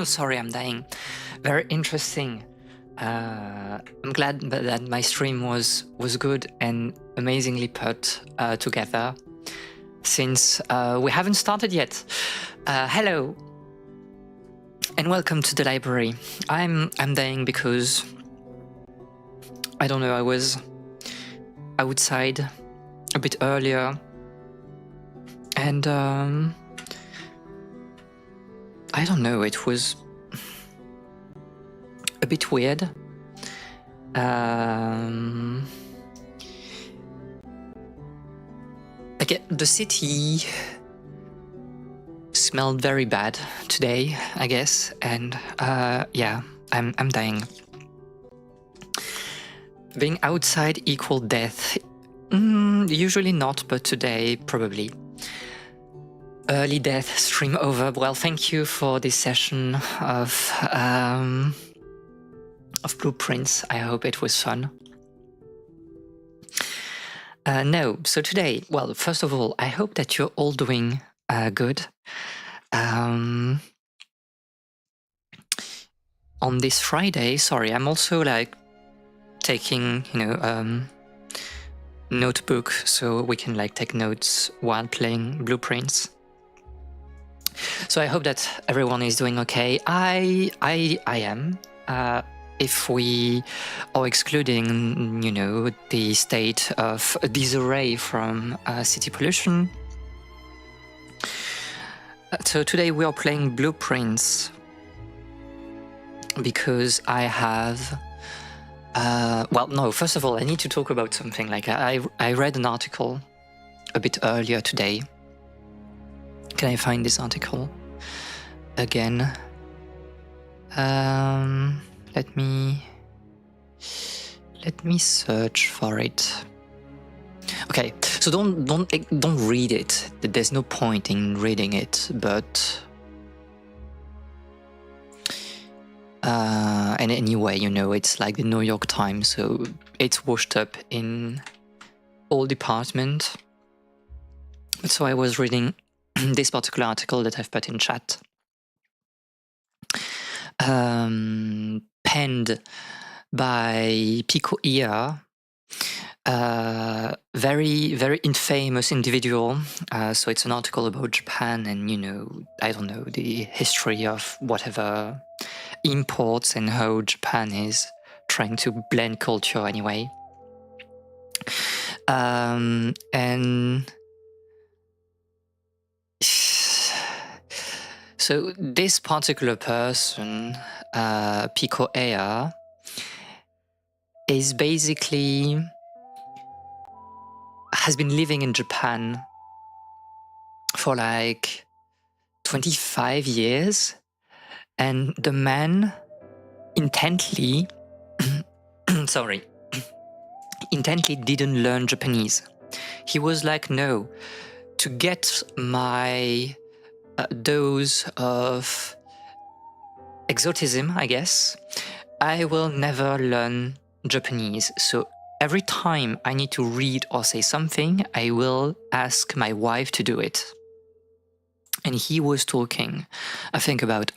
Sorry, I'm dying. Very interesting. I'm glad that my stream was good and amazingly put together, since we haven't started yet. Hello and welcome to the library. I'm dying because I don't know, I was outside a bit earlier and I don't know, it was a bit weird. Like the city smelled very bad today, I guess, and yeah, I'm dying. Being outside equal death? Usually not, but today probably. Early death stream over. Well, thank you for this session of blueprints. I hope it was fun. No, so today, well, first of all, I hope that you're all doing good. On this Friday, sorry, I'm also like taking, notebook so we can like take notes while playing blueprints. So I hope that everyone is doing okay. I am. If we are excluding, the state of disarray from city pollution. So today we are playing blueprints because I have. Well, no. First of all, I need to talk about something. Like I read an article a bit earlier today. Can I find this article again? Let me search for it. Okay, so don't read it. There's no point in reading it, but and anyway, it's like the New York Times, so it's washed up in all departments. So I was reading this particular article that I've put in chat, penned by Pico Ia, very, very infamous individual. So it's an article about Japan and, I don't know, the history of whatever imports and how Japan is trying to blend culture anyway. And so this particular person, Pico Ea, is basically has been living in Japan for like 25 years, and the man intently intently didn't learn Japanese. He was like, no, to get my dose of exotism, I guess, I will never learn Japanese. So every time I need to read or say something, I will ask my wife to do it. And he was talking, I think, about,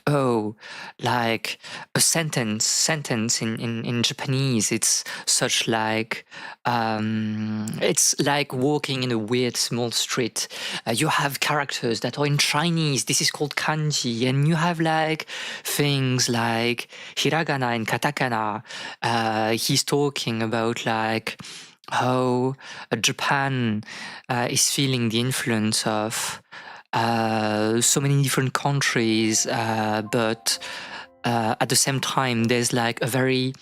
like a sentence in Japanese. It's such like, it's like walking in a weird small street. You have characters that are in Chinese. This is called kanji. And you have like things like hiragana and katakana. He's talking about like how Japan is feeling the influence of so many different countries, but at the same time there's like a very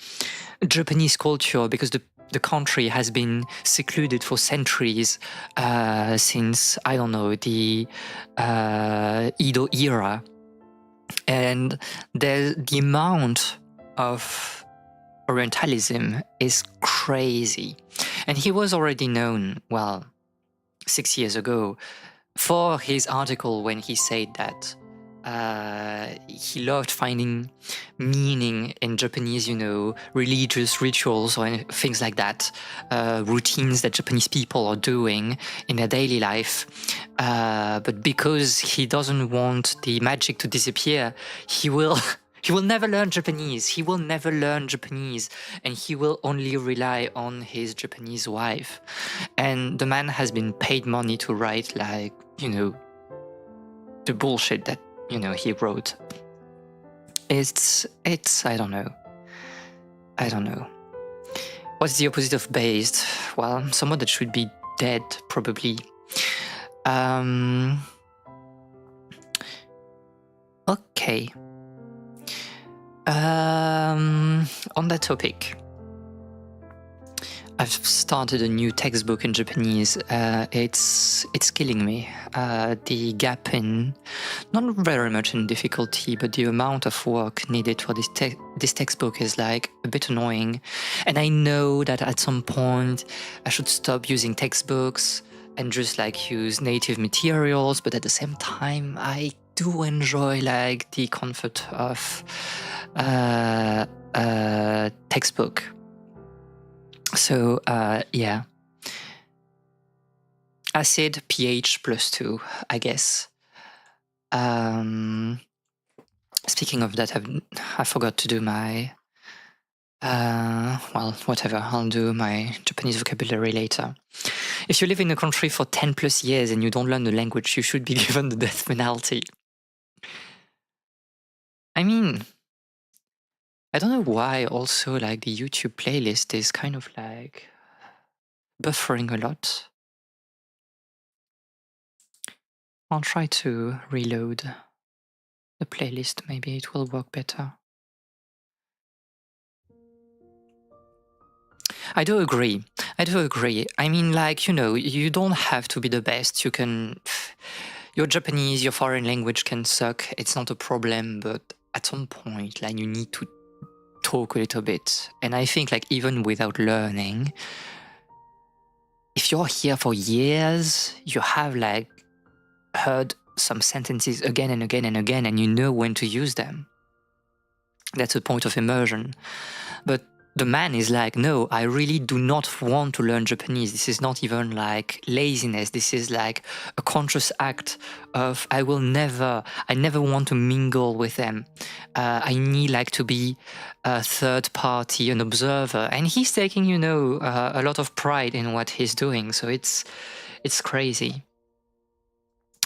Japanese culture because the country has been secluded for centuries, since, I don't know, the Edo era, and the amount of Orientalism is crazy. And he was already known, 6 years ago, for his article when he said that he loved finding meaning in Japanese, religious rituals or things like that, routines that Japanese people are doing in their daily life. But because he doesn't want the magic to disappear, he will never learn Japanese. He will never learn Japanese, and he will only rely on his Japanese wife. And the man has been paid money to write, the bullshit that, he wrote. It's I don't know. What's the opposite of based? Well, someone that should be dead, probably. Okay. On that topic, I've started a new textbook in Japanese. It's killing me. The gap in, not very much in difficulty, but the amount of work needed for this textbook is like a bit annoying. And I know that at some point I should stop using textbooks and just like use native materials, but at the same time I do enjoy like the comfort of textbook. So yeah, acid pH +2, I guess. Speaking of that, I forgot to do my well, whatever, I'll do my Japanese vocabulary later. If you live in a country for 10+ years and you don't learn the language, you should be given the death penalty. I mean, I don't know why also like the YouTube playlist is kind of like buffering a lot. I'll try to reload the playlist, maybe it will work better. I do agree. I mean, like, you don't have to be the best. You can... Your Japanese, your foreign language can suck. It's not a problem, but at some point, like, you need to talk a little bit. And I think, like, even without learning, if you're here for years, you have, like, heard some sentences again and again and again, and you know when to use them. That's a point of immersion. But the man is like, no, I really do not want to learn Japanese. This is not even like laziness. This is like a conscious act of I never want to mingle with them. I need like to be a third party, an observer. And he's taking, a lot of pride in what he's doing. So it's crazy.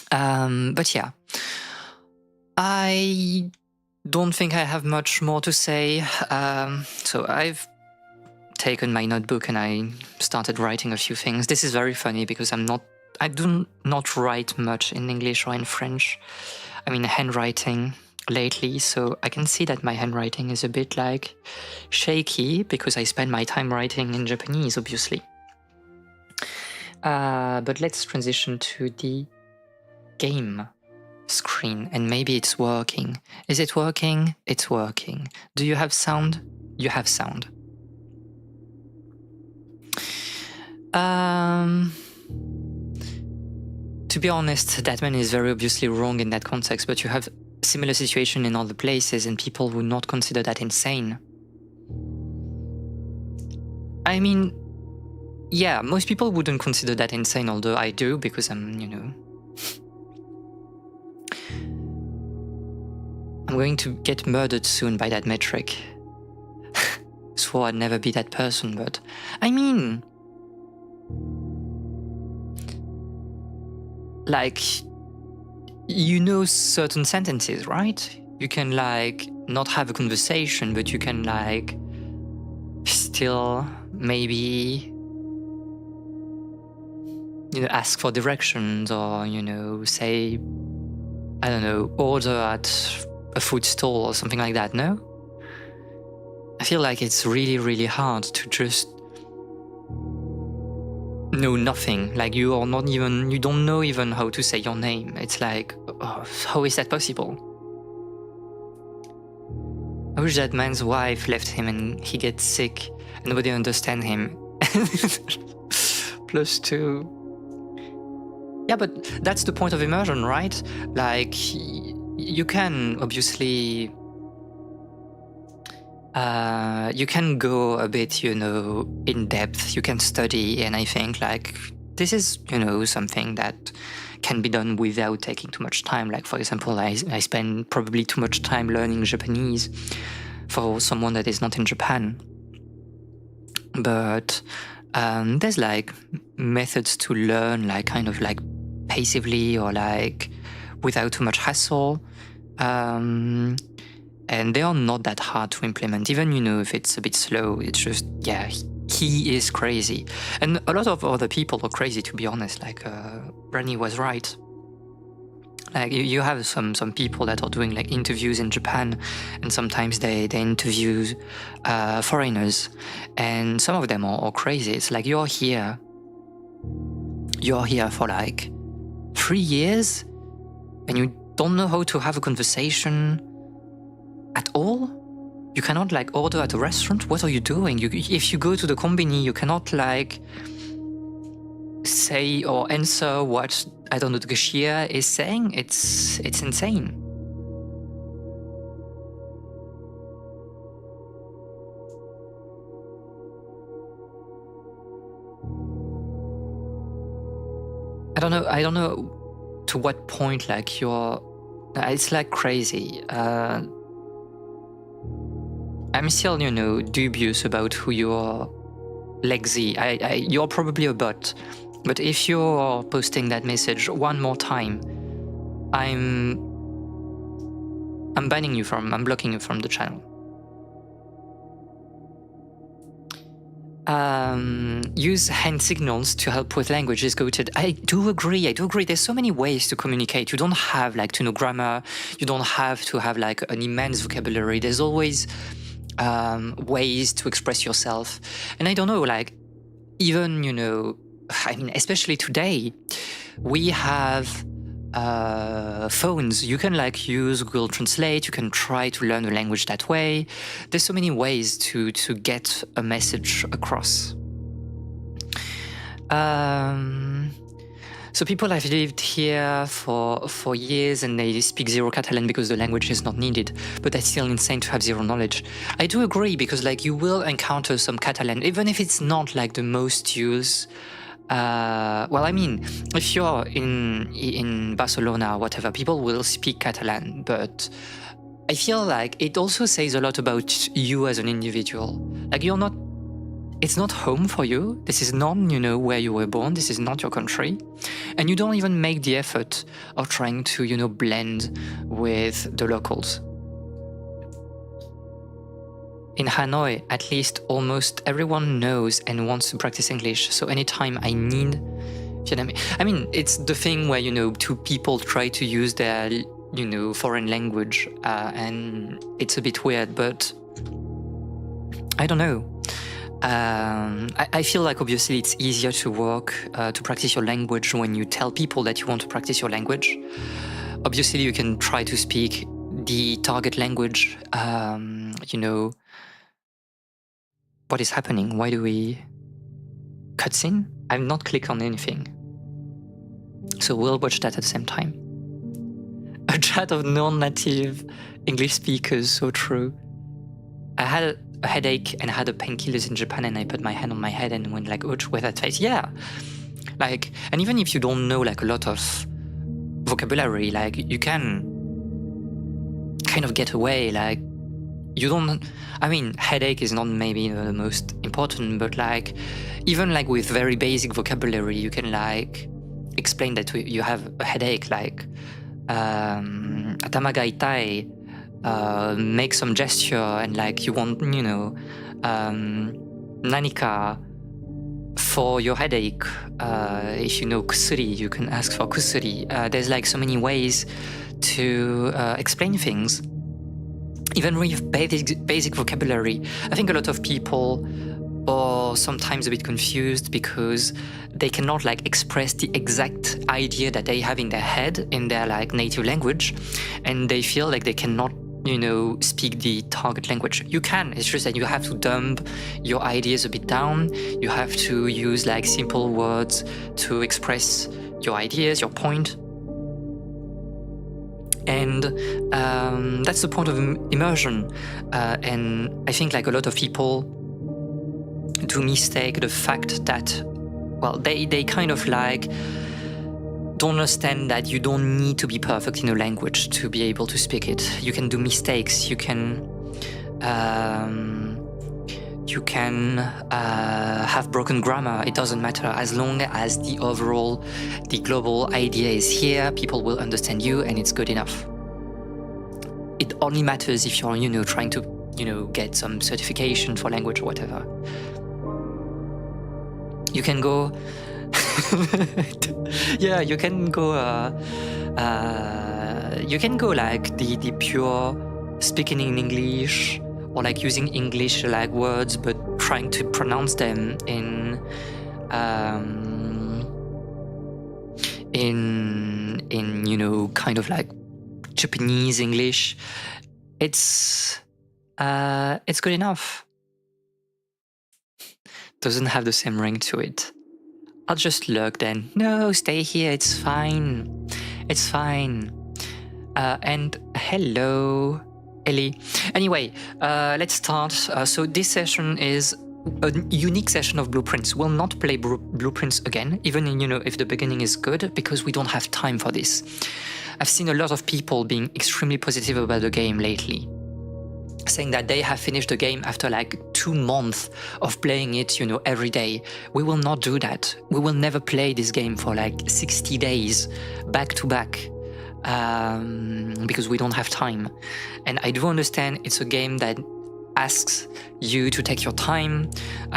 But yeah, I don't think I have much more to say. So I've taken my notebook and I started writing a few things. This is very funny because I do not write much in English or in French. I mean, handwriting lately, so I can see that my handwriting is a bit like shaky because I spend my time writing in Japanese, obviously. But let's transition to the game screen, and maybe it's working. Is it working? It's working. Do you have sound? You have sound. To be honest, that man is very obviously wrong in that context, but you have similar situation in other places and people would not consider that insane. I mean, yeah, most people wouldn't consider that insane, although I do, because I'm going to get murdered soon by that metric. Swore I'd never be that person, but I mean, like, certain sentences, right? You can like not have a conversation, but you can like still maybe ask for directions, or say, I don't know, order at a food stall or something like that. No, I feel like it's really, really hard to just know nothing. Like you don't know even how to say your name. It's like, oh, how is that possible? I wish that man's wife left him and he gets sick and nobody understands him. +2. Yeah, but that's the point of immersion, right? Like, you can obviously you can go a bit, in depth. You can study, and I think like this is, something that can be done without taking too much time. Like, for example, I spend probably too much time learning Japanese for someone that is not in Japan. But there's like methods to learn, like kind of like passively or like without too much hassle. And they are not that hard to implement, even, if it's a bit slow. It's just, yeah, he is crazy. And a lot of other people are crazy, to be honest. Like, Brandy was right. Like, you have some people that are doing like interviews in Japan, and sometimes they interview foreigners, and some of them are crazy. It's like, you're here for like 3 years, and you don't know how to have a conversation at all? You cannot like order at a restaurant? What are you doing? If you go to the combini, you cannot like say or answer what, I don't know, the cashier is saying. It's insane. I don't know to what point like it's like crazy. I'm still, dubious about who you're, Lexi. You're probably a bot, but if you're posting that message one more time, I'm blocking you from the channel. Use hand signals to help with language is goated. I do agree. There's so many ways to communicate. You don't have like to know grammar. You don't have to have like an immense vocabulary. There's always ways to express yourself. And I don't know, like, even, especially today, we have phones. You can like use Google Translate. You can try to learn a language that way. There's so many ways to get a message across. So people have lived here for years, and they speak zero Catalan because the language is not needed, but that's still insane to have zero knowledge. I do agree, because like you will encounter some Catalan, even if it's not like the most used. Well, I mean, if you're in Barcelona or whatever, people will speak Catalan, but I feel like it also says a lot about you as an individual. Like, it's not home for you. This is not, where you were born. This is not your country. And you don't even make the effort of trying to, blend with the locals. In Hanoi, at least almost everyone knows and wants to practice English. So anytime I need Vietnamese, I mean, it's the thing where, two people try to use their, foreign language, and it's a bit weird, but I don't know. I feel like obviously it's easier to to practice your language when you tell people that you want to practice your language. Obviously, you can try to speak the target language. What is happening? Why do we cutscene? I've not clicked on anything. So we'll watch that at the same time. A chat of non-native English speakers, so true. I had a headache and had a painkillers in Japan, and I put my hand on my head and went like, ouch, with that face. Yeah. Like, and even if you don't know like a lot of vocabulary, like you can kind of get away. Like, headache is not maybe the most important, but like, even like with very basic vocabulary, you can like explain that you have a headache, like, atama ga itai, make some gesture, and like you want, nanika for your headache. If you know kusuri, you can ask for kusuri. There's like so many ways to explain things. Even with basic vocabulary, I think a lot of people are sometimes a bit confused because they cannot like express the exact idea that they have in their head in their like native language, and they feel like they cannot speak the target language. You can, it's just that you have to dump your ideas a bit down. You have to use like simple words to express your ideas, your point. And that's the point of immersion. And I think like a lot of people do mistake the fact that, well, they kind of like don't understand that you don't need to be perfect in a language to be able to speak it. You can do mistakes. You can have broken grammar. It doesn't matter, as long as the global idea is here. People will understand you, and it's good enough. It only matters if you're, trying to, get some certification for language or whatever. You can go. Yeah, you can go. You can go like the pure speaking in English, or like using English like words, but trying to pronounce them in kind of like Japanese English. It's good enough. Doesn't have the same ring to it. I'll just lurk then. No, stay here. It's fine. It's fine. And hello, Ellie. Anyway, let's start. So this session is a unique session of Blueprints. We'll not play Blueprints again, even if the beginning is good, because we don't have time for this. I've seen a lot of people being extremely positive about the game lately, saying that they have finished the game after like 2 months of playing it, every day. We will not do that. We will never play this game for like 60 days back to back, because we don't have time. And I do understand it's a game that asks you to take your time,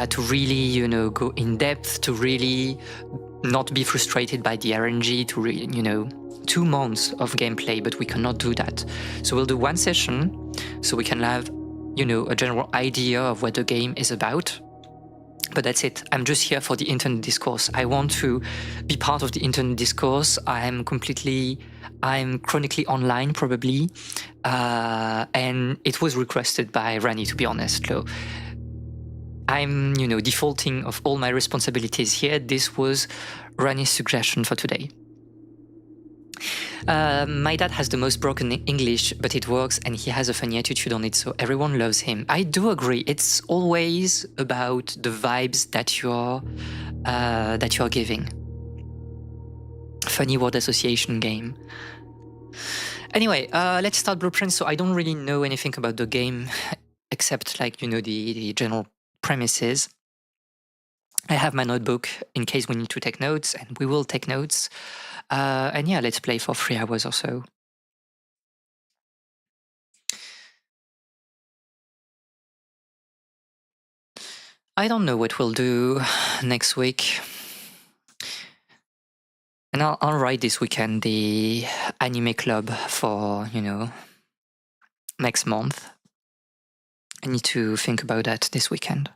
to really, go in depth, to really not be frustrated by the RNG, to really, 2 months of gameplay, but we cannot do that. So we'll do 1 session, so we can have, a general idea of what the game is about. But that's it. I'm just here for the internet discourse. I want to be part of the internet discourse. I'm chronically online, probably. And it was requested by Rani, to be honest. So I'm, defaulting of all my responsibilities here. This was Rani's suggestion for today. My dad has the most broken English, but it works, and he has a funny attitude on it, so everyone loves him. I do agree. It's always about the vibes that you're giving. Funny word association game. Anyway, let's start Blueprint. So I don't really know anything about the game, except like the general premises. I have my notebook in case we need to take notes, and we will take notes. And yeah, let's play for 3 hours or so. I don't know what we'll do next week. And I'll write this weekend the anime club for, next month. I need to think about that this weekend.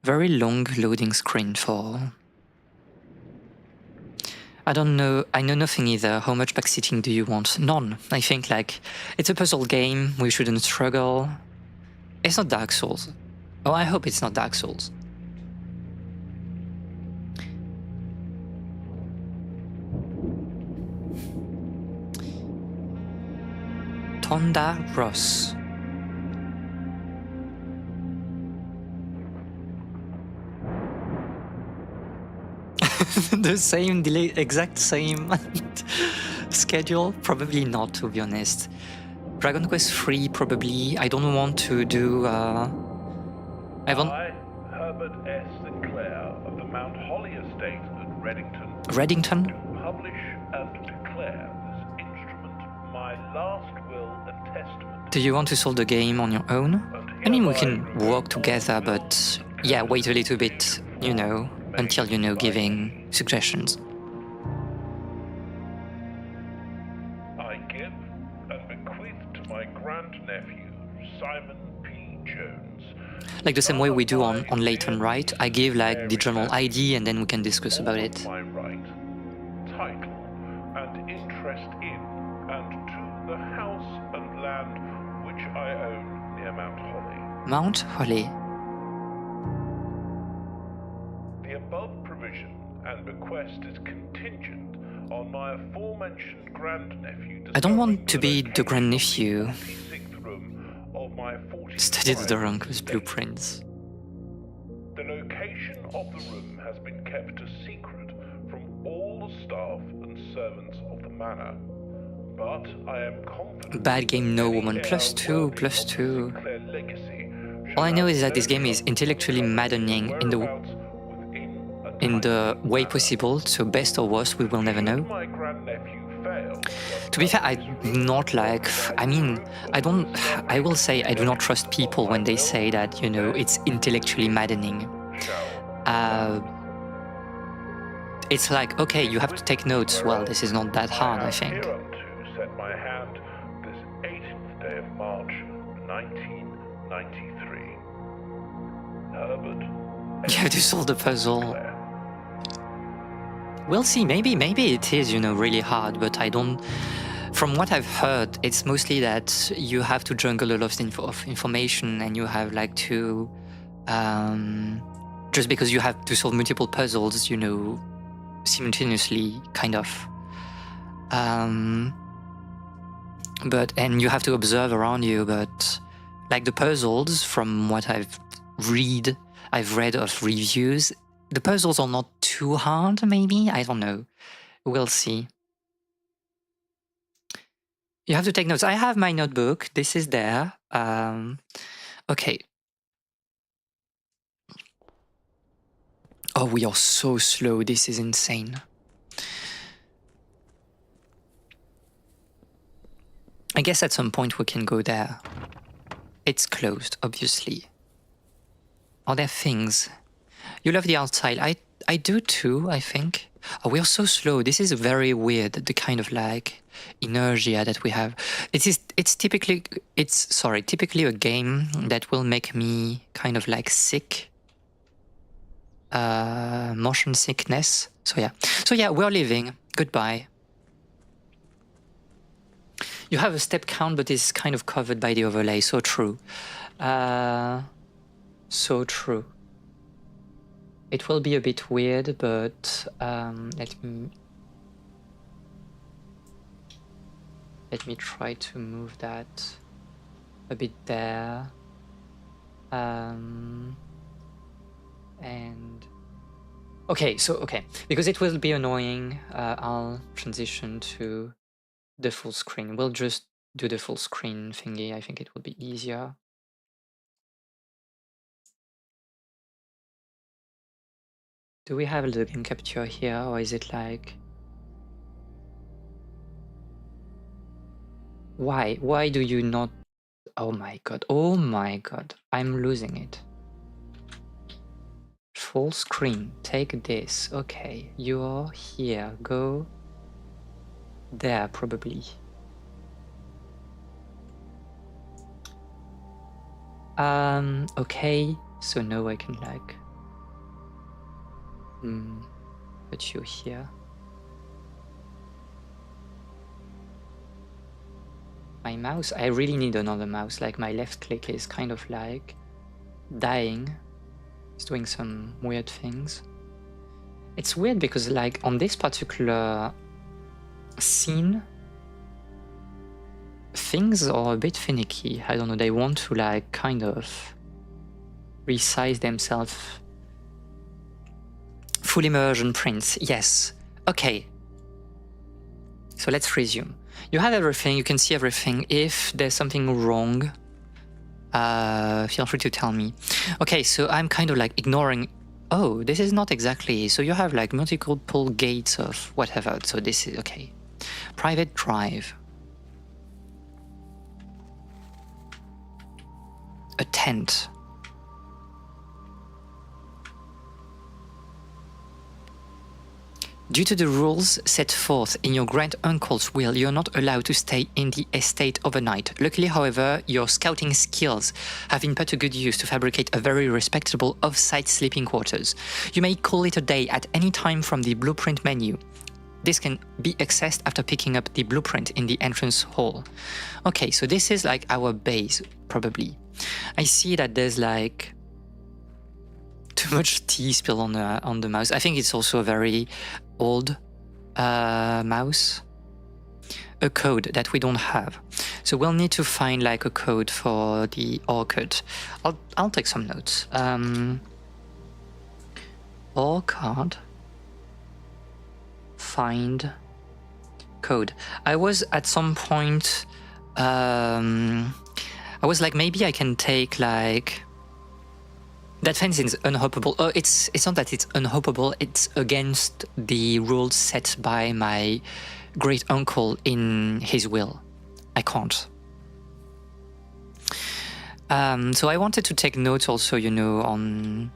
Very long loading screen for... I don't know. I know nothing either. How much backseating do you want? None. I think like it's a puzzle game. We shouldn't struggle. It's not Dark Souls. Oh, I hope it's not Dark Souls. Tonda Ross. The same delay, exact same schedule? Probably not, to be honest. Dragon Quest 3, probably. I don't want to do. I, Herbert S. Sinclair of the Mount Holly Estate at Reddington? Do publish and declare this instrument my last will and testament. Do you want to solve the game on your own? I mean, we can work together, but yeah, wait a little bit, until, giving suggestions. I give and bequeath to my grandnephew, Simon P. Jones. Like the same way we do on Layton, right? I give like the general ID and then we can discuss about it. My right, title, and interest in and to the house and land which I own near Mount Holly. Mount Holly. The above provision and bequest is contingent on my aforementioned grandnephew. I don't want to be the grandnephew. 46th room of my 45 Studied the uncle's blueprints. The location of the room has been kept a secret from all the staff and servants of the manor, but I am confident. Bad game, no woman. +2, +2. All I know is that this game is intellectually maddening in the way possible, so best or worst we will never know. To be fair, I do not like, I will say I do not trust people when they say that, you know, it's intellectually maddening. It's like, okay, you have to take notes. Well, this is not that hard, I think. Set my hand this 18th day of March, 1993. Herbert. You have to solve the puzzle. We'll see, maybe it is, you know, really hard, but I don't... From what I've heard, it's mostly that you have to jungle a lot of information and you have like to... just because you have to solve multiple puzzles, you know, simultaneously, kind of. And you have to observe around you, but like the puzzles, from what I've read of reviews, the puzzles are not too hard, maybe? I don't know. We'll see. You have to take notes. I have my notebook. This is there. Okay. Oh, we are so slow. This is insane. I guess at some point we can go there. It's closed, obviously. Are there things? You love the outside. I do too, I think. Oh, we are so slow. This is very weird, the kind of like inertia that we have. It's typically a game that will make me kind of like sick. Motion sickness. So yeah, we're leaving. Goodbye. You have a step count, but it's kind of covered by the overlay. So true. So true. It will be a bit weird, but let me try to move that a bit there. And okay, because it will be annoying, I'll transition to the full screen. We'll just do the full screen thingy. I think it will be easier. Do we have the game capture here, or is it like... Why do you not... Oh my god, I'm losing it. Full screen, take this. Okay, you're here, go there probably. Okay, so now I can like put you here. My mouse, I really need another mouse. Like my left click is kind of like dying. It's doing some weird things. It's weird because like on this particular scene, things are a bit finicky. I don't know, they want to like kind of resize themselves. Full immersion prints, yes. Okay. So let's resume. You have everything, you can see everything. If there's something wrong, feel free to tell me. Okay, so I'm kind of like ignoring... Oh, this is not exactly... So you have like multiple gates of whatever. So this is... Okay. Private drive. A tent. Due to the rules set forth in your grand-uncle's will, you're not allowed to stay in the estate overnight. Luckily, however, your scouting skills have been put to good use to fabricate a very respectable off-site sleeping quarters. You may call it a day at any time from the blueprint menu. This can be accessed after picking up the blueprint in the entrance hall. Okay, so this is like our base, probably. I see that there's like too much tea spilled on the mouse. I think it's also a very old mouse a code that we don't have. So we'll need to find like a code for the orchid. I'll take some notes. Orchid find code. I was at some point I was like, maybe I can take like that fence is unhoppable. Oh, it's not that it's unhoppable, it's against the rules set by my great uncle in his will. I can't. So I wanted to take notes also, you know, on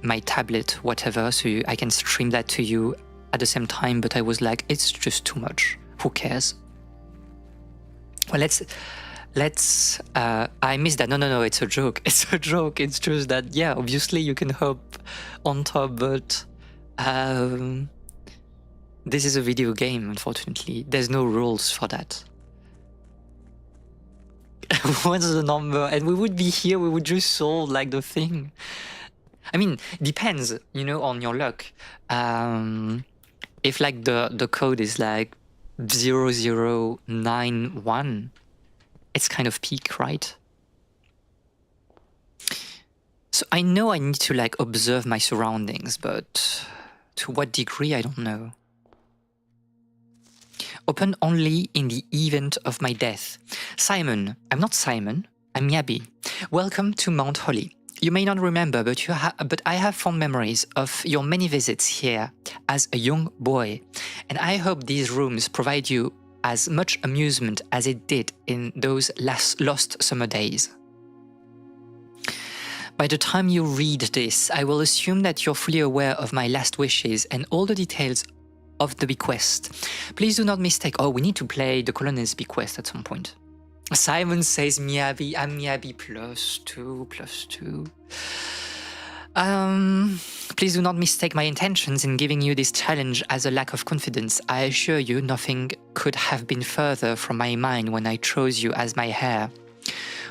my tablet, whatever, so I can stream that to you at the same time, but I was like, it's just too much. Who cares? Well, let's I missed that. No, it's a joke. It's a joke. It's just that, yeah, obviously you can hop on top, but this is a video game, unfortunately. There's no rules for that. What's the number? And we would be here, we would just solve like the thing. I mean, depends, you know, on your luck. If like the code is like 0091, it's kind of peak, right? So I know I need to like observe my surroundings, but to what degree, I don't know. Open only in the event of my death. Simon, I'm not Simon, I'm Yabi. Welcome to Mount Holly. You may not remember, but I have fond memories of your many visits here as a young boy, and I hope these rooms provide you as much amusement as it did in those lost summer days. By the time you read this, I will assume that you're fully aware of my last wishes and all the details of the bequest. Please do not mistake. Oh, we need to play the colonel's bequest at some point. Simon says Miyabi, I'm Miyabi +2. Please do not mistake my intentions in giving you this challenge as a lack of confidence. I assure you nothing could have been further from my mind when I chose you as my heir.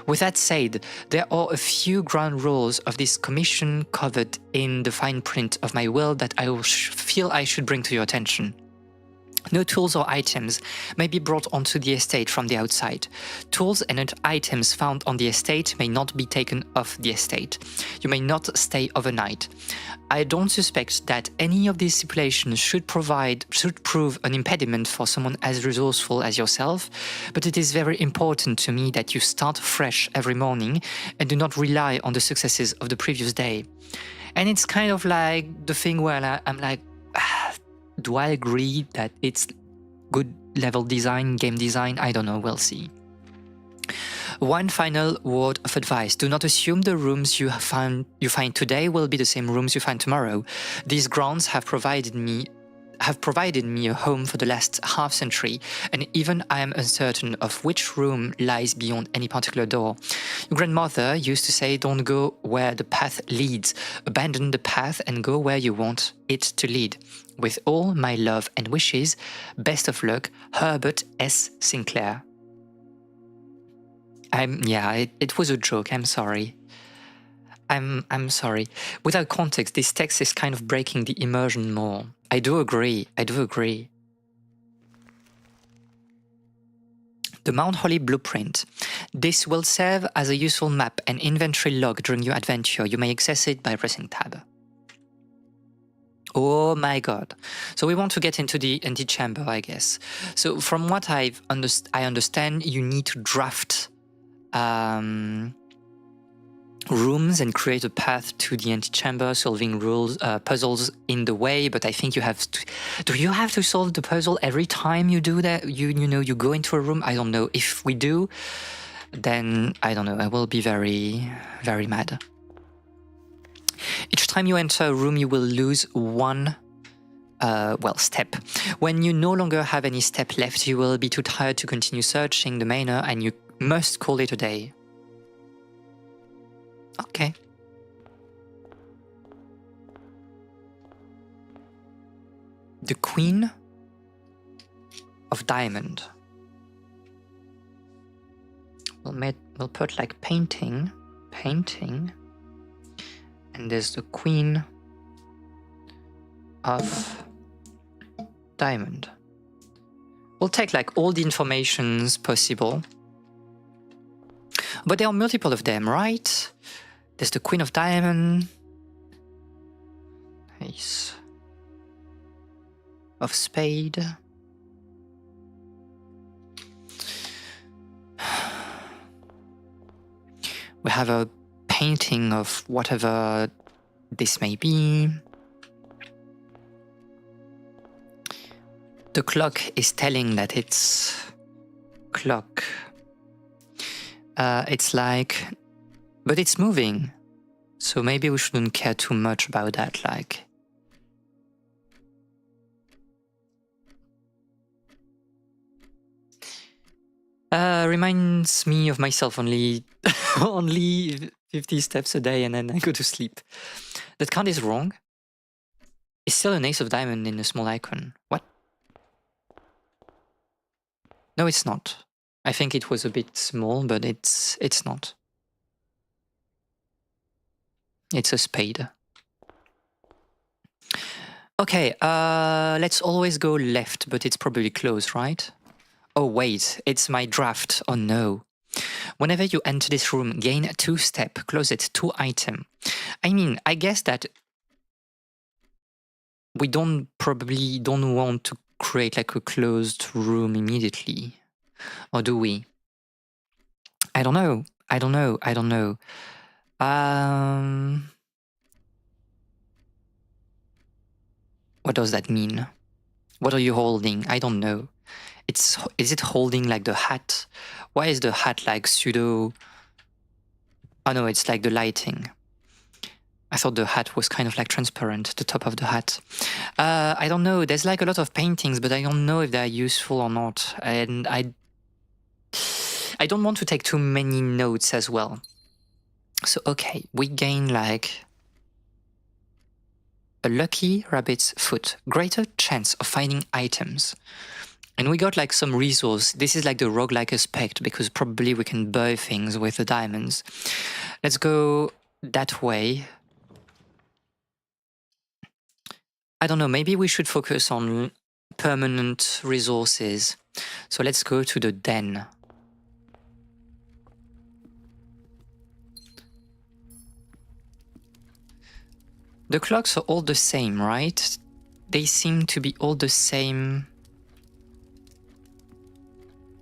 With that said, there are a few ground rules of this commission covered in the fine print of my will that I feel I should bring to your attention. No tools or items may be brought onto the estate from the outside. Tools and items found on the estate may not be taken off the estate. You may not stay overnight. I don't suspect that any of these stipulations should prove an impediment for someone as resourceful as yourself, but it is very important to me that you start fresh every morning and do not rely on the successes of the previous day. And it's kind of like the thing where I'm like, do I agree that it's good level design, game design? I don't know, we'll see. One final word of advice. Do not assume the rooms you find today will be the same rooms you find tomorrow. These grounds have provided me a home for the last half-century, and even I am uncertain of which room lies beyond any particular door. Your grandmother used to say, don't go where the path leads. Abandon the path and go where you want it to lead. With all my love and wishes, best of luck, Herbert S. Sinclair. It was a joke, I'm sorry. I'm sorry. Without context, this text is kind of breaking the immersion more. I do agree. The Mount Holly blueprint. This will serve as a useful map and inventory log during your adventure. You may access it by pressing tab. Oh my god. So we want to get into the antechamber, I guess. So from what I understand, you need to draft rooms and create a path to the antechamber, solving puzzles in the way, but I think you have to... Do you have to solve the puzzle every time you do that? You go into a room? I don't know. If we do, then I don't know. I will be very, very mad. Each time you enter a room, you will lose one step. When you no longer have any step left, you will be too tired to continue searching the manor and you must call it a day. Okay. The Queen of Diamond. We'll put like painting, and there's the Queen of diamond. We'll take like all the informations possible. But there are multiple of them, right? There's the Queen of Diamond. Ace of Spade. We have a painting of whatever this may be. The clock is telling that it's clock. It's like, but it's moving. So maybe we shouldn't care too much about that, like. Reminds me of myself only 50 steps a day and then I go to sleep. That count is wrong. It's still an ace of diamond in a small icon. What? No, it's not. I think it was a bit small, but it's not. It's a spade. Okay, let's always go left, but it's probably closed, right? Oh wait, it's my draft. Oh no. Whenever you enter this room, gain 2 step, closet 2 item. I mean, I guess that we probably don't want to create like a closed room immediately. Or do we? I don't know. What does that mean? What are you holding? I don't know. Is it holding like the hat? Why is the hat like pseudo? Oh no, it's like the lighting. I thought the hat was kind of like transparent, the top of the hat. I don't know. There's like a lot of paintings, but I don't know if they're useful or not. And I don't want to take too many notes as well. So, okay, we gain like a lucky rabbit's foot, greater chance of finding items. And we got like some resource. This is like the roguelike aspect because probably we can buy things with the diamonds. Let's go that way. I don't know, maybe we should focus on permanent resources. So let's go to the den. The clocks are all the same, right? They seem to be all the same.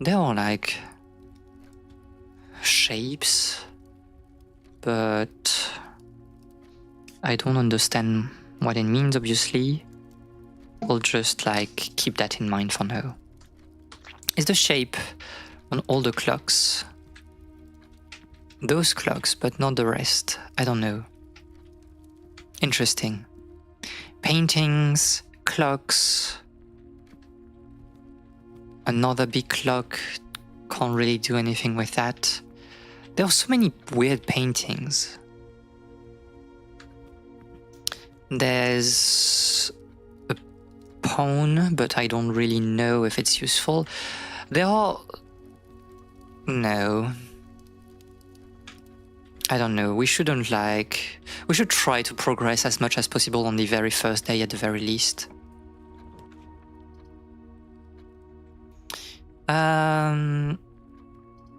They are like shapes, but I don't understand what it means, obviously. We'll just like keep that in mind for now. Is the shape on all the clocks? Those clocks, but not the rest. I don't know. Interesting. Paintings, clocks. Another big clock. Can't really do anything with that. There are so many weird paintings. There's a pawn, but I don't really know if it's useful. There are... No. I don't know. We shouldn't like... We should try to progress as much as possible on the very first day at the very least.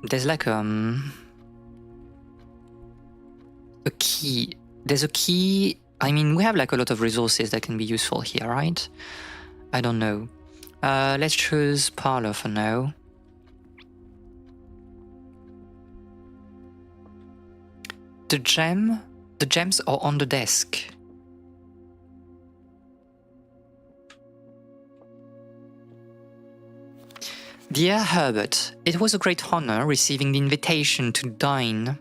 There's like a key. There's a key. I mean, we have like a lot of resources that can be useful here, right? I don't know. Let's choose parlor for now. The gems are on the desk. Dear Herbert, it was a great honor receiving the invitation to dine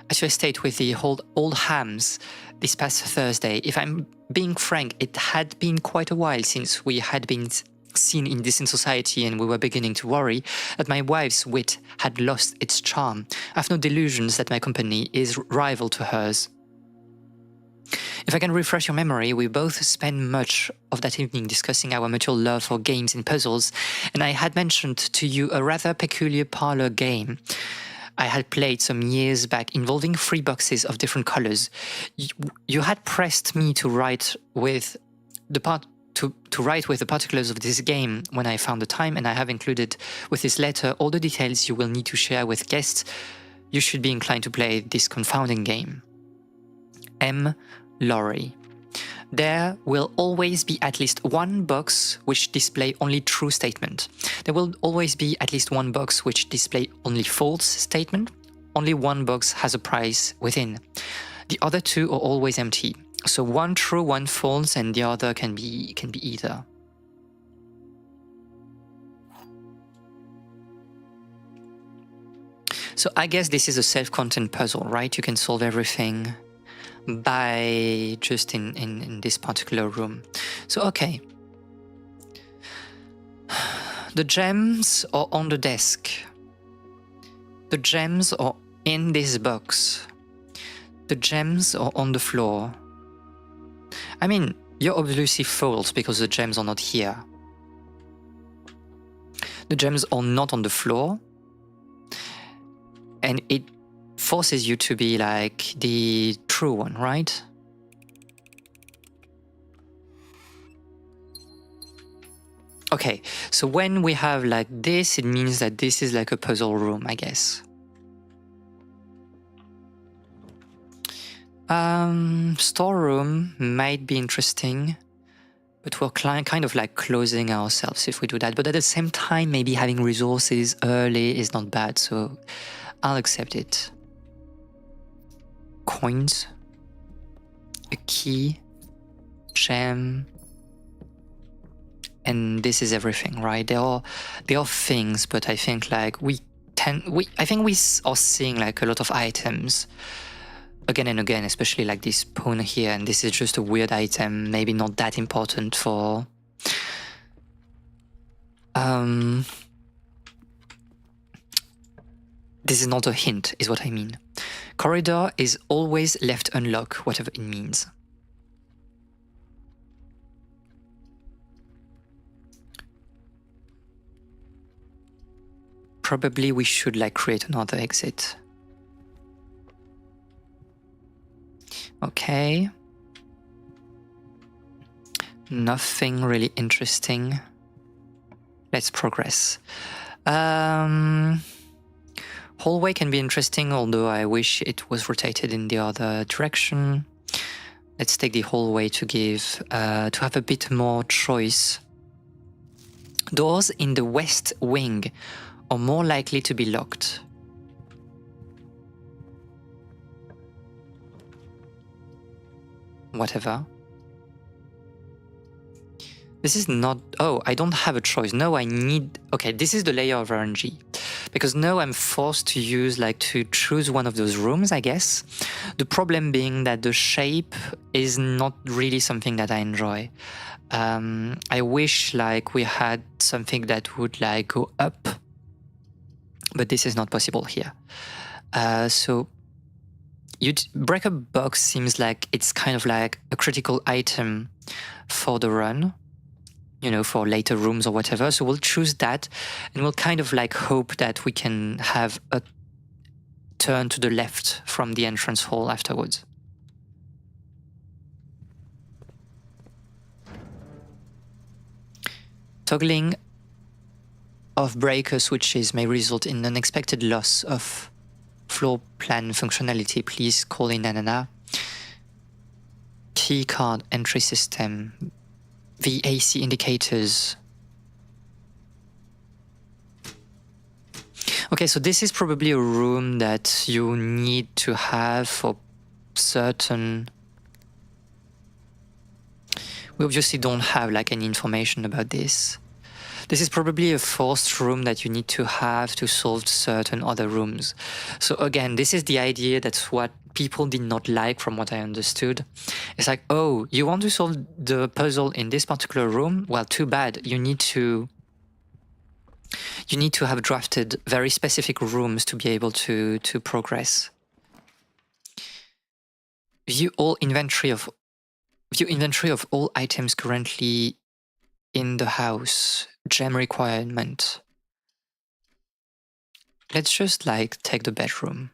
at your estate with the old hams this past Thursday. If I'm being frank, it had been quite a while since we had been seen in decent society, and we were beginning to worry that my wife's wit had lost its charm. I have no delusions that my company is rival to hers. If I can refresh your memory, we both spent much of that evening discussing our mutual love for games and puzzles, and I had mentioned to you a rather peculiar parlor game I had played some years back involving 3 boxes of different colors. You had pressed me to write with the part to write with the particulars of this game when I found the time, and I have included with this letter all the details you will need to share with guests. You should be inclined to play this confounding game. M. Laurie. There will always be at least one box which display only true statement. There will always be at least one box which display only false statement. Only one box has a prize within. The other two are always empty. So one true, one false, and the other can be either. So I guess this is a self-contained puzzle, right? You can solve everything by just in this particular room. So okay. The gems are on the desk. The gems are in this box. The gems are on the floor. I mean, you're obviously false because the gems are not here. The gems are not on the floor. And it forces you to be like the true one, right? Okay, so when we have like this, it means that this is like a puzzle room, I guess. Storeroom might be interesting, but we're kind of like closing ourselves if we do that. But at the same time, maybe having resources early is not bad, so I'll accept it. Coins, a key, gem, and this is everything, right? They are things, but I think like we are seeing like a lot of items again and again, especially like this pawn here, and this is just a weird item, maybe not that important for this is not a hint, is what I mean. Corridor is always left unlocked, whatever it means. Probably we should like create another exit. Okay. Nothing really interesting. Let's progress. Hallway can be interesting, although I wish it was rotated in the other direction. Let's take the hallway to have a bit more choice. Doors in the west wing are more likely to be locked. Whatever. This is not... Oh, I don't have a choice. No, I need... Okay, this is the layer of RNG. Because now I'm forced to use, like, to choose one of those rooms, I guess. The problem being that the shape is not really something that I enjoy. I wish, like, we had something that would, like, go up. But this is not possible here. So... break a box seems like it's kind of like a critical item for the run, you know, for later rooms or whatever. So we'll choose that, and we'll kind of like hope that we can have a turn to the left from the entrance hall afterwards. Toggling of breaker switches may result in unexpected loss of floor plan functionality. Please call in Nana. Key card entry system. VAC indicators. Okay, so this is probably a room that you need to have for certain... We obviously don't have like any information about this. This is probably a forced room that you need to have to solve certain other rooms. So again, this is the idea that's what people did not like from what I understood. It's like, oh, you want to solve the puzzle in this particular room? Well, too bad. You need to have drafted very specific rooms to be able to progress. View inventory of all items currently in the house. Gem requirement. Let's just like take the bedroom.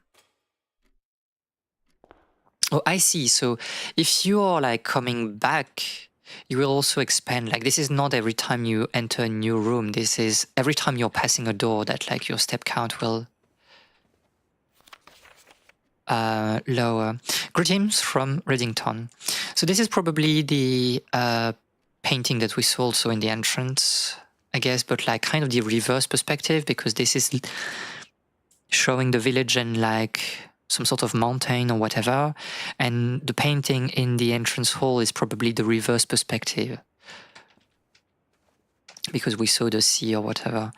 Oh, I see. So if you are like coming back you will also expand. Like, this is not every time you enter a new room. This is every time you're passing a door that like your step count will lower. Greetings from Reddington. So this is probably the painting that we saw also in the entrance, I guess, but like kind of the reverse perspective, because this is showing the village and like some sort of mountain or whatever, and the painting in the entrance hall is probably the reverse perspective, because we saw the sea or whatever.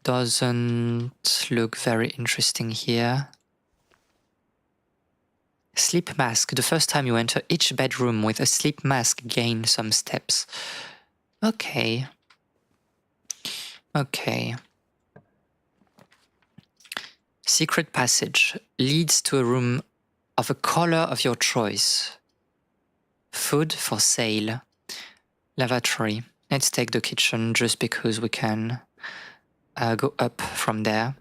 Doesn't look very interesting here. Sleep mask. The first time you enter each bedroom with a sleep mask, gain some steps. Okay. Okay. Secret passage leads to a room of a color of your choice. Food for sale. Lavatory. Let's take the kitchen just because we can go up from there.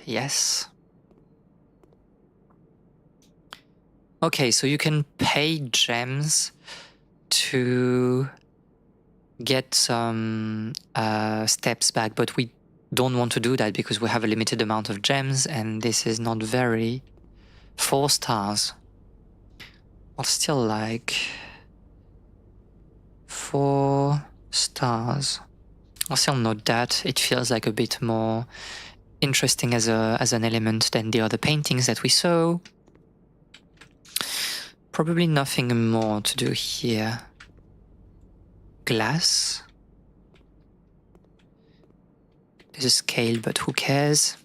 Yes. Okay, so you can pay gems to get some steps back, but we don't want to do that because we have a limited amount of gems and this is not very... 4 stars. I'll still like 4 stars. I'll still note that. It feels like a bit more interesting as an element than the other paintings that we saw. Probably nothing more to do here. Glass. There's a scale, but who cares?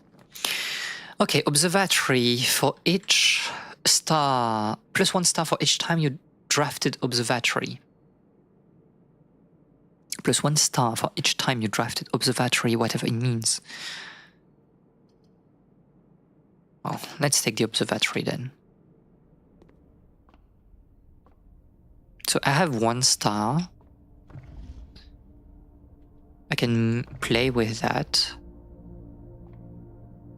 Okay, observatory. For each star, +1 star for each time you drafted observatory. +1 star for each time you drafted observatory, whatever it means. Oh, let's take the observatory then. So I have 1 star. I can play with that.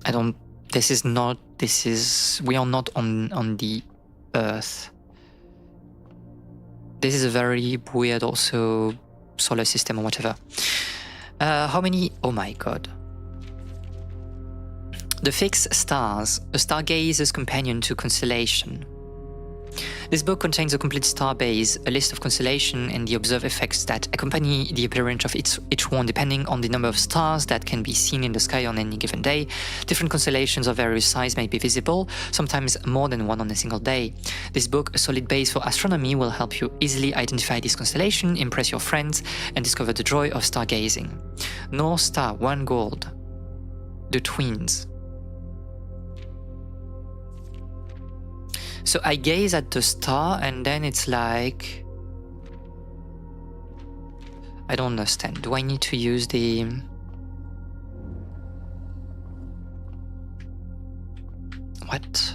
I don't... This is not... This is... We are not on the Earth. This is a very weird also solar system or whatever. How many... Oh my god. The fixed stars. A stargazer's companion to constellation. This book contains a complete star base, a list of constellation, and the observed effects that accompany the appearance of each one depending on the number of stars that can be seen in the sky on any given day. Different constellations of various size may be visible, sometimes more than one on a single day. This book, a solid base for astronomy, will help you easily identify this constellation, impress your friends, and discover the joy of stargazing. North Star, 1 gold. The Twins. So I gaze at the star and then it's like... I don't understand. Do I need to use the... What?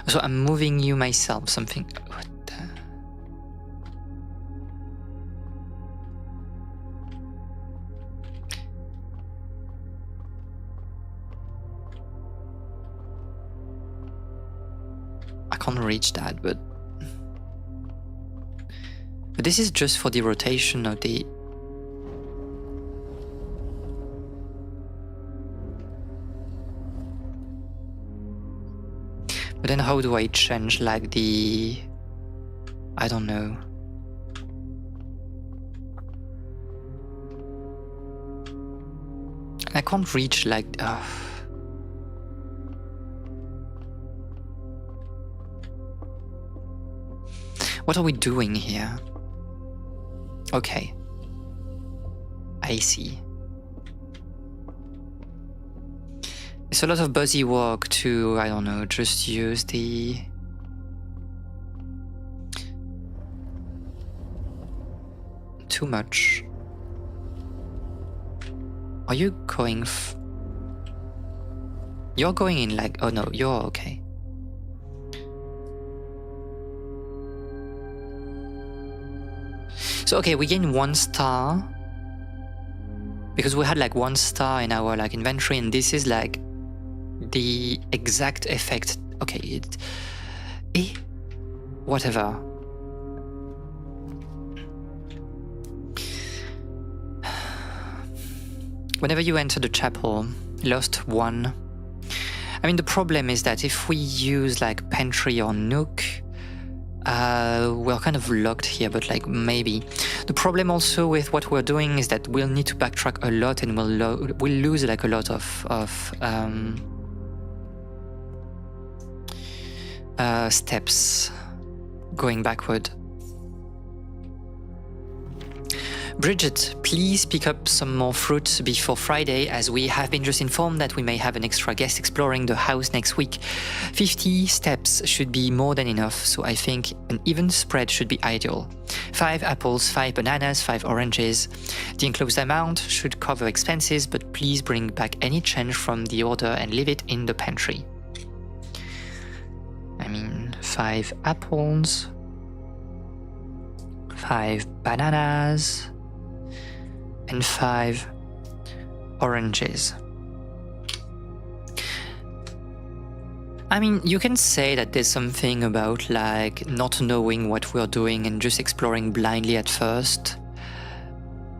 So I'm moving you myself, something... What the... I can't reach that, but this is just for the rotation of the... But then how do I change like the... I don't know. I can't reach like... What are we doing here? Okay. I see. It's a lot of buzzy work to, I don't know, just use the... Too much. Are you going You're going in like... Oh no, you're okay. So okay, we gain 1 star because we had like 1 star in our like inventory, and this is like the exact effect. Okay, whatever. Whenever you enter the chapel, lost 1. I mean, the problem is that if we use like pantry or nook, we're kind of locked here, but like maybe. The problem also with what we're doing is that we'll need to backtrack a lot, and we'll lose like a lot of steps going backward. Bridget, please pick up some more fruit before Friday, as we have been just informed that we may have an extra guest exploring the house next week. 50 steps should be more than enough, so I think an even spread should be ideal. 5 apples, 5 bananas, 5 oranges. The enclosed amount should cover expenses, but please bring back any change from the order and leave it in the pantry. I mean, 5 apples, 5 bananas, and 5 oranges. I mean, you can say that there's something about like not knowing what we're doing and just exploring blindly at first,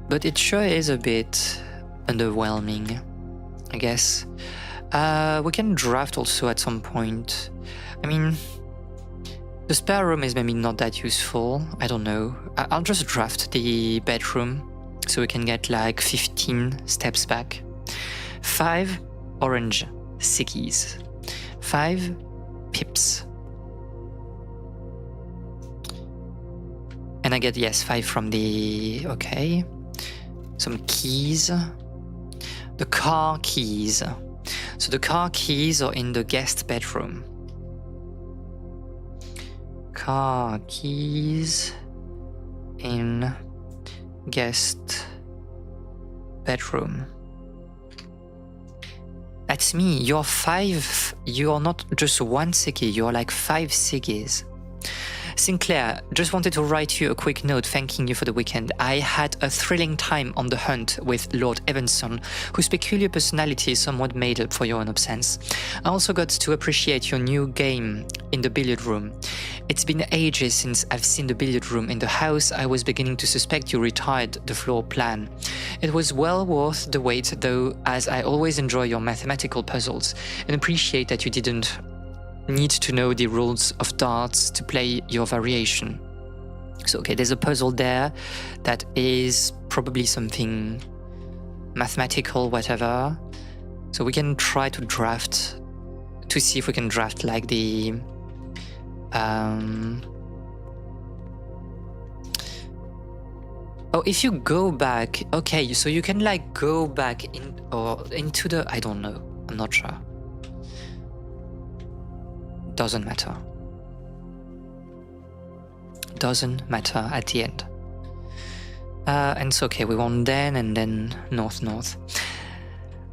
but it sure is a bit underwhelming, I guess. We can draft also at some point. I mean, the spare room is maybe not that useful, I don't know. I'll just draft the bedroom so we can get like 15 steps back. 5 orange sickies. 5 pips. And I get, yes, 5 from the... okay. Some keys. The car keys. So the car keys are in the guest bedroom. Car keys in guest bedroom. That's me. You're 5. You're not just 1 sickie, you're like 5 sickies. Sinclair, just wanted to write you a quick note thanking you for the weekend. I had a thrilling time on the hunt with Lord Evanson, whose peculiar personality somewhat made up for your own absence. I also got to appreciate your new game in the billiard room. It's been ages since I've seen the billiard room in the house. I was beginning to suspect you retired the floor plan. It was well worth the wait though, as I always enjoy your mathematical puzzles and appreciate that you didn't need to know the rules of darts to play your variation. So okay, there's a puzzle there that is probably something mathematical, whatever. So we can try to draft, to see if we can draft like the oh, if you go back, okay, so you can like go back in or into the, I don't know, I'm not sure. Doesn't matter. Doesn't matter at the end. And so, okay, we want then and then north.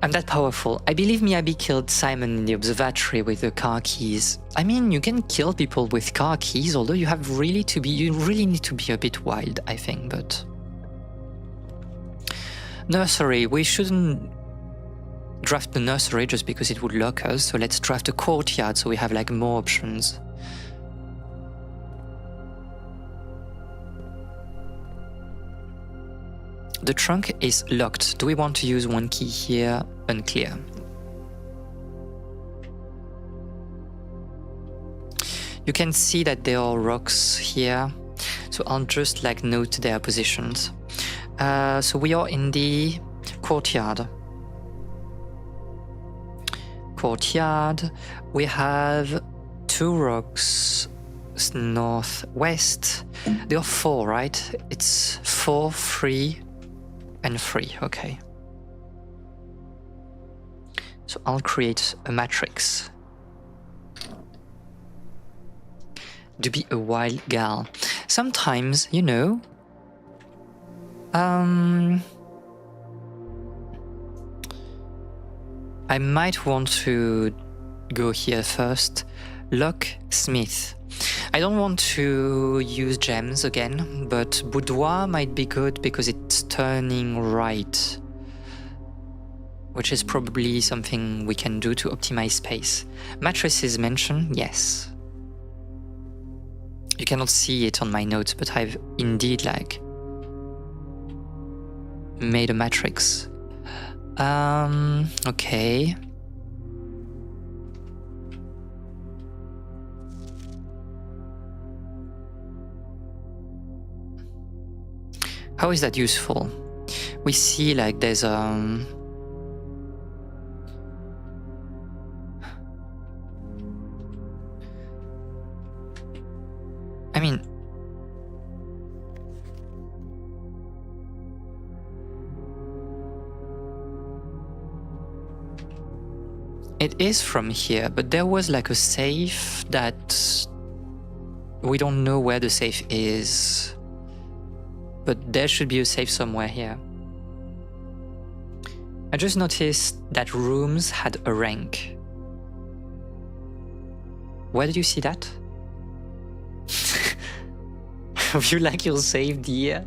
I'm that powerful. I believe Miyabi killed Simon in the observatory with the car keys. I mean, you can kill people with car keys, although you really need to be a bit wild, I think, but... Nursery, we shouldn't draft the nursery just because it would lock us, so let's draft a courtyard so we have like more options. The trunk is locked. Do we want to use 1 key here? Unclear. You can see that there are rocks here, so I'll just like note their positions. So we are in the courtyard. We have 2 rocks northwest. There are 4, right? It's 4, 3, and 3. Okay. So I'll create a matrix. To be a wild gal. Sometimes, you know, I might want to go here first. Locksmith. I don't want to use gems again, but boudoir might be good because it's turning right. which is probably something we can do to optimize space. Matrices mentioned, yes. You cannot see it on my notes, but I've indeed like made a matrix. Okay. How is that useful? We see like there's I mean, it is from here, but there was like a safe that we don't know where the safe is. But there should be a safe somewhere here. I just noticed that rooms had a rank. Where did you see that? Have you like your safe dear?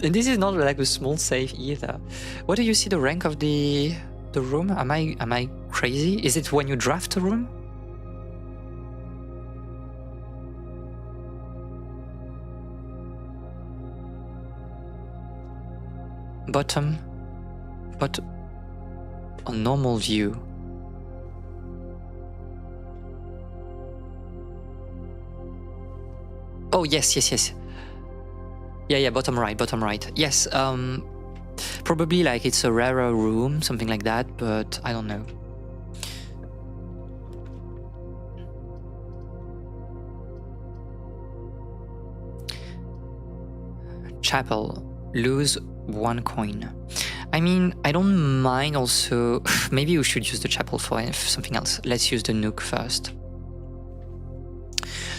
And this is not like a small safe either. Where do you see the rank of the room? Am I crazy? Is it when you draft a room? Bottom, but on normal view. Oh yes. Yeah, bottom right. Yes, probably like it's a rarer room, something like that, but I don't know. Chapel, lose 1 coin. I mean, I don't mind also. Maybe we should use the chapel for something else. Let's use the nook first.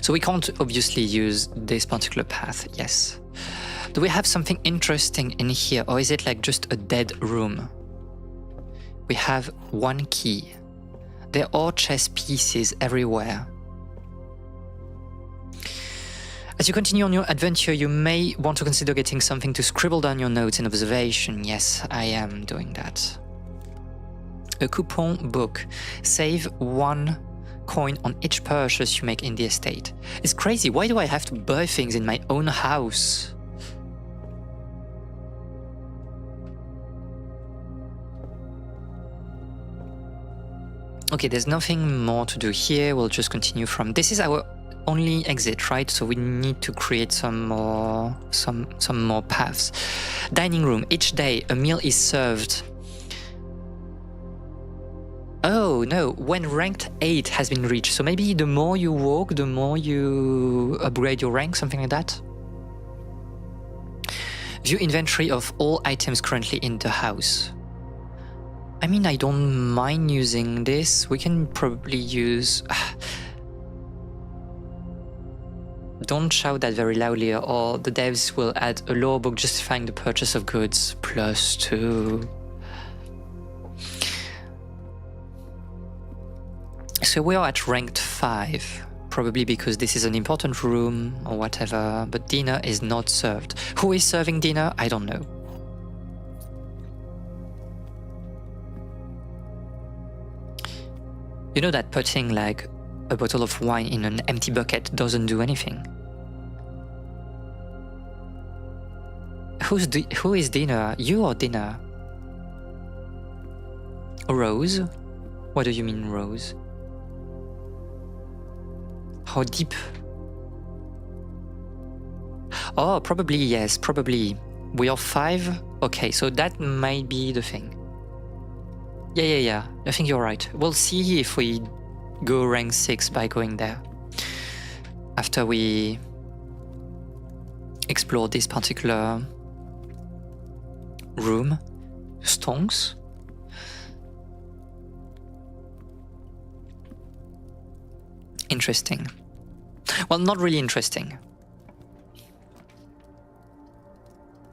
So we can't obviously use this particular path, yes. Do we have something interesting in here, or is it like just a dead room? We have 1 key. There are chess pieces everywhere. As you continue on your adventure, you may want to consider getting something to scribble down your notes and observation. Yes, I am doing that. A coupon book. Save 1 coin on each purchase you make in the estate. It's crazy. Why do I have to buy things in my own house? Okay, there's nothing more to do here. We'll just continue from... This is our only exit, right? So we need to create some more paths. Dining room. Each day a meal is served. Oh no, when ranked 8 has been reached. So maybe the more you walk, the more you upgrade your rank, something like that. View inventory of all items currently in the house. I mean, I don't mind using this. We can probably use... Don't shout that very loudly, or the devs will add a law book justifying the purchase of goods +2. So we are at ranked 5, probably because this is an important room or whatever, but dinner is not served. Who is serving dinner? I don't know. You know that putting like a bottle of wine in an empty bucket doesn't do anything. Who is dinner? You or dinner? Rose? What do you mean, Rose? How deep? Oh, probably, yes, probably. We are 5? Okay, so that might be the thing. Yeah. I think you're right. We'll see if we go rank 6 by going there. After we explore this particular room. Stonks. Interesting. Well, not really interesting.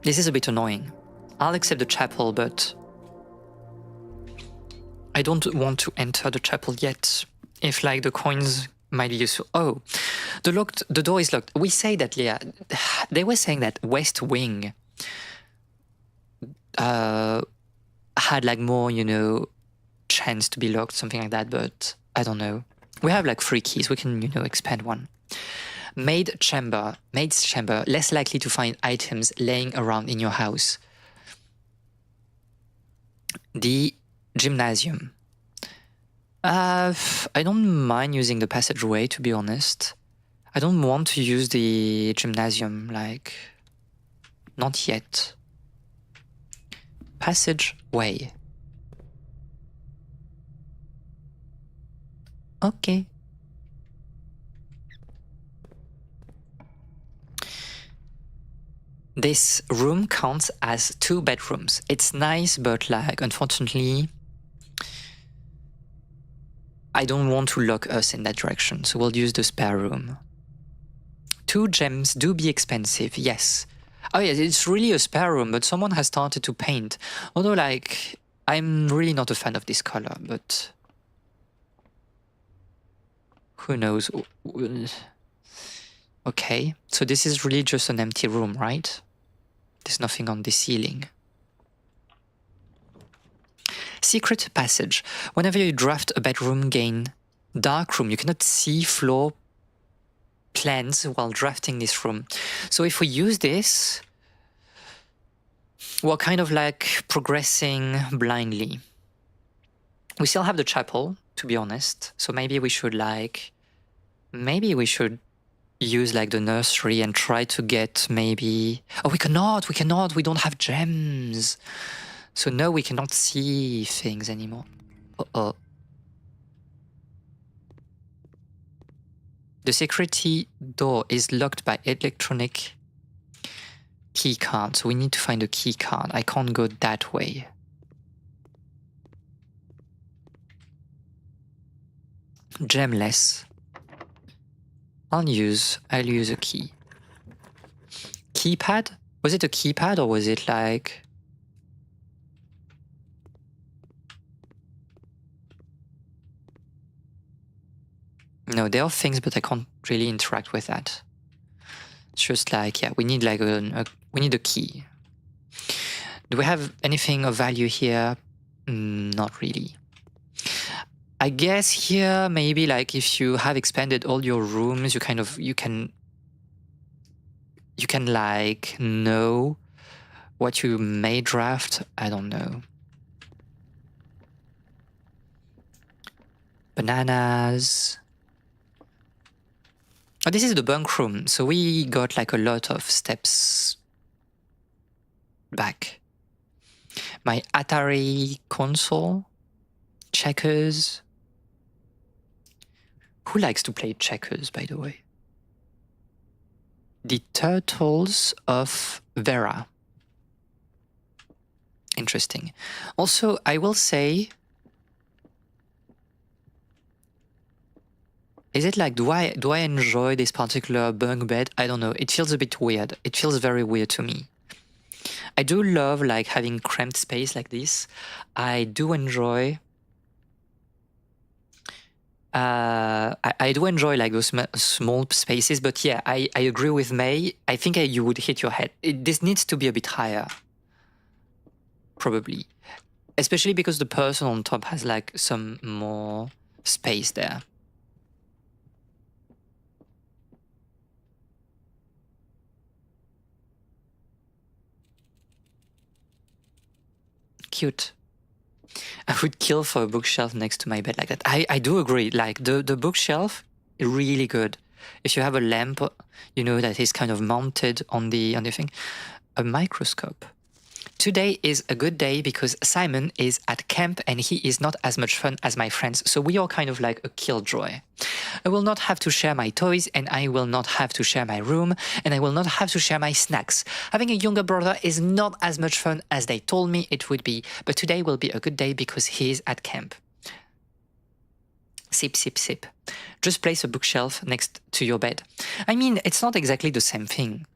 This is a bit annoying. I'll accept the chapel, but I don't want to enter the chapel yet. If like the coins might be useful. Oh, the door is locked. We say that, Leah. They were saying that West Wing had like more, you know, chance to be locked, something like that, but I don't know. We have like 3 keys, we can, you know, expand one. Maid's chamber, less likely to find items laying around in your house. The gymnasium. I don't mind using the passageway, to be honest. I don't want to use the gymnasium, like, not yet. Passageway. Okay. This room counts as 2 bedrooms. It's nice, but like, unfortunately, I don't want to lock us in that direction, so we'll use the spare room. 2 gems do be expensive, yes. Oh yeah, it's really a spare room, but someone has started to paint. Although, like, I'm really not a fan of this color, but who knows? Okay, so this is really just an empty room, right? There's nothing on the ceiling. Secret passage. Whenever you draft a bedroom, gain dark room. You cannot see floor plans while drafting this room. So if we use this, we're kind of like progressing blindly. We still have the chapel, to be honest. So maybe we should use like the nursery and try to get maybe... Oh, we cannot, we don't have gems. So no, we cannot see things anymore. Uh-oh. The security door is locked by electronic key card. So we need to find a key card. I can't go that way. Gemless. I'll use a key. Keypad? Was it a keypad or was it like... No, there are things, but I can't really interact with that. It's just like, yeah, we need like we need a key. Do we have anything of value here? Not really. I guess here, maybe like if you have expanded all your rooms, you can like know what you may draft. I don't know. Bananas. Oh, this is the bunk room. So we got like a lot of steps back. My Atari console. Checkers. Who likes to play checkers, by the way? The Turtles of Vera. Interesting. Also, I will say... Is it like, do I enjoy this particular bunk bed? I don't know. It feels a bit weird. It feels very weird to me. I do love like having cramped space like this. I do enjoy... I do enjoy like those small spaces, but yeah, I agree with May. I think you would hit your head. This needs to be a bit higher. Probably. Especially because the person on top has like some more space there. Cute. I would kill for a bookshelf next to my bed like that. I do agree. Like the bookshelf, really good. If you have a lamp, you know, that is kind of mounted on the thing. A microscope. Today is a good day because Simon is at camp and he is not as much fun as my friends. So we are kind of like a killjoy. I will not have to share my toys and I will not have to share my room and I will not have to share my snacks. Having a younger brother is not as much fun as they told me it would be, but today will be a good day because he is at camp. Sip, sip, sip. Just place a bookshelf next to your bed. I mean, it's not exactly the same thing.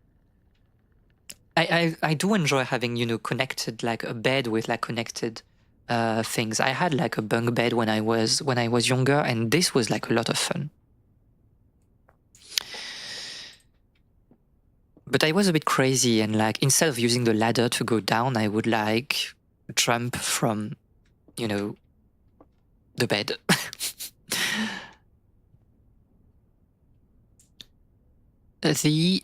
I do enjoy having, you know, connected, like a bed with like connected things. I had like a bunk bed when I was younger, and this was like a lot of fun. But I was a bit crazy, and like instead of using the ladder to go down, I would like jump from, the bed. The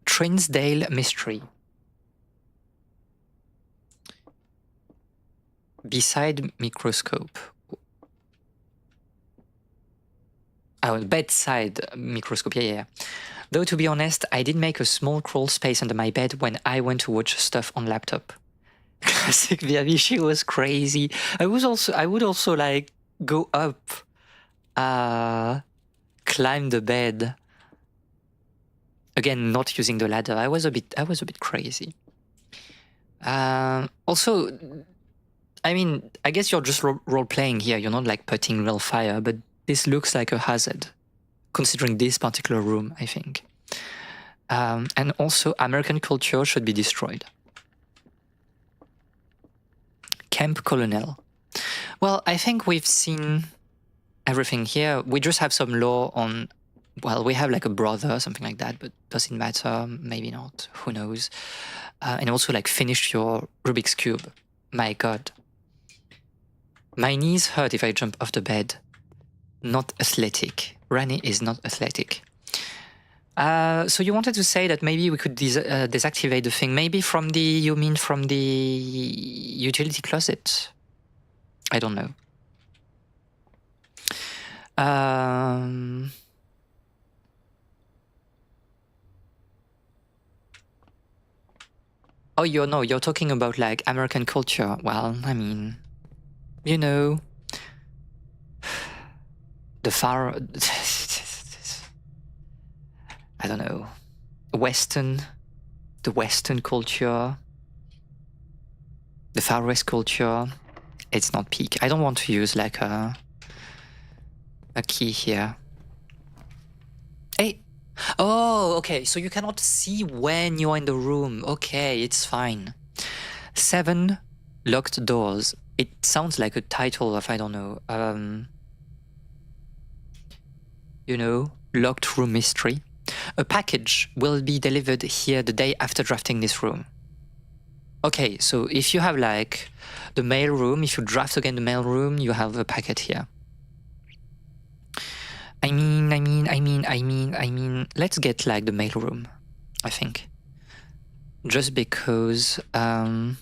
Trinsdale Mystery. Beside microscope. Oh, bedside microscope, yeah. Though to be honest, I did make a small crawl space under my bed when I went to watch stuff on laptop. Classic Viavi, she was crazy. I would also like go up, climb the bed. Again, not using the ladder. I was a bit crazy. Also, I mean, I guess you're just role playing here. You're not like putting real fire, but this looks like a hazard, considering this particular room, I think. And also, American culture should be destroyed. Camp Colonel. Well, I think we've seen everything here. We just have some lore on, well, we have like a brother, something like that, but doesn't matter, maybe not, who knows. And also like finish your Rubik's Cube. My God. My knees hurt if I jump off the bed. Not athletic. Rani is not athletic. So you wanted to say that maybe we could deactivate the thing. Maybe you mean from the utility closet? I don't know. Oh, you're talking about like American culture. Well, I mean, the far, I don't know, the Western culture, the Far West culture, it's not peak. I don't want to use like a key here. Hey, oh, okay, so you cannot see when you're in the room. Okay, it's fine. 7 locked doors. It sounds like a title of, I don't know, locked room mystery. A package will be delivered here the day after drafting this room. Okay, so if you have like the mail room, if you draft again the mail room, you have a packet here. I mean, let's get like the mail room, I think. Just because I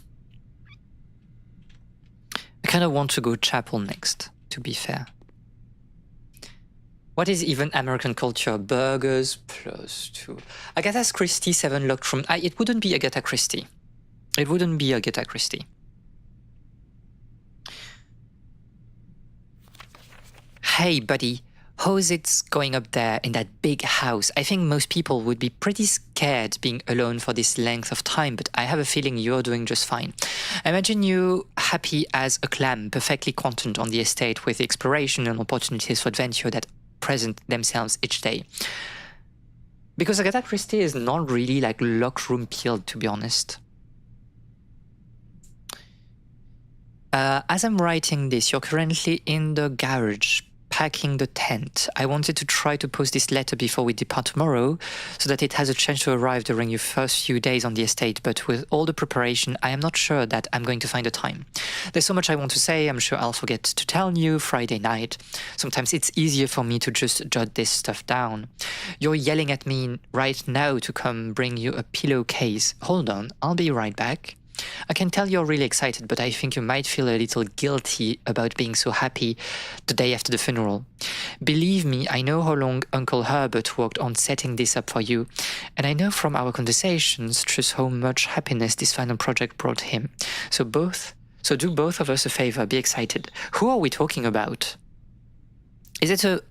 kind of want to go chapel next, to be fair. What is even American culture? Burgers +2. Agatha Christie 7 locked room. It wouldn't be Agatha Christie. It wouldn't be Agatha Christie. Hey, buddy. How's it going up there in that big house? I think most people would be pretty scared being alone for this length of time, but I have a feeling you're doing just fine. Imagine you happy as a clam, perfectly content on the estate with the exploration and opportunities for adventure that present themselves each day. Because Agatha Christie is not really like locked room pilled, to be honest. As I'm writing this, you're currently in the garage, packing the tent. I wanted to try to post this letter before we depart tomorrow, so that it has a chance to arrive during your first few days on the estate, but with all the preparation, I am not sure that I'm going to find the time. There's so much I want to say, I'm sure I'll forget to tell you Friday night. Sometimes it's easier for me to just jot this stuff down. You're yelling at me right now to come bring you a pillowcase. Hold on, I'll be right back. I can tell you're really excited, but I think you might feel a little guilty about being so happy the day after the funeral. Believe me, I know how long Uncle Herbert worked on setting this up for you, and I know from our conversations just how much happiness this final project brought him. So do both of us a favor, be excited. Who are we talking about? Is it a...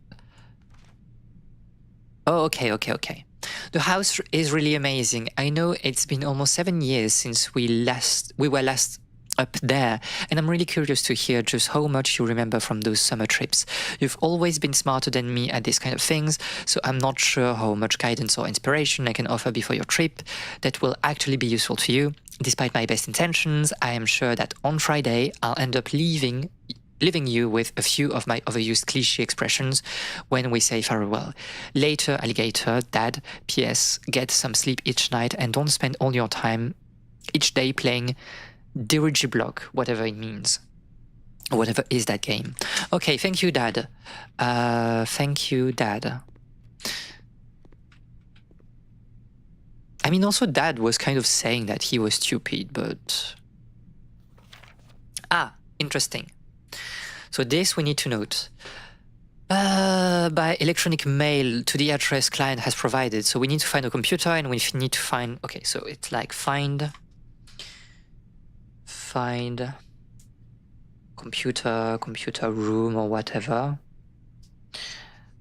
Oh, okay. The house is really amazing. I know it's been almost 7 years since we were last up there, and I'm really curious to hear just how much you remember from those summer trips. You've always been smarter than me at these kind of things, so I'm not sure how much guidance or inspiration I can offer before your trip that will actually be useful to you. Despite my best intentions, I am sure that on Friday I'll end up leaving you with a few of my overused cliché expressions when we say farewell. Later, alligator, dad, PS, get some sleep each night and don't spend all your time each day playing Dirigiblock, whatever it means. Whatever is that game. Okay, thank you, Dad. Thank you, Dad. I mean, also Dad was kind of saying that he was stupid, but... interesting. So this we need to note. By electronic mail to the address client has provided. So we need to find a computer and we need to find... Okay, so it's like find computer room or whatever.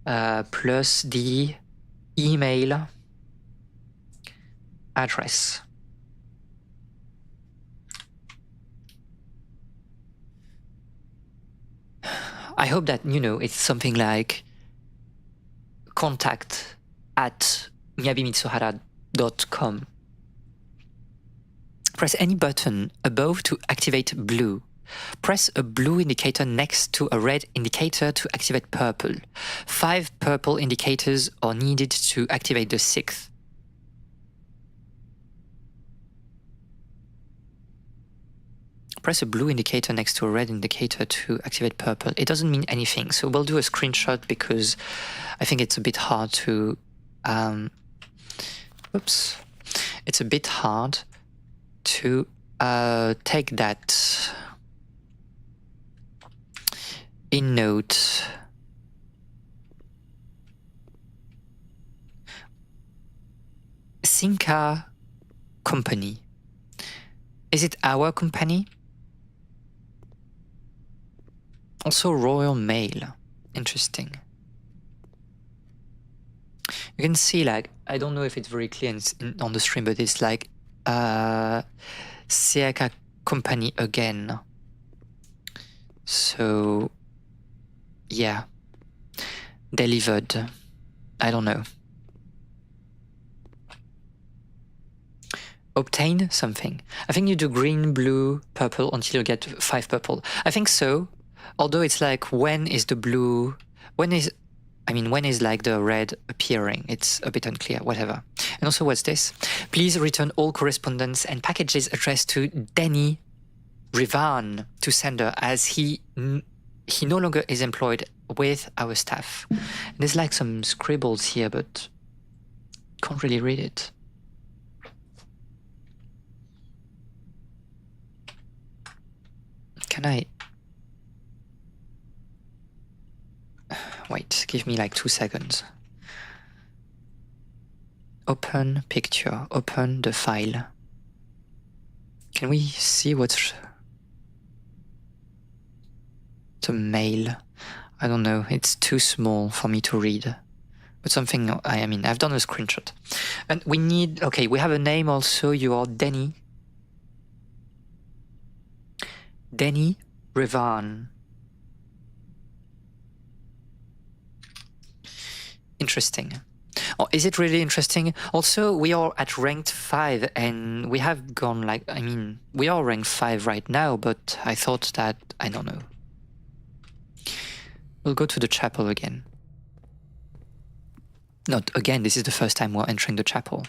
Plus the email address. I hope that, you know, it's something like contact@miyabimitsuhara.com. Press any button above to activate blue. Press a blue indicator next to a red indicator to activate purple. 5 purple indicators are needed to activate the 6th. Press a blue indicator next to a red indicator to activate purple. It doesn't mean anything, so we'll do a screenshot because I think it's a bit hard to... Oops. It's a bit hard to take that in note. Sinca company. Is it our company? Also Royal Mail. Interesting. You can see, like, I don't know if it's very clear on the stream, but it's like Seaka company again. So yeah, delivered. I don't know. Obtain something. I think you do green, blue, purple until you get 5 purple. I think so. Although it's like, when is the blue? When is like the red appearing? It's a bit unclear, whatever. And also, what's this? Please return all correspondence and packages addressed to Denny Rivan to sender, as he no longer is employed with our staff. There's like some scribbles here, but can't really read it. Can I... Wait, give me like 2 seconds. Open picture, open the file. Can we see what's the mail? I don't know, it's too small for me to read. But something, I mean, I've done a screenshot. And we need, okay, we have a name also. You are Denny. Denny Revan. Interesting. Oh, is it really interesting? Also, we are at ranked 5 and we have gone like, I mean, we are ranked 5 right now, but I thought that, I don't know. We'll go to the chapel again. Not again, this is the first time we're entering the chapel.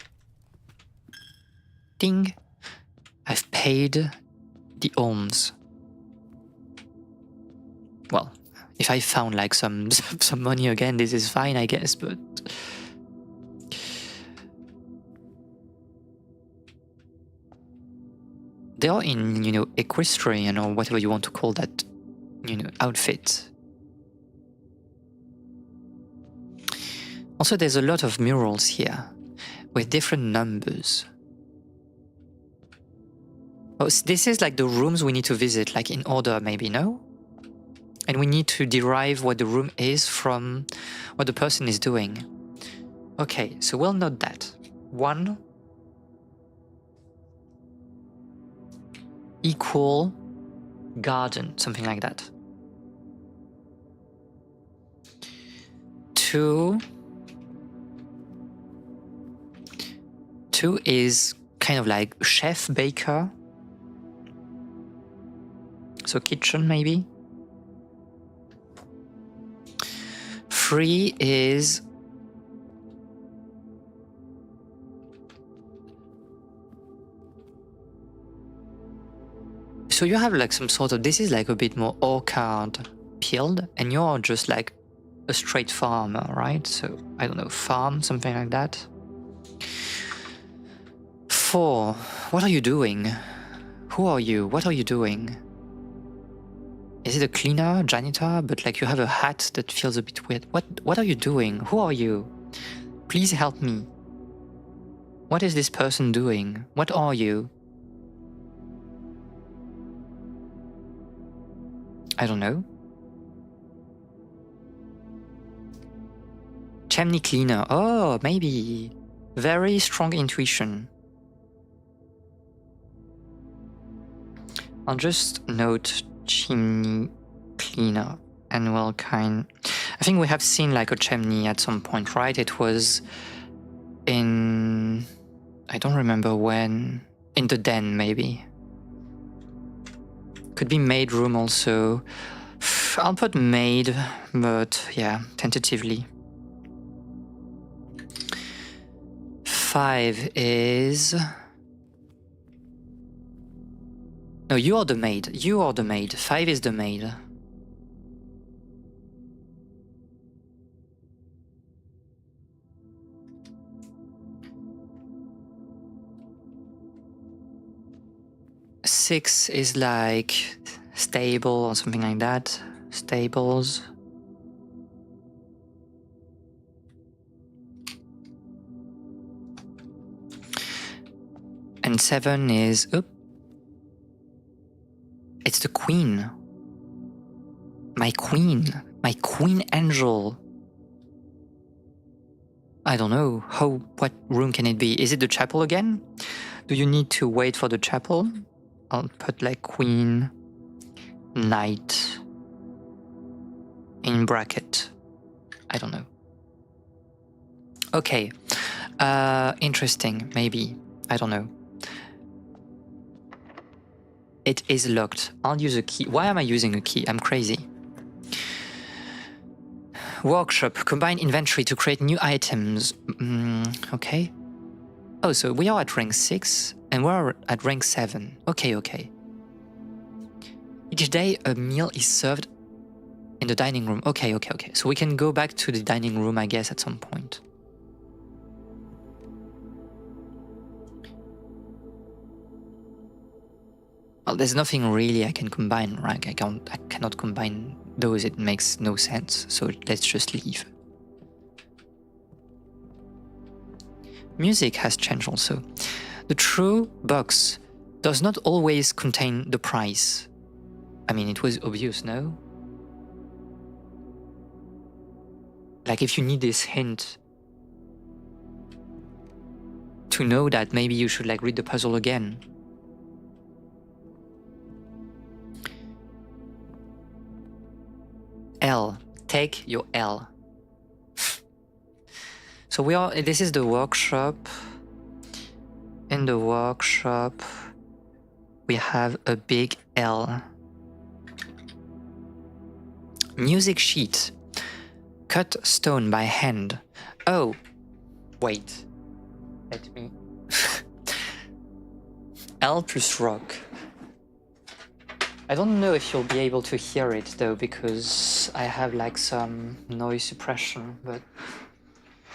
Ding! I've paid the alms. Well, if I found like some money again, this is fine, I guess, but... They are in, you know, equestrian or whatever you want to call that, you know, outfit. Also, there's a lot of murals here with different numbers. Oh, so this is like the rooms we need to visit, like in order, maybe, no? And we need to derive what the room is from what the person is doing. Okay, so we'll note that. 1 equal garden, something like that. 2 is kind of like chef, baker. So kitchen, maybe. 3 is So you have like some sort of, this is like a bit more orchard peeled, and you're just like a straight farmer, right? So I don't know, farm, something like that. 4. What are you doing? Who are you? What are you doing? Is it a cleaner, janitor? But like you have a hat that feels a bit weird. What are you doing? Who are you? Please help me. What is this person doing? What are you? I don't know. Chimney cleaner. Oh, maybe. Very strong intuition. I'll just note chimney cleaner and well kind. I think we have seen like a chimney at some point, right? It was in, I don't remember when, in the den maybe. Could be maid room also. I'll put maid, but yeah, tentatively. 5 is... No, you are the maid. You are the maid. 5 is the maid. Six is like stable or something like that. Stables. And 7 is... Oop. It's the queen. My queen. My queen angel. I don't know. What room can it be? Is it the chapel again? Do you need to wait for the chapel? I'll put like queen, knight, in bracket. I don't know. Okay. Interesting, maybe. I don't know. It is locked. I'll use a key. Why am I using a key? I'm crazy. Workshop. Combine inventory to create new items. Okay. Oh, so we are at rank 6 and we're at rank 7. Okay. Each day a meal is served in the dining room. Okay. So we can go back to the dining room, I guess, at some point. Well, there's nothing really I can combine, right? I cannot combine those, it makes no sense, so let's just leave. Music has changed also. The true box does not always contain the price. I mean, it was obvious, no? Like if you need this hint to know that, maybe you should like read the puzzle again. L. Take your L. So this is the workshop. In the workshop, we have a big L. Music sheet. Cut stone by hand. Oh, wait. Let me... L plus rock. I don't know if you'll be able to hear it though, because I have like some noise suppression, but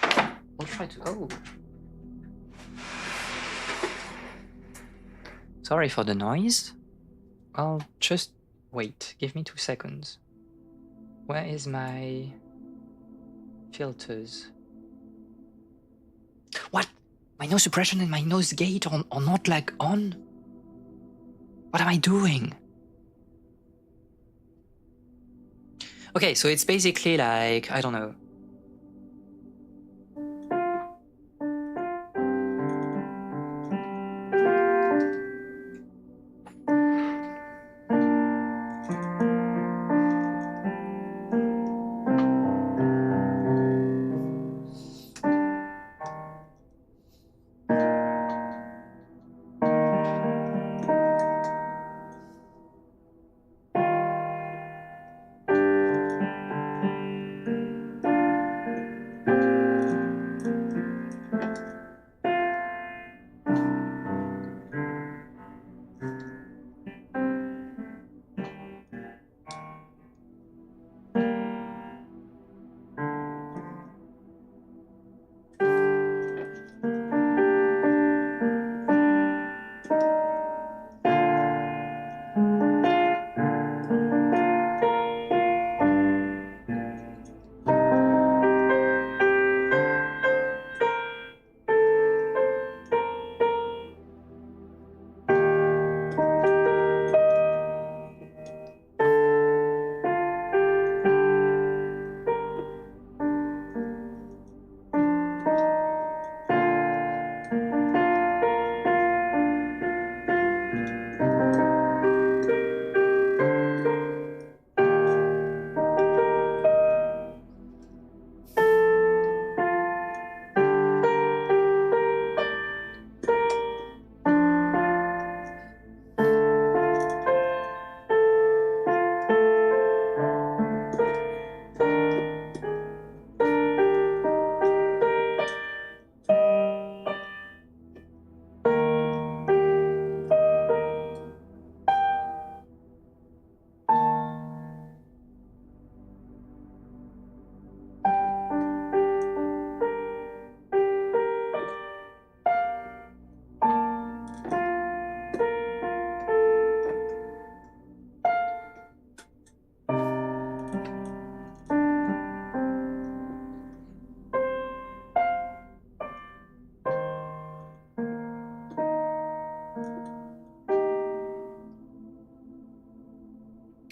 I'll try to... Oh. Sorry for the noise. I'll just wait. Give me 2 seconds. Where is my filters? What? My noise suppression and my noise gate are not like on? What am I doing? Okay, so it's basically like, I don't know.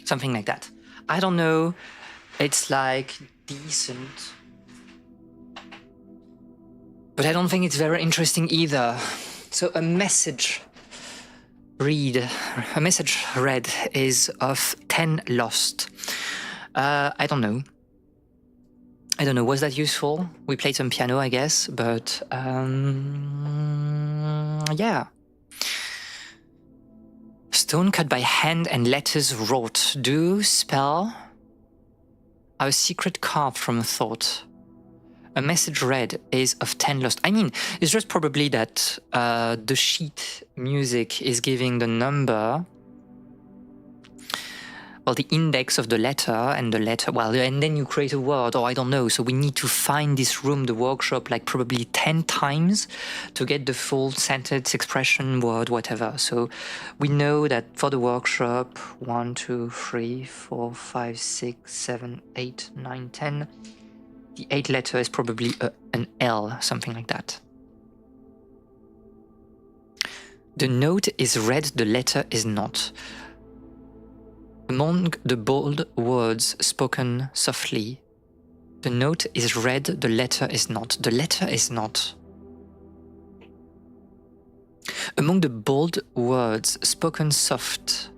something like that. I don't know. It's like decent, but I don't think it's very interesting either. So a message read is of 10 lost. I don't know. Was that useful? We played some piano, I guess, but yeah. Stone cut by hand and letters wrought. Do spell our secret carved from thought. A message read is of 10 lost. I mean, it's just probably that the sheet music is giving the number, well, the index of the letter, and the letter, well, and then you create a word, or I don't know. So we need to find this room, the workshop, like probably 10 times to get the full sentence, expression, word, whatever. So we know that for the workshop, 1, 2, 3, 4, 5, 6, 7, 8, 9, 10. The 8th letter is probably an L, something like that. The note is read, the letter is not. Among the bold words spoken softly, the note is read, the letter is not. The letter is not. Among the bold words spoken soft,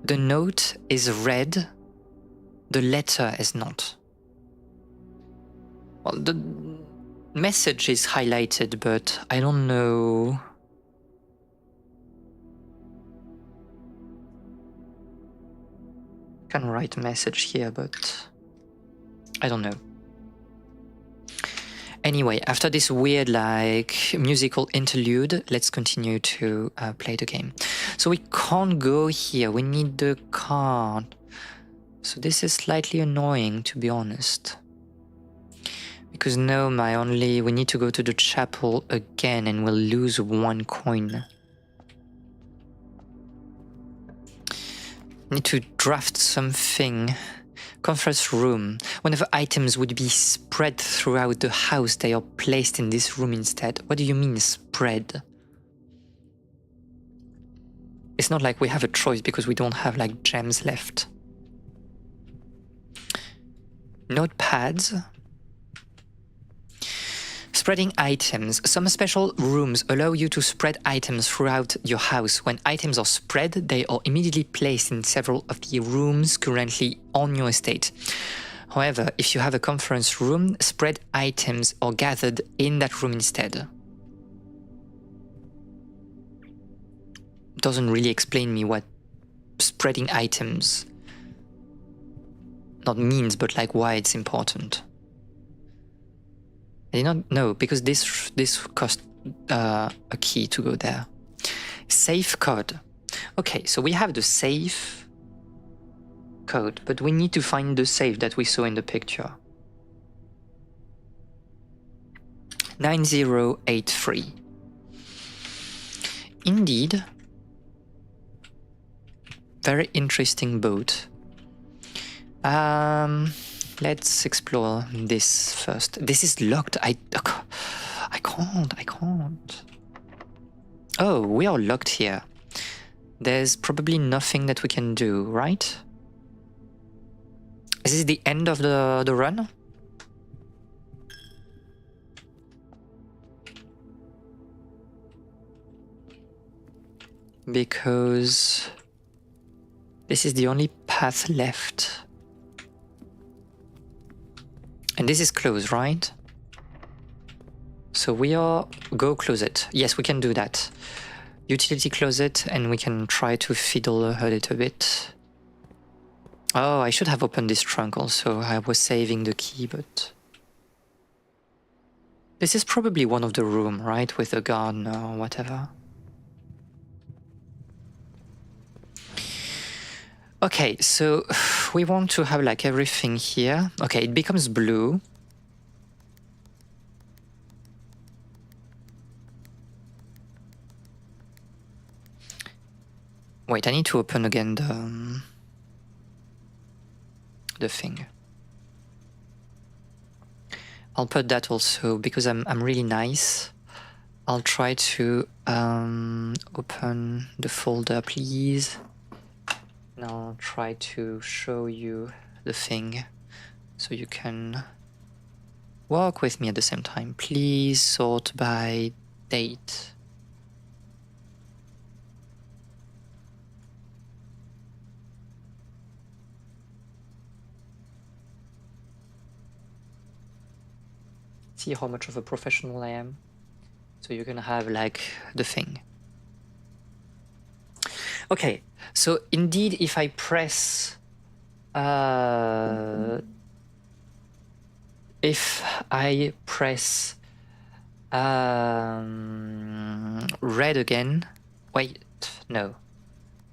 the note is read, the letter is not. Well, the message is highlighted, but I don't know. I can write a message here, but I don't know. Anyway, after this weird, like, musical interlude, let's continue to play the game. So we can't go here. We need the card. So this is slightly annoying, to be honest. Because no, we need to go to the chapel again and we'll lose 1 coin. Need to draft something. Conference room. Whenever items would be spread throughout the house, they are placed in this room instead. What do you mean spread? It's not like we have a choice because we don't have like gems left. Notepads. Spreading items. Some special rooms allow you to spread items throughout your house. When items are spread, they are immediately placed in several of the rooms currently on your estate. However, if you have a conference room, spread items are gathered in that room instead. Doesn't really explain me what spreading items not means, but like why it's important. I did not know, because this cost a key to go there. Safe code. Okay, so we have the safe code, but we need to find the safe that we saw in the picture. 9083. Indeed. Very interesting boat. Let's explore this first. This is locked. I can't. Oh, we are locked here. There's probably nothing that we can do, right? Is this the end of the run? Because this is the only path left. And this is closed, right? So we are... Go closet. Yes, we can do that. Utility closet, and we can try to fiddle a little bit. Oh, I should have opened this trunk also. I was saving the key, but... This is probably one of the room, right? With a garden or whatever. Okay, so we want to have like everything here. Okay, it becomes blue. Wait, I need to open again the thing. I'll put that also because I'm really nice. I'll try to open the folder, please. And I'll try to show you the thing so you can work with me at the same time. Please sort by date. See how much of a professional I am. So you're gonna have like the thing. Okay, so indeed, if I press red again, wait, no.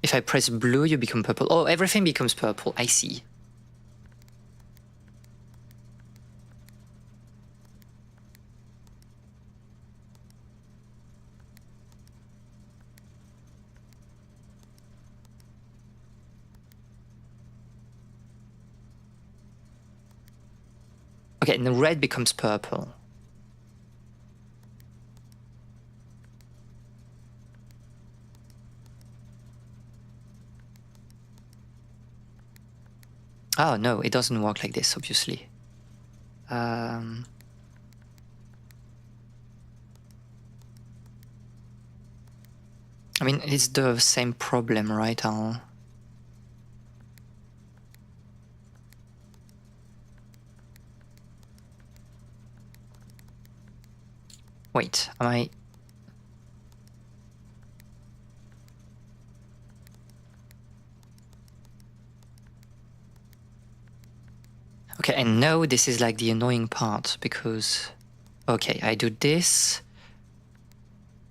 If I press blue, you become purple. Oh, everything becomes purple, I see. Okay, and the red becomes purple. Oh, no, it doesn't work like this, obviously. I mean, it's the same problem, right? Wait, am I... Okay, and now this is like the annoying part, because... Okay, I do this,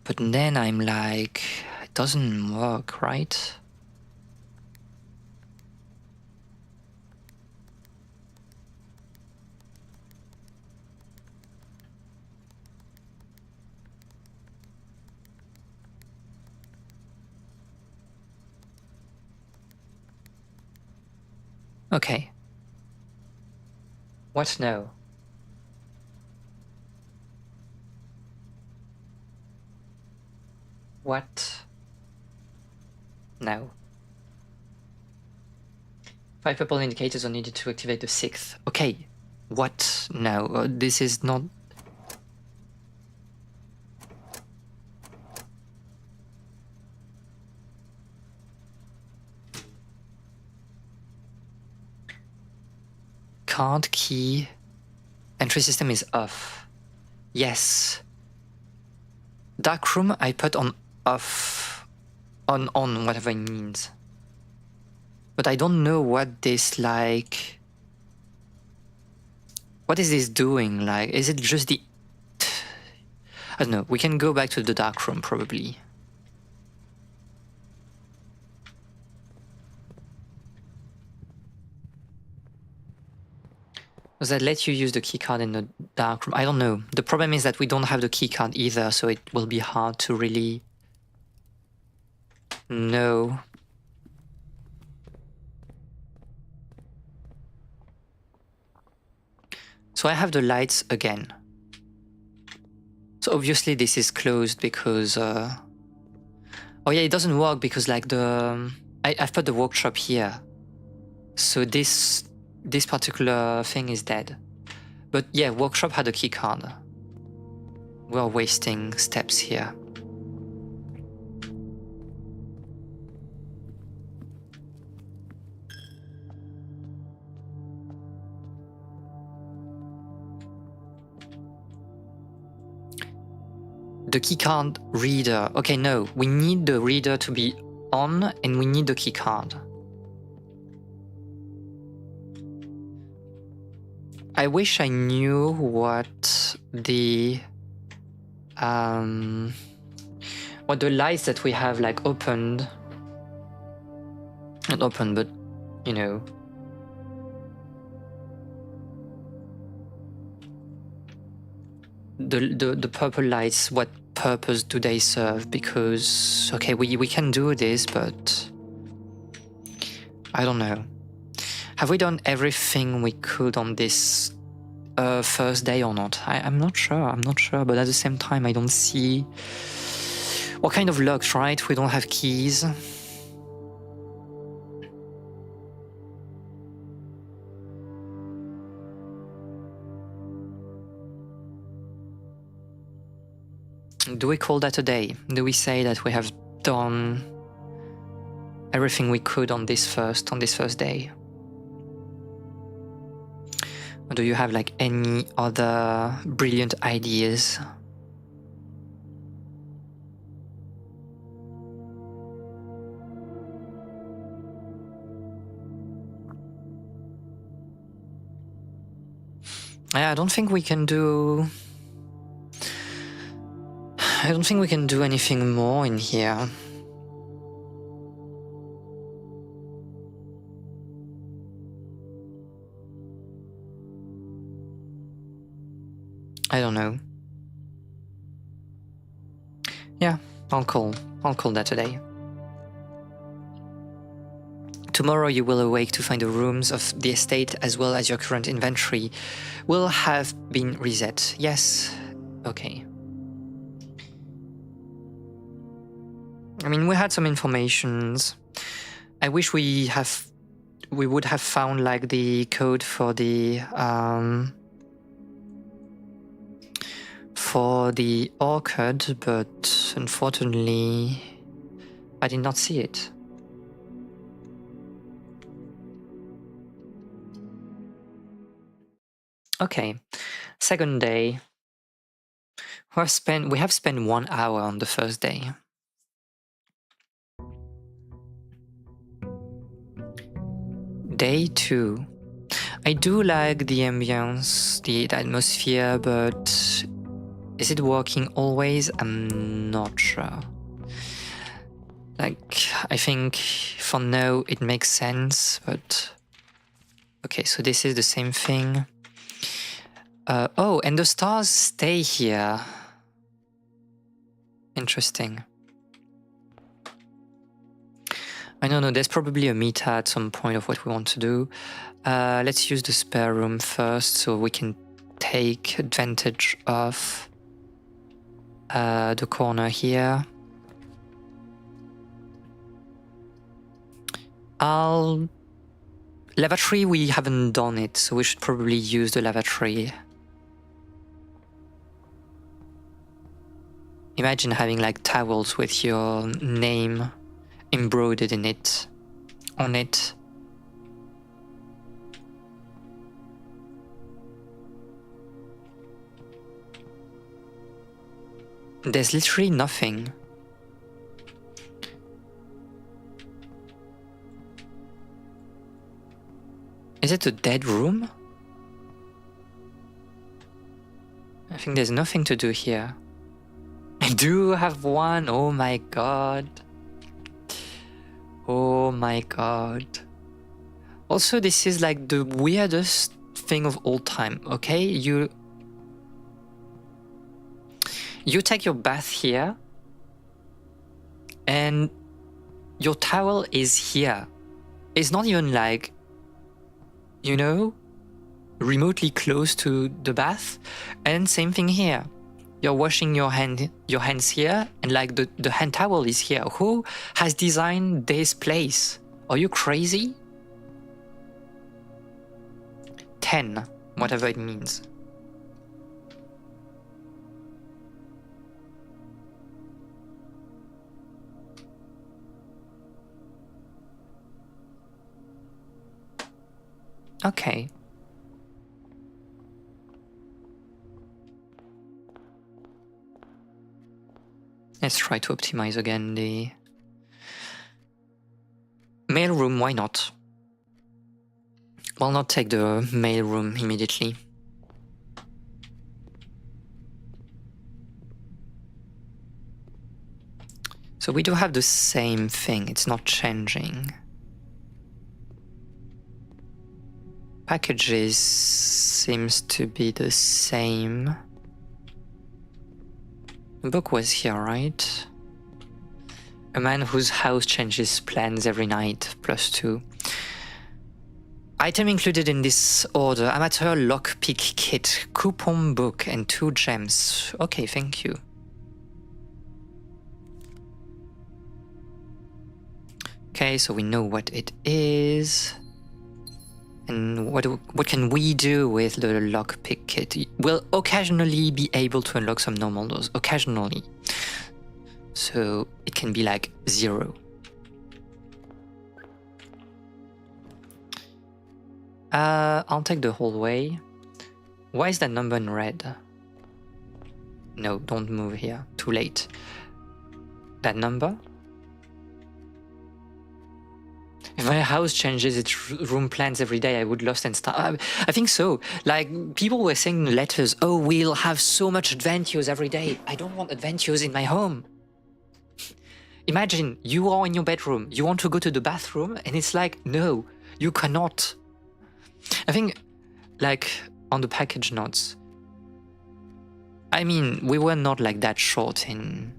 but then I'm like... It doesn't work, right? Okay. What now? What? No. 5 purple indicators are needed to activate the 6th. Okay. What? No, this is not... Card key. Entry system is off. Yes. Darkroom I put on off. On, whatever it means. But I don't know what this like... What is this doing? Like, is it just the... I don't know. We can go back to the darkroom probably. Does that let you use the keycard in the darkroom? I don't know. The problem is that we don't have the keycard either, so it will be hard to really know. So I have the lights again. So obviously this is closed because... Oh yeah, it doesn't work because like the... I've put the workshop here. So this particular thing is dead. But yeah, workshop had a keycard. We're wasting steps here. The keycard reader. Okay, no, we need the reader to be on and we need the keycard. I wish I knew what the lights that we have like opened, not open, but you know, the purple lights, what purpose do they serve? Because okay, we can do this, but I don't know. Have we done everything we could on this first day or not? I'm not sure, but at the same time I don't see... What kind of locks, right? We don't have keys. do we call that a day? Do we say that we have done everything we could on this first day? Or do you have like any other brilliant ideas? I don't think we can do anything more in here. I don't know. Yeah, I'll call that a day. Tomorrow you will awake to find the rooms of the estate as well as your current inventory will have been reset. Yes, okay. I mean, we had some informations. I wish we would have found like the code for the orchid, but unfortunately I did not see it. Okay, second day. We have spent 1 hour on the first day. Day 2. I do like the ambience, the atmosphere, but is it working always? I'm not sure. Like, I think for now it makes sense, but... Okay, so this is the same thing. Oh, and the stars stay here. Interesting. I don't know, there's probably a meta at some point of what we want to do. Let's use the spare room first so we can take advantage of the corner here. Lavatory, we haven't done it, so we should probably use the lavatory. Imagine having like towels with your name embroidered on it. There's literally nothing. Is it a dead room? I think there's nothing to do here. I do have one. Oh my god. Oh my god. Also, this is like the weirdest thing of all time, okay? You take your bath here and your towel is here. It's not even like, you know, remotely close to the bath. And same thing here. You're washing your hands here, and like the hand towel is here. Who has designed this place? Are you crazy? 10, whatever it means. Okay. Let's try to optimize again the mail room. Why not? We'll not take the mail room immediately. So we do have the same thing. It's not changing. Packages seems to be the same. The book was here, right? A man whose house changes plans every night, +2. Item included in this order: amateur lockpick kit, coupon book, and 2 gems. Okay, thank you. Okay, so we know what it is. And what can we do with the lockpick kit? We'll occasionally be able to unlock some normal doors. Occasionally. So it can be like 0. I'll take the hallway. Why is that number in red? No, don't move here. Too late. That number? If my house changes its room plans every day, I would lost and start. I think so. Like, people were saying in letters, oh, we'll have so much adventures every day. I don't want adventures in my home. Imagine you are in your bedroom, you want to go to the bathroom, and it's like, no, you cannot. I think, like, on the package notes, I mean, we were not like that short in...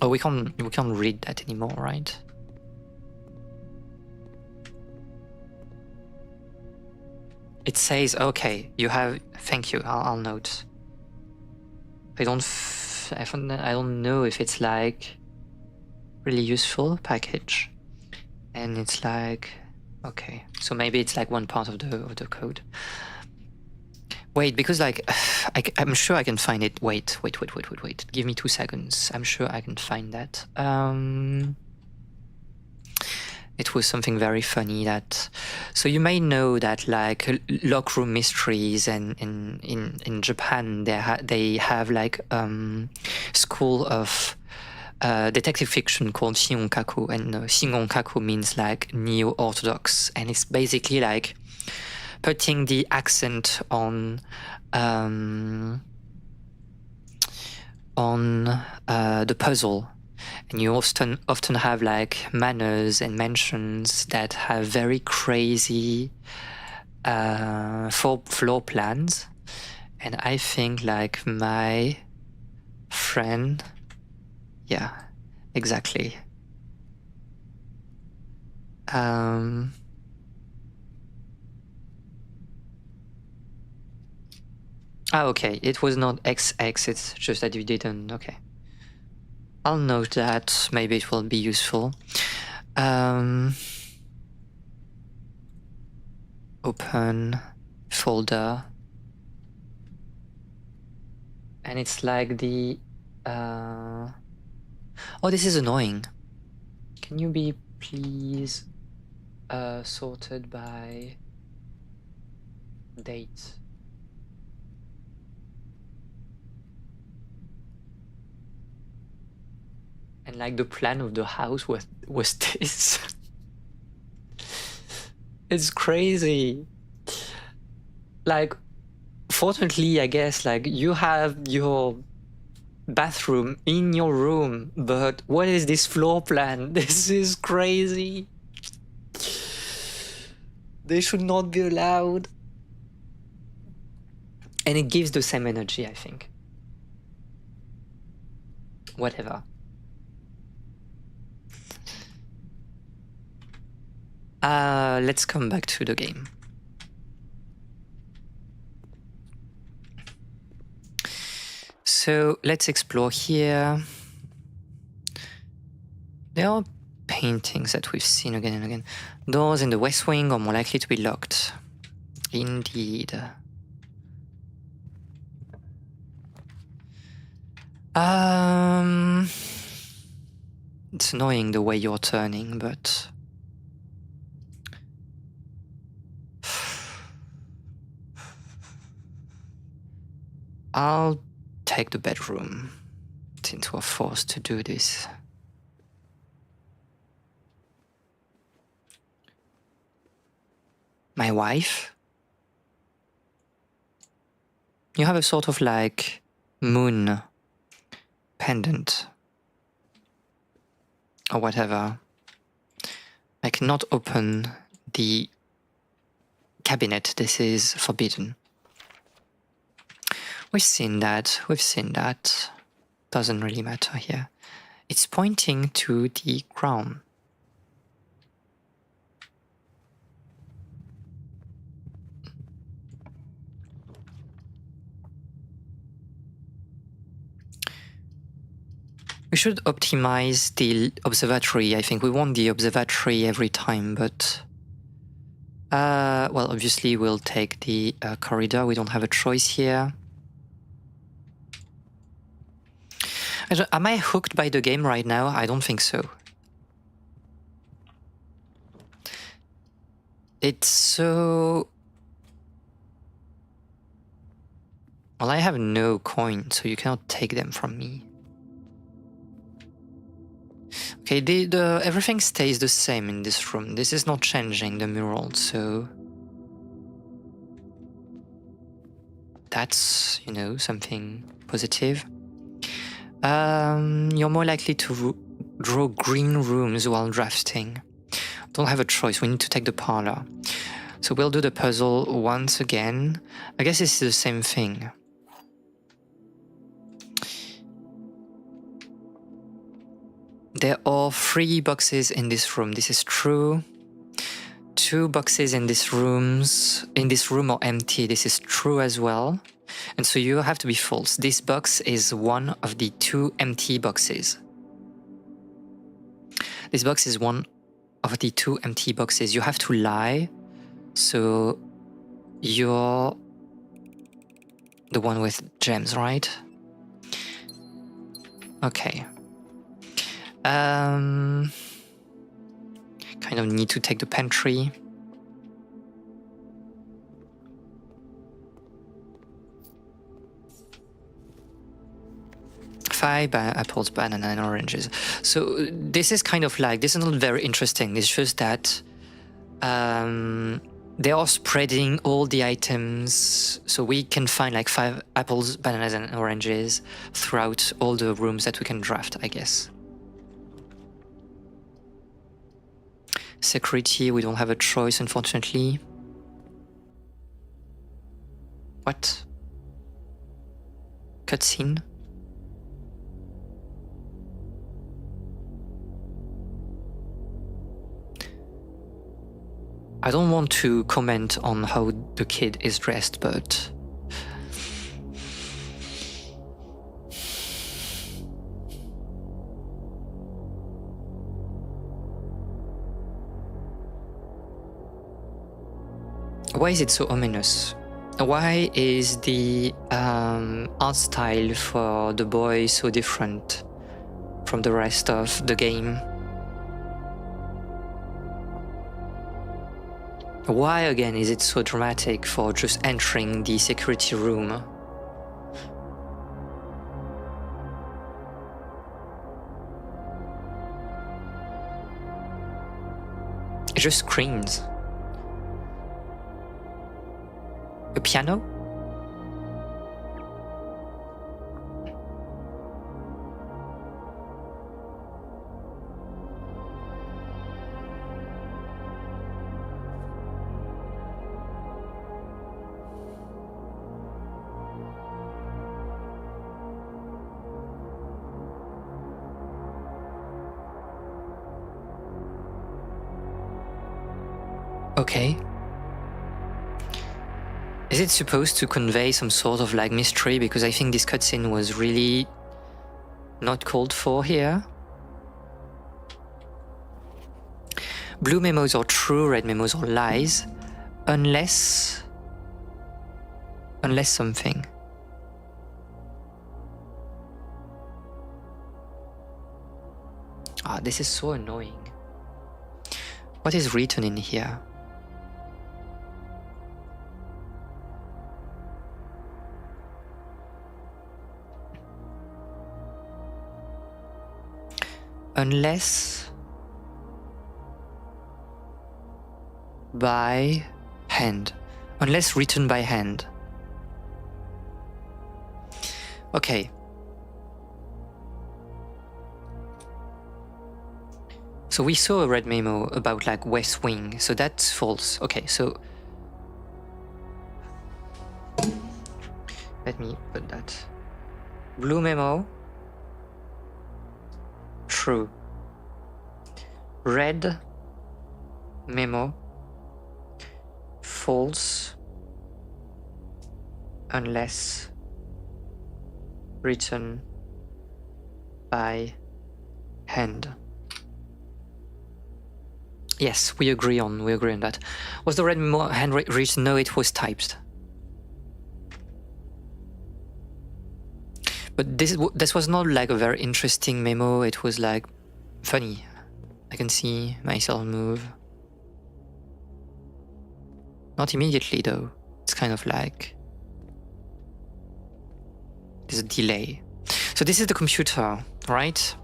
Oh, we can't read that anymore, right? It says, okay, you have... Thank you, I'll note. I don't know if it's like really useful package, and it's like, okay, so maybe it's like one part of the code. Wait, because like I'm sure I can find it. Wait. Give me 2 seconds. I'm sure I can find that. It was something very funny that. So you may know that like lock room mysteries, and in Japan they have like school of detective fiction called Shingonkaku, and Shingonkaku means like neo-orthodox, and it's basically like putting the accent on the puzzle. And you often have like manners and mentions that have very crazy floor plans. And I think like my friend, yeah, exactly. Okay, it was not XX, it's just that you didn't, okay. I'll note that, maybe it will be useful. Open folder. And it's like the... Oh, this is annoying. Can you be please sorted by date? And like the plan of the house was this. It's crazy. Like, fortunately, I guess, like you have your bathroom in your room, but what is this floor plan? This is crazy. They should not be allowed. And it gives the same energy, I think. Whatever. Let's come back to the game. So let's explore here. There are paintings that we've seen again and again. Doors in the west wing are more likely to be locked. Indeed. It's annoying the way you're turning, but... I'll take the bedroom, since we're forced to do this. My wife? You have a sort of like moon pendant or whatever. I cannot open the cabinet. This is forbidden. We've seen that. Doesn't really matter here. It's pointing to the ground. We should optimize the observatory. I think we want the observatory every time, but... well, obviously we'll take the corridor. We don't have a choice here. Am I hooked by the game right now? I don't think so. It's so... Well, I have no coin, so you cannot take them from me. Okay, everything stays the same in this room. This is not changing the mural, so... That's, you know, something positive. You're more likely to draw green rooms while drafting. Don't have a choice, we need to take the parlor. So we'll do the puzzle once again. I guess it's the same thing. There are 3 boxes in this room, this is true. 2 boxes in this room are empty, this is true as well. And so you have to be false. This box is one of the 2 empty boxes. This box is one of the 2 empty boxes. You have to lie, so you're the one with gems, right? Okay. Kind of need to take the pantry. Five apples, banana, and oranges. So this is kind of like, this is not very interesting. It's just that they are spreading all the items, so we can find like 5 apples, bananas, and oranges throughout all the rooms that we can draft, I guess. Security, we don't have a choice, unfortunately. What? Cutscene? I don't want to comment on how the kid is dressed, but... Why is it so ominous? Why is the art style for the boy so different from the rest of the game? Why again is it so dramatic for just entering the security room? It just screams. A piano? Okay. Is it supposed to convey some sort of like mystery? Because I think this cutscene was really not called for here. Blue memos are true, red memos are lies. Unless something. Ah, this is so annoying. What is written in here? Unless by hand. Unless written by hand. Okay. So we saw a red memo about like West Wing, so that's false. Okay, so let me put that. Blue memo. True. Red memo. False. Unless written by hand. Yes, we agree on that. Was the red memo handwritten? No, it was typed. But this was not like a very interesting memo. It was like funny. I can see myself move. Not immediately though. It's kind of like there's a delay. So this is the computer, right?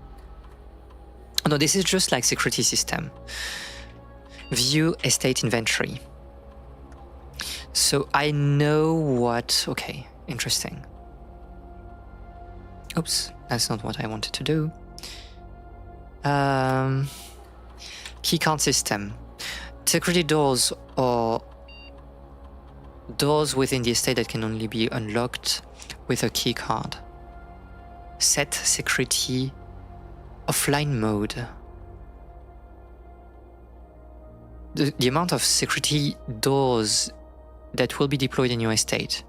No, this is just like security system. View estate inventory. So I know what, okay, interesting. Oops, that's not what I wanted to do. Keycard system. Security doors or doors within the estate that can only be unlocked with a keycard. Set security offline mode. The amount of security doors that will be deployed in your estate.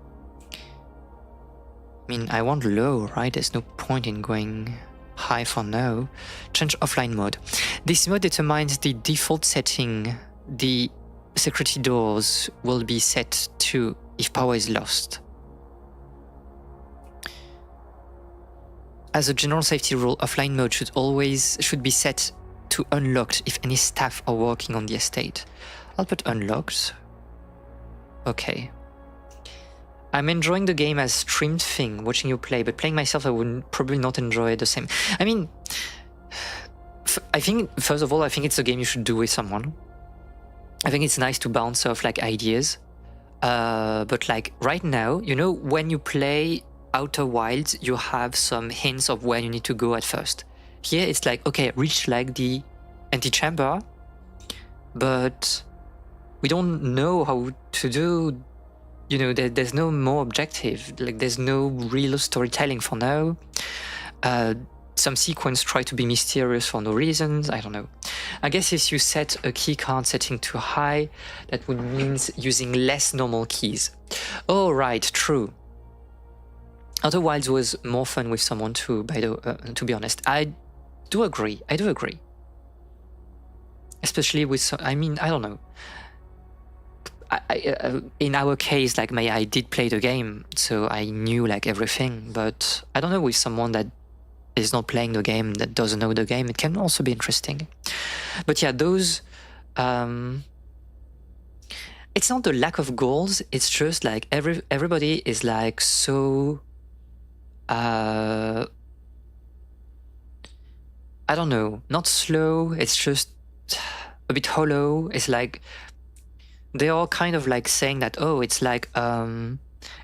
I mean, I want low, right? There's no point in going high for now. Change offline mode. This mode determines the default setting the security doors will be set to if power is lost. As a general safety rule, offline mode should be set to unlocked if any staff are working on the estate. I'll put unlocked. Okay. I'm enjoying the game as streamed thing, watching you play, but playing myself I would probably not enjoy it the same. I mean, I think, first of all, I think it's a game you should do with someone. I think it's nice to bounce off like ideas. But like right now, you know, when you play Outer Wilds, you have some hints of where you need to go at first. Here it's like, okay, reach like the antechamber, but we don't know how to do, you know, there's no more objective, like there's no real storytelling for now. Some sequence try to be mysterious for no reasons, I don't know. I guess if you set a keycard setting too high, that would mean using less normal keys. Oh right, true. Outer Wilds was more fun with someone too, to be honest. I do agree. Especially with, I mean, I don't know. In our case, like I did play the game, so I knew like everything, but I don't know, with someone that is not playing the game, that doesn't know the game, it can also be interesting. But yeah, those, it's not the lack of goals, it's just like everybody is like so, I don't know, not slow, it's just a bit hollow. It's like they are kind of like saying that, oh, it's like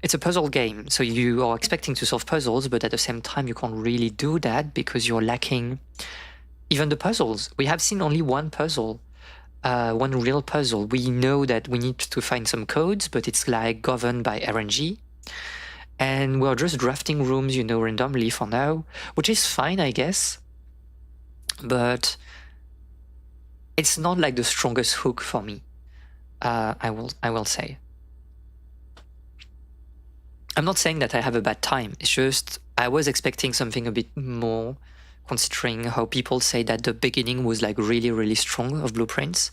it's a puzzle game, so you are expecting to solve puzzles, but at the same time you can't really do that because you're lacking even the puzzles. We have seen only one puzzle, one real puzzle. We know that we need to find some codes, but it's like governed by RNG. And we're just drafting rooms, you know, randomly for now, which is fine, I guess. But it's not like the strongest hook for me. I will say. I'm not saying that I have a bad time. It's just I was expecting something a bit more, considering how people say that the beginning was like really, really strong of Blueprints,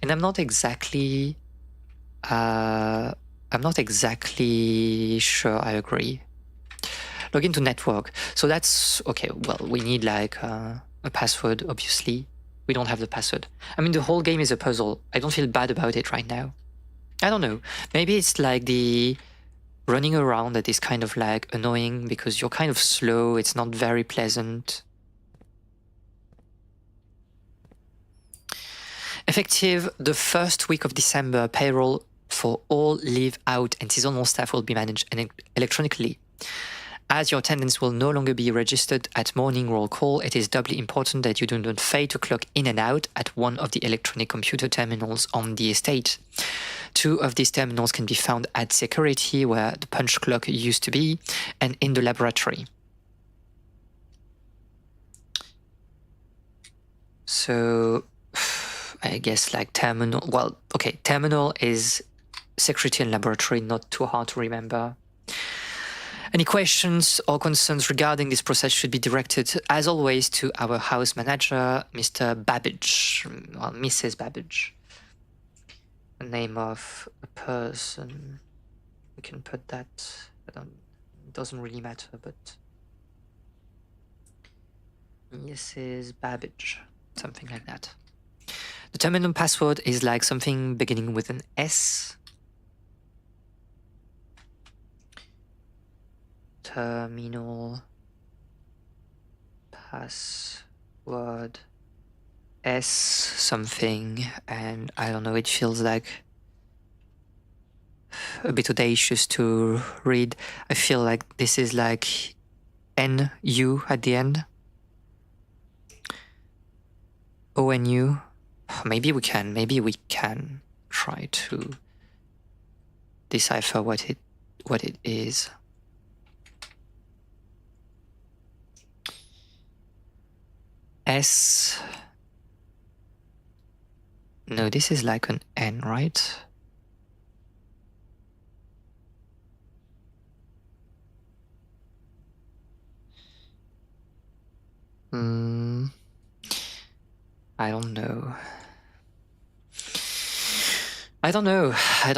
and I'm not exactly sure I agree. Log into network. So that's okay. Well, we need like a password, obviously. We don't have the password. I mean, the whole game is a puzzle. I don't feel bad about it right now. I don't know. Maybe it's like the running around that is kind of like annoying because you're kind of slow. It's not very pleasant. Effective the first week of December, payroll for all leave out and seasonal staff will be managed electronically. As your attendance will no longer be registered at morning roll call, it is doubly important that you do not fail to clock in and out at one of the electronic computer terminals on the estate. 2 of these terminals can be found at security, where the punch clock used to be, and in the laboratory. So, I guess like terminal, well, okay, terminal is security and laboratory, not too hard to remember. Any questions or concerns regarding this process should be directed, as always, to our house manager, Mr. Babbage, well, Mrs. Babbage. The name of a person, we can put that, it doesn't really matter, but Mrs. Babbage, something like that. The terminal password is like something beginning with an S. Terminal password S something, and I don't know, it feels like a bit audacious to read. I feel like this is like NU at the end. ONU. Maybe we can try to decipher what it is. S. No, this is like an N, right? I don't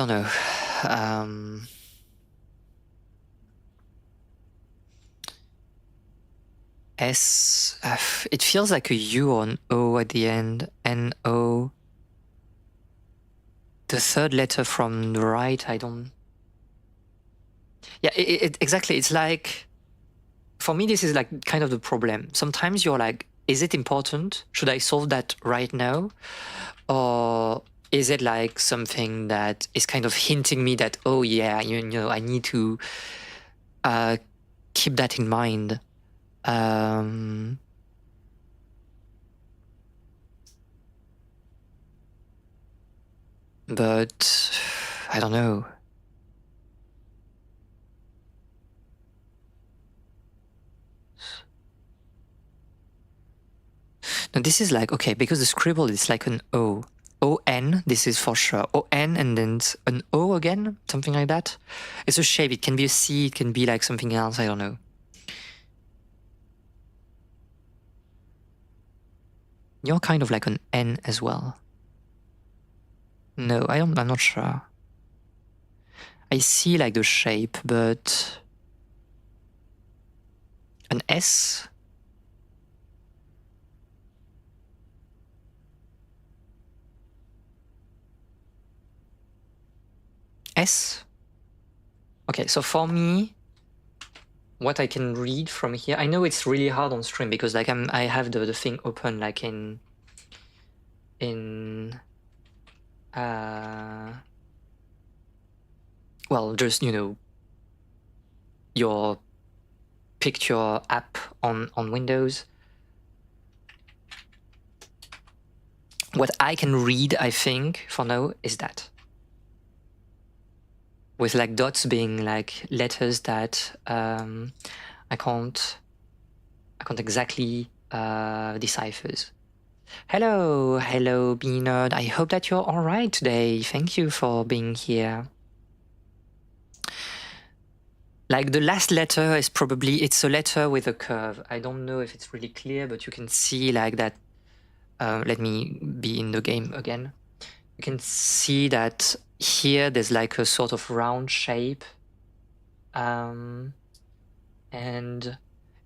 know. S. It feels like a U or an O at the end. N-O. The third letter from the right, I don't... Yeah, exactly. It's like... For me, this is like kind of the problem. Sometimes you're like, is it important? Should I solve that right now? Or is it like something that is kind of hinting me that, oh yeah, you know, I need to keep that in mind. But I don't know. Now this is like, okay, because the scribble is like an O. O-N, this is for sure. O-N and then an O again, something like that. It's a shape, it can be a C, it can be like something else, I don't know. You're kind of like an N as well. No, I'm not sure. I see like the shape, but... An S? S? Okay, so for me, what I can read from here, I know it's really hard on stream because like I have the thing open like in well, just, you know, your picture app on Windows. What I can read, I think, for now, is that. With like dots being like letters that I can't exactly decipher. Hello, Beanerd. I hope that you're all right today. Thank you for being here. Like the last letter is probably, it's a letter with a curve. I don't know if it's really clear, but you can see like that. Let me be in the game again. You can see that here there's like a sort of round shape. And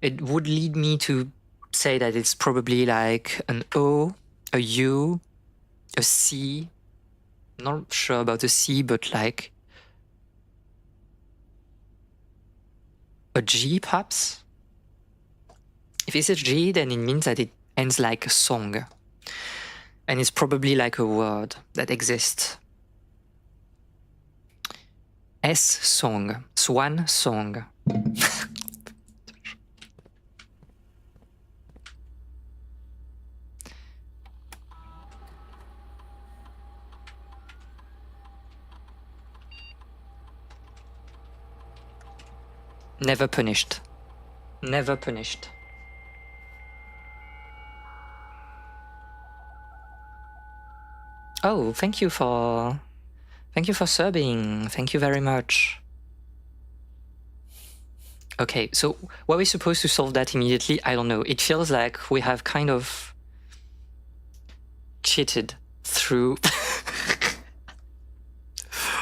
it would lead me to say that it's probably like an O, a U, a C. Not sure about the C, but like a G perhaps. If it's a G, then it means that it ends like a song. And it's probably like a word that exists. S song, swan song. Never punished. Never punished. Oh, thank you for subbing. Thank you very much. Okay, so were we supposed to solve that immediately? I don't know. It feels like we have kind of cheated through.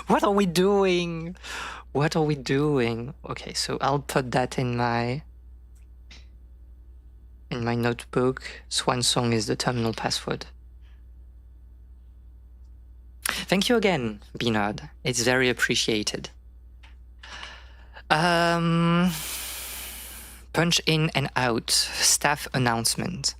What are we doing? What are we doing? Okay, so I'll put that in my... In my notebook, Swan Song is the terminal password. Thank you again, Binard. It's very appreciated. Punch in and out. Staff announcement.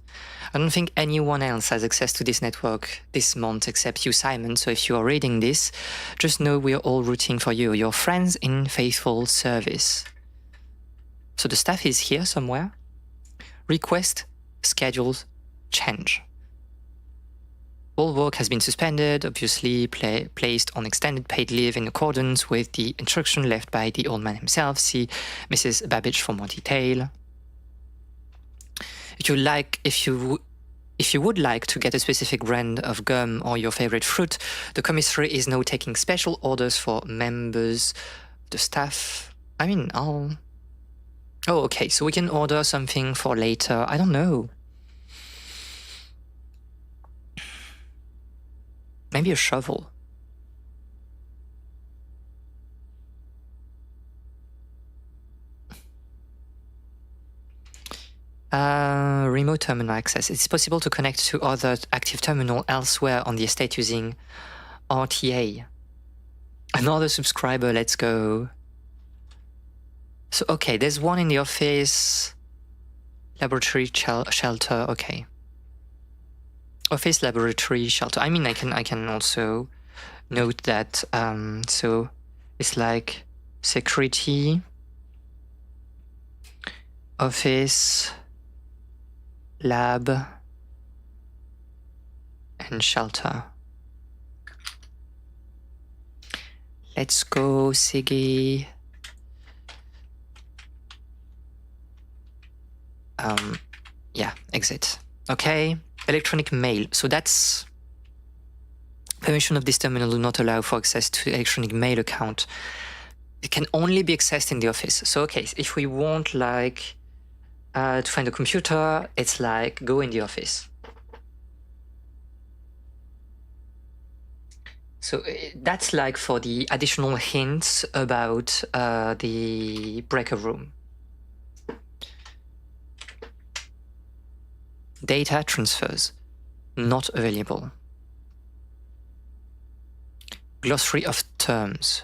I don't think anyone else has access to this network this month except you, Simon. So if you are reading this, just know we're all rooting for you. Your friends in faithful service. So the staff is here somewhere. Request, schedules, change. All work has been suspended, obviously placed on extended paid leave in accordance with the instruction left by the old man himself. See Mrs. Babbage for more detail. If you would like to get a specific brand of gum or your favorite fruit, the commissary is now taking special orders for members of the staff. Oh, okay, so we can order something for later. I don't know. Maybe a shovel. Remote terminal access. It's possible to connect to other active terminal elsewhere on the estate using RTA. Another subscriber, let's go. So, okay, there's one in the office. Laboratory shelter, okay. Office, laboratory, shelter. I can also note that, so it's like security, office, lab, and shelter. Let's go, Siggy. Yeah, exit. Okay. Electronic mail. So that's permission of this terminal do not allow for access to electronic mail account. It can only be accessed in the office. So okay, if we want like to find a computer, it's like go in the office. So that's like for the additional hints about the breaker room. Data transfers, not available. Glossary of terms,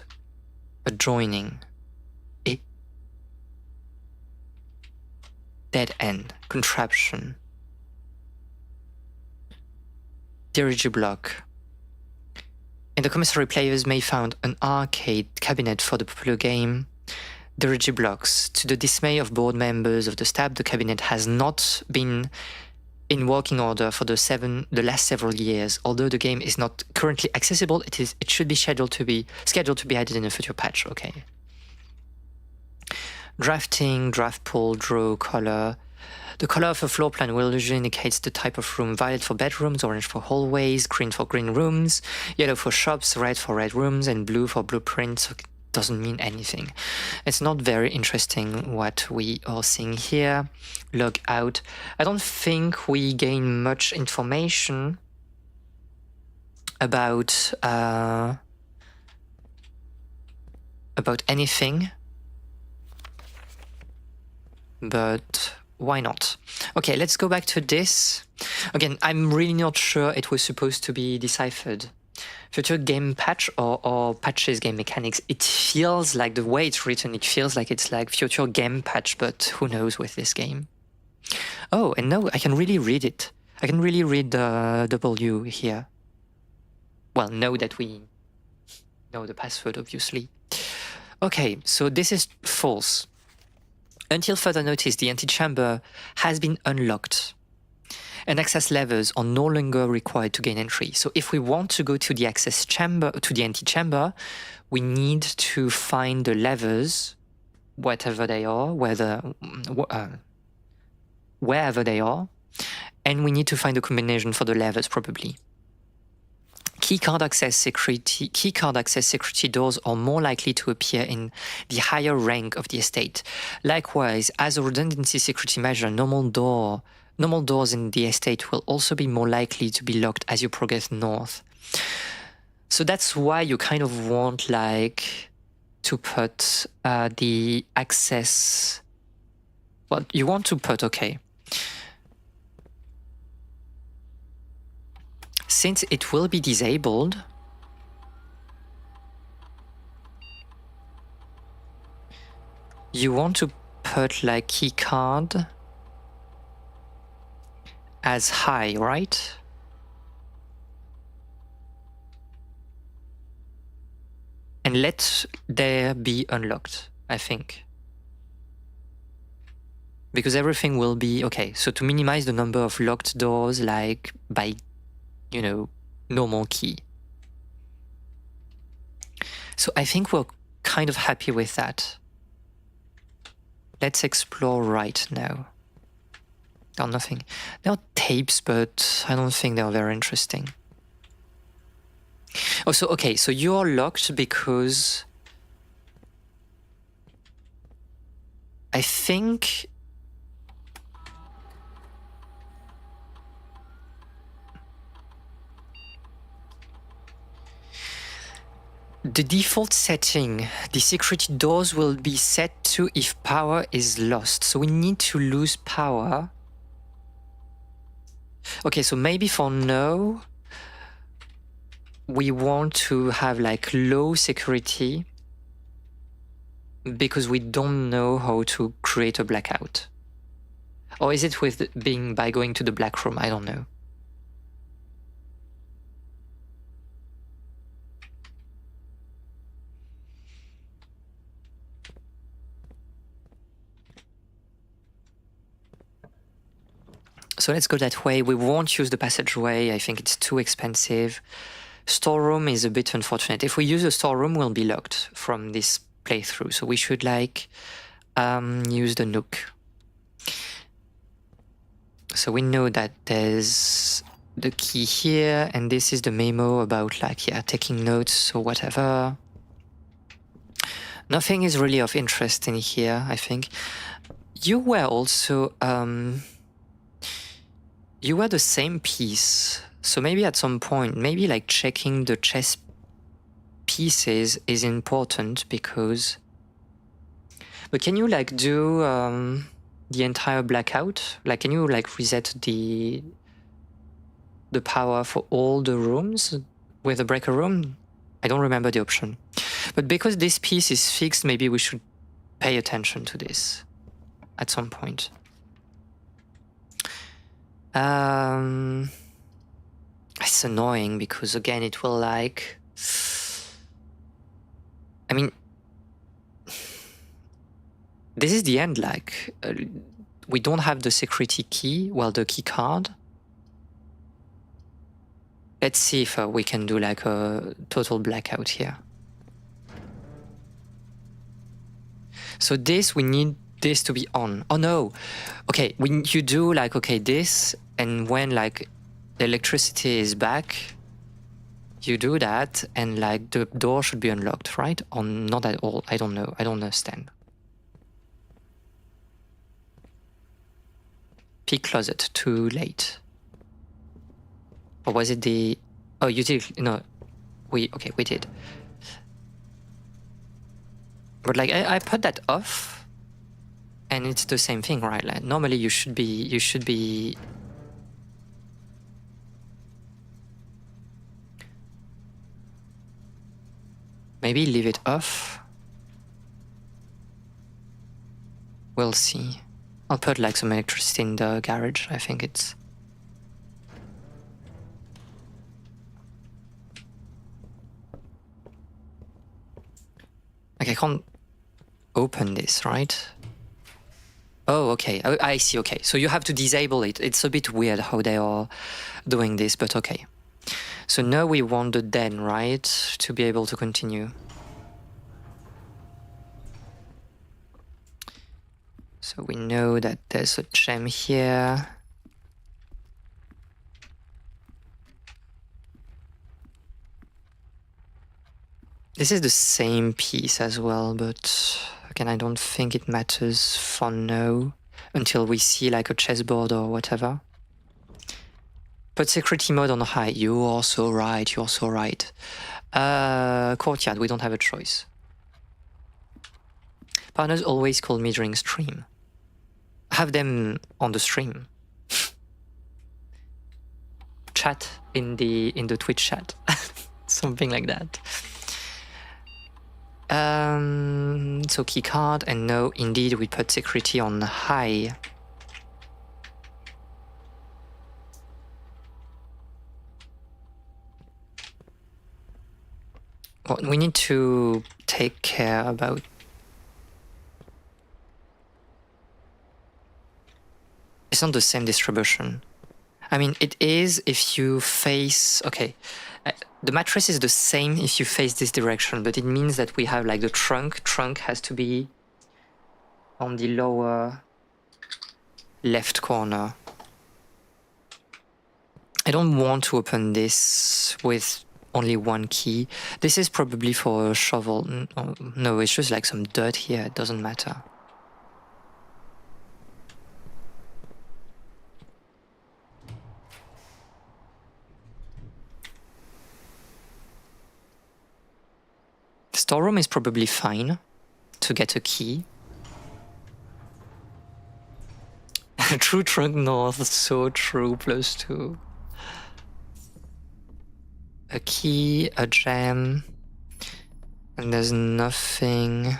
adjoining, dead end, contraption, dirigiblock. In the commissary, players may find an arcade cabinet for the popular game Dirigiblocks. To the dismay of board members of the staff, the cabinet has not been in working order for the last several years. Although the game is not currently accessible, it should be scheduled to be added in a future patch. Okay. Drafting, draft pool, draw, color. The color of a floor plan will usually indicate the type of room. Violet for bedrooms, orange for hallways, green for green rooms, yellow for shops, red for red rooms, and blue for blueprints. It doesn't mean anything. It's not very interesting what we are seeing here. Log out. I don't think we gain much information about anything, but why not? Okay, let's go back to this. Again, I'm really not sure it was supposed to be deciphered. Future game patch or patches game mechanics. It feels like the way it's written, it feels like it's like future game patch, but who knows with this game. Oh, and no, I can really read it. I can really read the W here. Well, now that we know the password, obviously. Okay, so this is false. Until further notice, the antechamber has been unlocked and access levers are no longer required to gain entry. So if we want to go to the access chamber, to the antechamber, we need to find the levers, whatever they are, wherever they are, and we need to find a combination for the levers probably. Keycard access security doors are more likely to appear in the higher rank of the estate. Likewise, as a redundancy security measure, normal doors in the estate will also be more likely to be locked as you progress north. So that's why you kind of want like to put the access. Well, you want to put, okay. since it will be disabled, you want to put like key card as high, right? And let there be unlocked, I think. Because everything will be okay. So to minimize the number of locked doors, like by, you know, normal key. So I think we're kind of happy with that. Let's explore right now. There are nothing. There are tapes, but I don't think they are very interesting. Oh, so okay, so you're locked because I think the default setting, the security doors will be set to if power is lost. So we need to lose power. Okay, so maybe for now, we want to have like low security because we don't know how to create a blackout. Or is it with being by going to the black room? I don't know. So let's go that way. We won't use the passageway. I think it's too expensive. Storeroom is a bit unfortunate. If we use a storeroom, we'll be locked from this playthrough. So we should like use the nook. So we know that there's the key here, and this is the memo about like, yeah, taking notes or whatever. Nothing is really of interest in here, I think. You were also you were the same piece, so maybe at some point, maybe like checking the chess pieces is important because... But can you like do the entire blackout? Like, can you like reset the power for all the rooms with a breaker room? I don't remember the option. But because this piece is fixed, maybe we should pay attention to this at some point. It's annoying because again it will like... I mean, this is the end, like we don't have the security key, well, the key card. Let's see if we can do like a total blackout here. So this, we need this to be on. Oh no, okay, when you do like, okay, this, and when like the electricity is back, you do that, and like the door should be unlocked, right? Or not at all, I don't know, I don't understand. Peak closet, too late. Or was it the... Oh, you did, no, we did. But like, I put that off, and it's the same thing, right? Like, normally you should be... Maybe leave it off. We'll see. I'll put like some electricity in the garage. I think it's... Like I can't open this, right? Oh, okay. I see, okay. So you have to disable it. It's a bit weird how they are doing this, but okay. So now we want the den, right? To be able to continue. So we know that there's a gem here. This is the same piece as well, but again, I don't think it matters for now until we see like a chessboard or whatever. Put security mode on high. You are so right, you're so right. Courtyard, we don't have a choice. Partners always call me during stream. Have them on the stream. chat, in the Twitch chat. Something like that. So keycard, and no, indeed we put security on high. Well, we need to take care about... It's not the same distribution. I mean, it is if you face... Okay, the mattress is the same if you face this direction, but it means that we have like the trunk. Trunk has to be on the lower left corner. I don't want to open this with only one key. This is probably for a shovel. No, it's just like some dirt here. It doesn't matter. Storeroom is probably fine to get a key. True trunk north, so true, +2. A key, a gem, and there's nothing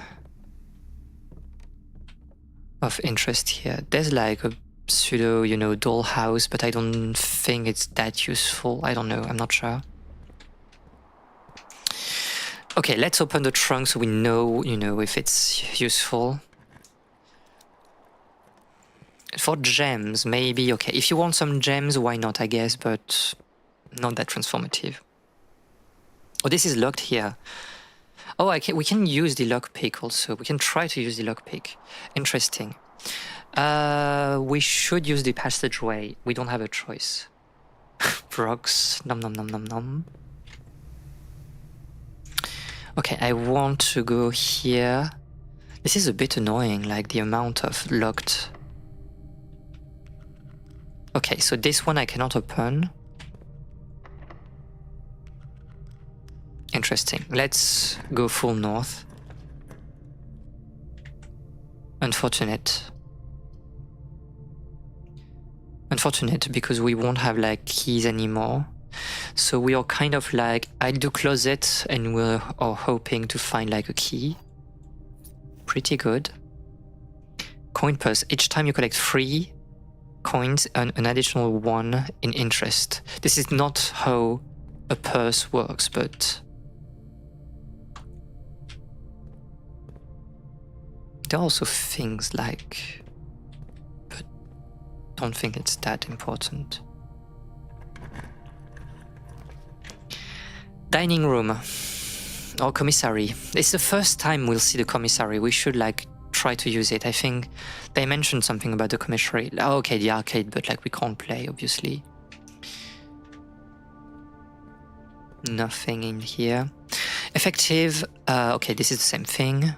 of interest here. There's like a pseudo, you know, dollhouse, but I don't think it's that useful. I don't know, I'm not sure. Okay, let's open the trunk so we know, you know, if it's useful. For gems, maybe, okay. If you want some gems, why not, I guess, but not that transformative. Oh, this is locked here. Oh, we can use the lockpick also. We can try to use the lockpick. Interesting. We should use the passageway. We don't have a choice. Rocks. Nom nom nom nom nom. Okay, I want to go here. This is a bit annoying, like the amount of locked. Okay, so this one I cannot open. Interesting. Let's go full north. Unfortunate. Unfortunate because we won't have like keys anymore. So we are kind of like, I'll do closet and we're hoping to find like a key. Pretty good. Coin purse. Each time you collect 3 coins, an additional 1 in interest. This is not how a purse works, but there are also things like, but don't think it's that important. Dining room or commissary. It's the first time we'll see the commissary. We should like try to use it. I think they mentioned something about the commissary. Oh, okay, the arcade, but like we can't play, obviously. Nothing in here. Effective. Okay, this is the same thing.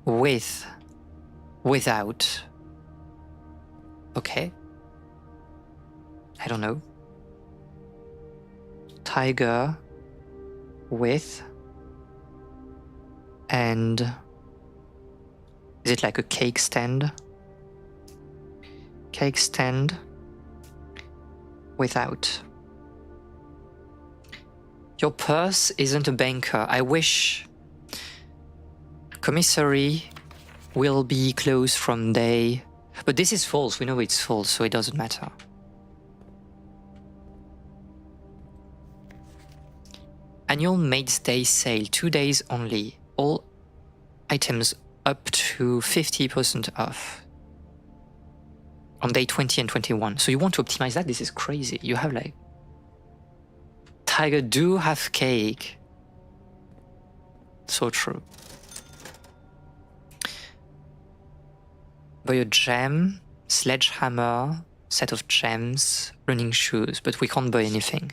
With. Without. Okay. I don't know. Tiger. With. And is it like a cake stand? Cake stand without. Your purse isn't a banker. I wish. Commissary will be closed from day. But this is false. We know it's false, so it doesn't matter. Annual Maid's Day sale, 2 days only. All items up to 50% off on day 20 and 21. So you want to optimize that? This is crazy. You have like... Tiger do have cake. So true. Buy a gem, sledgehammer, set of gems, running shoes, but we can't buy anything.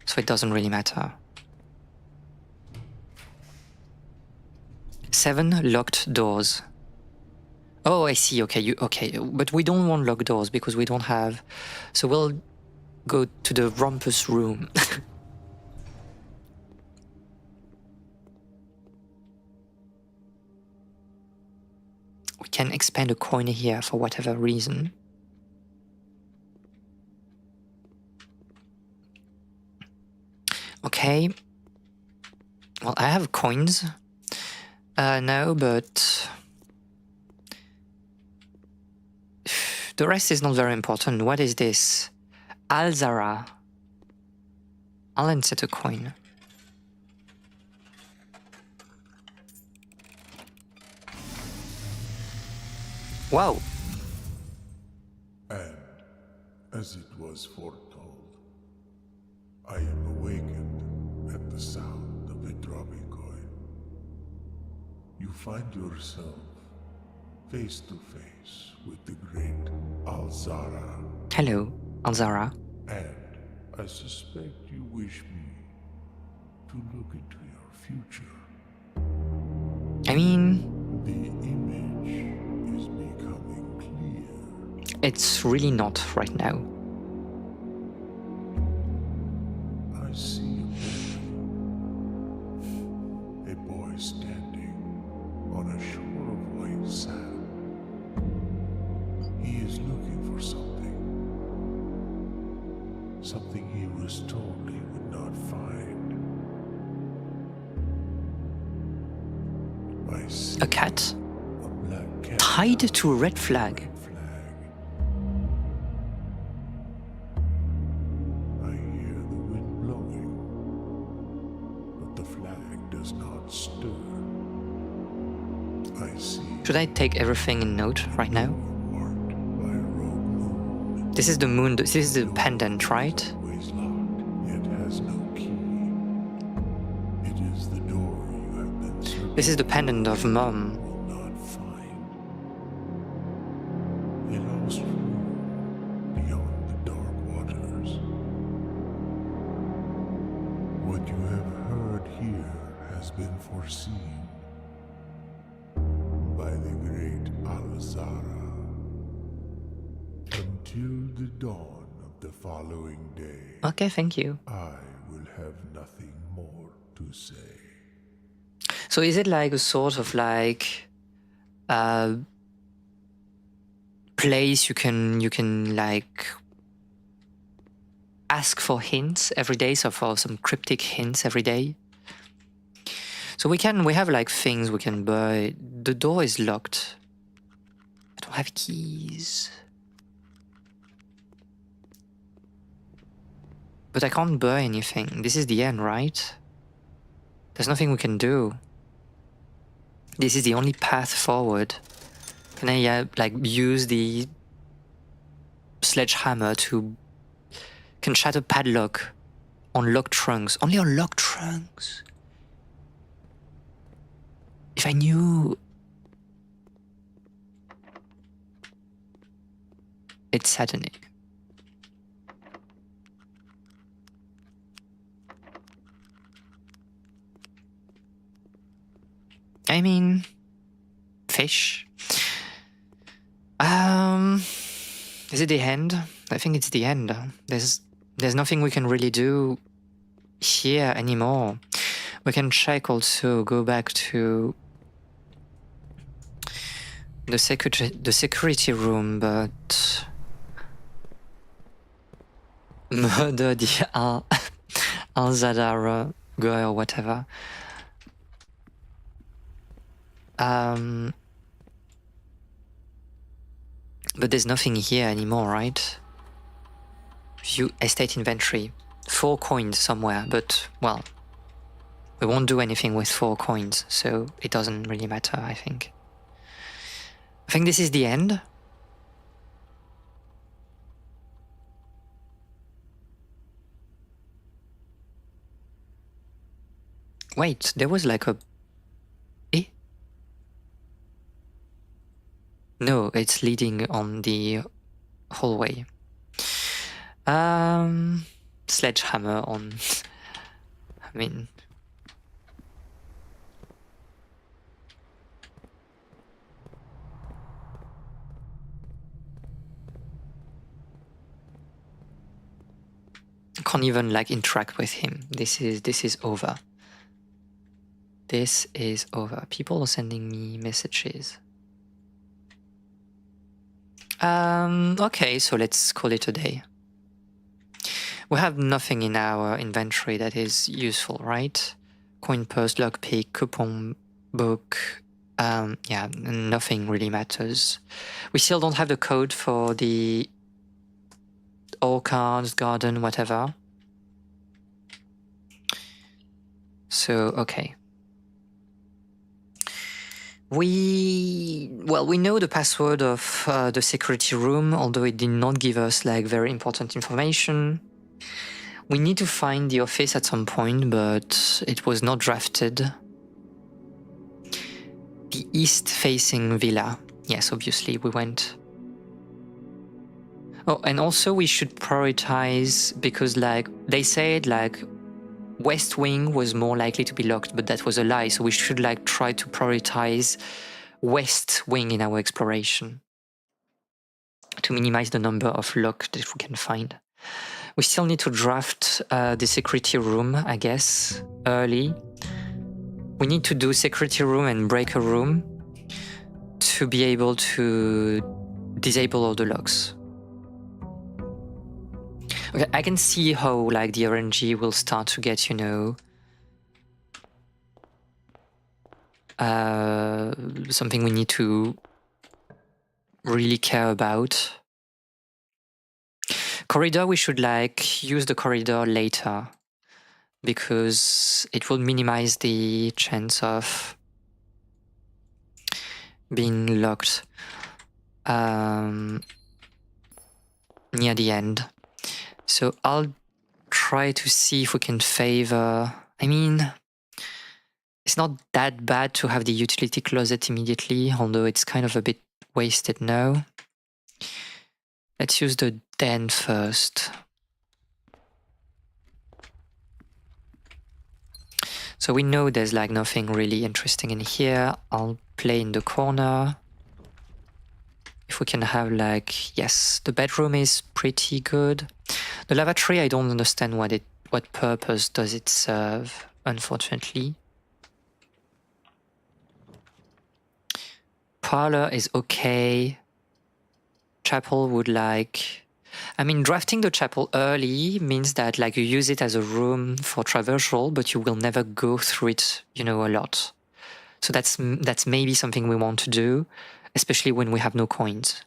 So it doesn't really matter. 7 locked doors. Oh, I see. Okay, okay, but we don't want locked doors because we don't have. So we'll go to the rumpus room. We can expand a coin here for whatever reason. Okay. Well, I have coins. No, but the rest is not very important. What is this? Alzara. I'll insert a coin. Wow. And, as it was foretold, I am awakened at the sound of a dropping coin. You find yourself face to face with the great Alzara, Hello, Alzara. and I suspect you wish me to look into your future. I mean, The image is becoming clear. it's really not right now. I see a boy standing on a shore of white sand. He is looking for something. Something he was told he would not find. I see A cat a black cat tied to a red flag. flag. I hear the wind blowing, but the flag does not stir. I see Should I take everything in note right now? marked by a rogue moon. This is the moon, this is the pendant, right? Always locked, yet has no key. It is the door you have been searching This is the pendant of Mom. will not find. A lost room beyond the dark waters. What you have heard here has been foreseen by the great Alzara. Until the dawn of the following day, Okay, thank you. I will have nothing more to say. So is it like a sort of like place you can like ask for hints every day, so for some cryptic hints every day? So we have like things we can buy. The door is locked. I don't have keys. But I can't buy anything. This is the end, right? There's nothing we can do. This is the only path forward. Can I like use the sledgehammer to can shatter padlock on locked trunks? Only on locked trunks. If I knew. It's saddening. I mean, fish. Is it the end? I think it's the end. There's nothing we can really do here anymore. We can check also, go back to the security room, but murder the Al-Zadara guy or whatever. But there's nothing here anymore, right? View estate inventory. 4 coins somewhere, but, well, we won't do anything with 4 coins, so it doesn't really matter, I think. I think this is the end. Wait, there was like a... Eh? No, it's leading on the hallway. Sledgehammer on... I mean... Can't even like interact with him. This is over. This is over. People are sending me messages. Okay, so let's call it a day. We have nothing in our inventory that is useful, right? Coin purse, lockpick, coupon book. Yeah, nothing really matters. We still don't have the code for the orchards, garden, whatever. So, okay. We know the password of the security room, although it did not give us like very important information. We need to find the office at some point, but it was not drafted. The east-facing villa. Yes, obviously we went. Oh, and also we should prioritize, because like they said like West Wing was more likely to be locked, but that was a lie. So we should like try to prioritize West Wing in our exploration to minimize the number of lock that we can find. We still need to draft the security room, I guess, early. We need to do security room and breaker room to be able to disable all the locks. Okay, I can see how like the RNG will start to get, you know, something we need to really care about. Corridor, we should like use the corridor later, because it will minimize the chance of being locked near the end. So I'll try to see if we can favor... I mean, it's not that bad to have the utility closet immediately, although it's kind of a bit wasted now. Let's use the den first. So we know there's like nothing really interesting in here. I'll play in the corner. If we can have like, yes, the bedroom is pretty good. The lavatory, I don't understand what purpose does it serve, unfortunately. Parlor is okay. Chapel would like... I mean, drafting the chapel early means that like you use it as a room for traversal, but you will never go through it, you know, a lot. So that's maybe something we want to do, especially when we have no coins.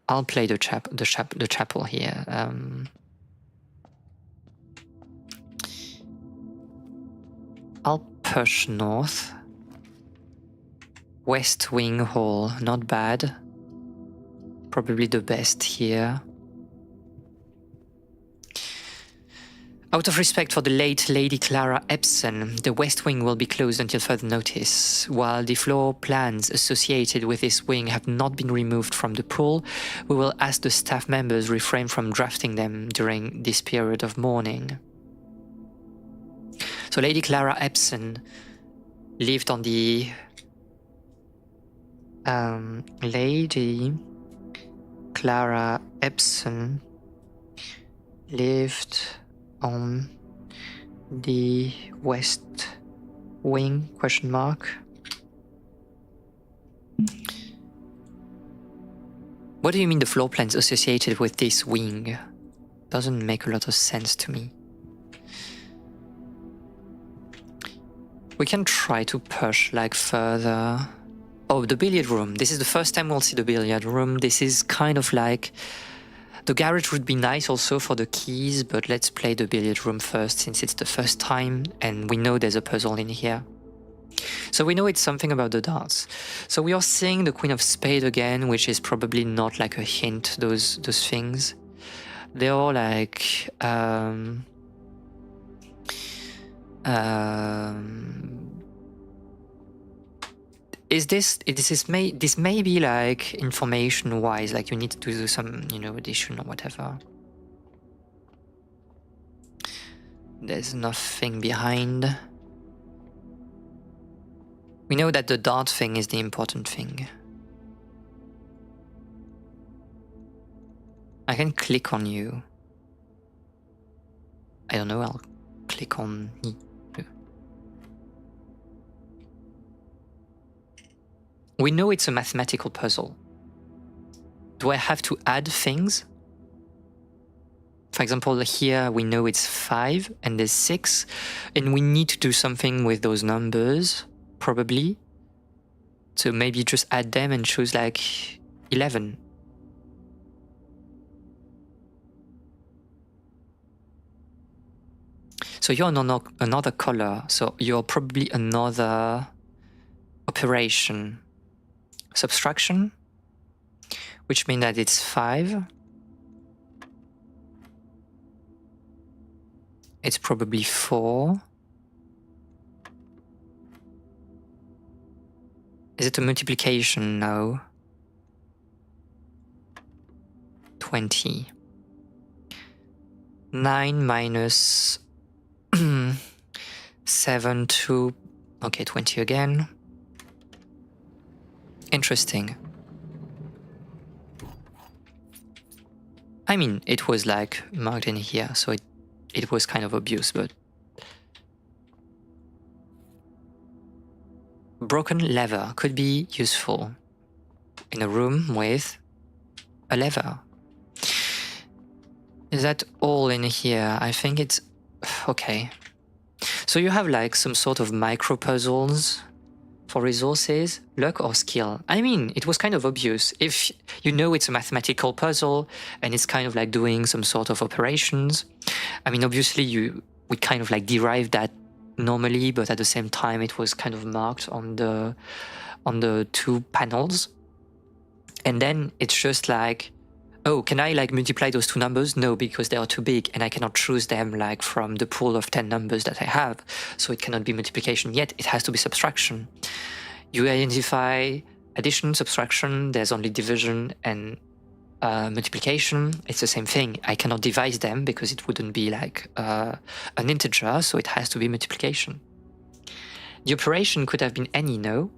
I'll play the chapel here. I'll push north. West Wing Hall, not bad. Probably the best here. Out of respect for the late Lady Clara Epson, the West Wing will be closed until further notice. While the floor plans associated with this wing have not been removed from the pool, we will ask the staff members refrain from drafting them during this period of mourning. So Lady Clara Epson lived on the... Lady Clara Epson lived on the West Wing, question mark. What do you mean the floor plans associated with this wing? Doesn't make a lot of sense to me. We can try to push like further. Oh, the billiard room. This is the first time we'll see the billiard room. This is kind of like... The garage would be nice also for the keys, but let's play the billiard room first since it's the first time and we know there's a puzzle in here. So we know it's something about the darts. So we are seeing the Queen of Spades again, which is probably not like a hint, those things. They're all like... This may be like information wise, like you need to do some, you know, addition or whatever. There's nothing behind. We know that the dart thing is the important thing. I can click on you. I don't know, I'll click on you. We know it's a mathematical puzzle. Do I have to add things? For example, here we know it's 5 and there's 6, and we need to do something with those numbers, probably. So maybe just add them and choose like 11. So you're another color, so you're probably another operation. Subtraction, which means that it's 5. It's probably 4. Is it a multiplication? No. 20. 9 minus 7 to... Okay, 20 again. Interesting. I mean, it was like marked in here, so it was kind of obvious, but... Broken lever could be useful in a room with a lever. Is that all in here? I think it's... Okay. So you have like some sort of micro puzzles for resources, luck or skill. I mean, it was kind of obvious. If you know it's a mathematical puzzle and it's kind of like doing some sort of operations, I mean, obviously we kind of like derived that normally, but at the same time it was kind of marked on the 2 panels. And then it's just like, oh, can I like multiply those 2 numbers? No, because they are too big and I cannot choose them like from the pool of 10 numbers that I have. So it cannot be multiplication yet, it has to be subtraction. You identify addition, subtraction, there's only division and multiplication. It's the same thing. I cannot divide them because it wouldn't be like an integer, so it has to be multiplication. The operation could have been any, no?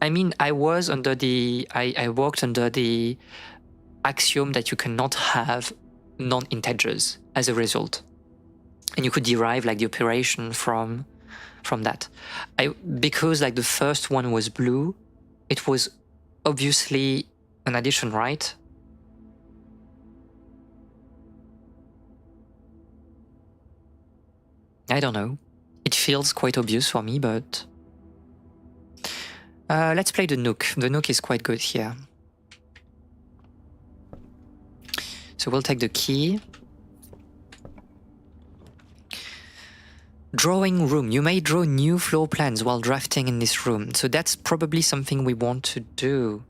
I mean, I worked under the axiom that you cannot have non-integers as a result, and you could derive like the operation from that. Because like the first one was blue, it was obviously an addition, right? I don't know. It feels quite obvious for me, but let's play the Nook. The Nook is quite good here. So we'll take the key. Drawing room. You may draw new floor plans while drafting in this room. So that's probably something we want to do.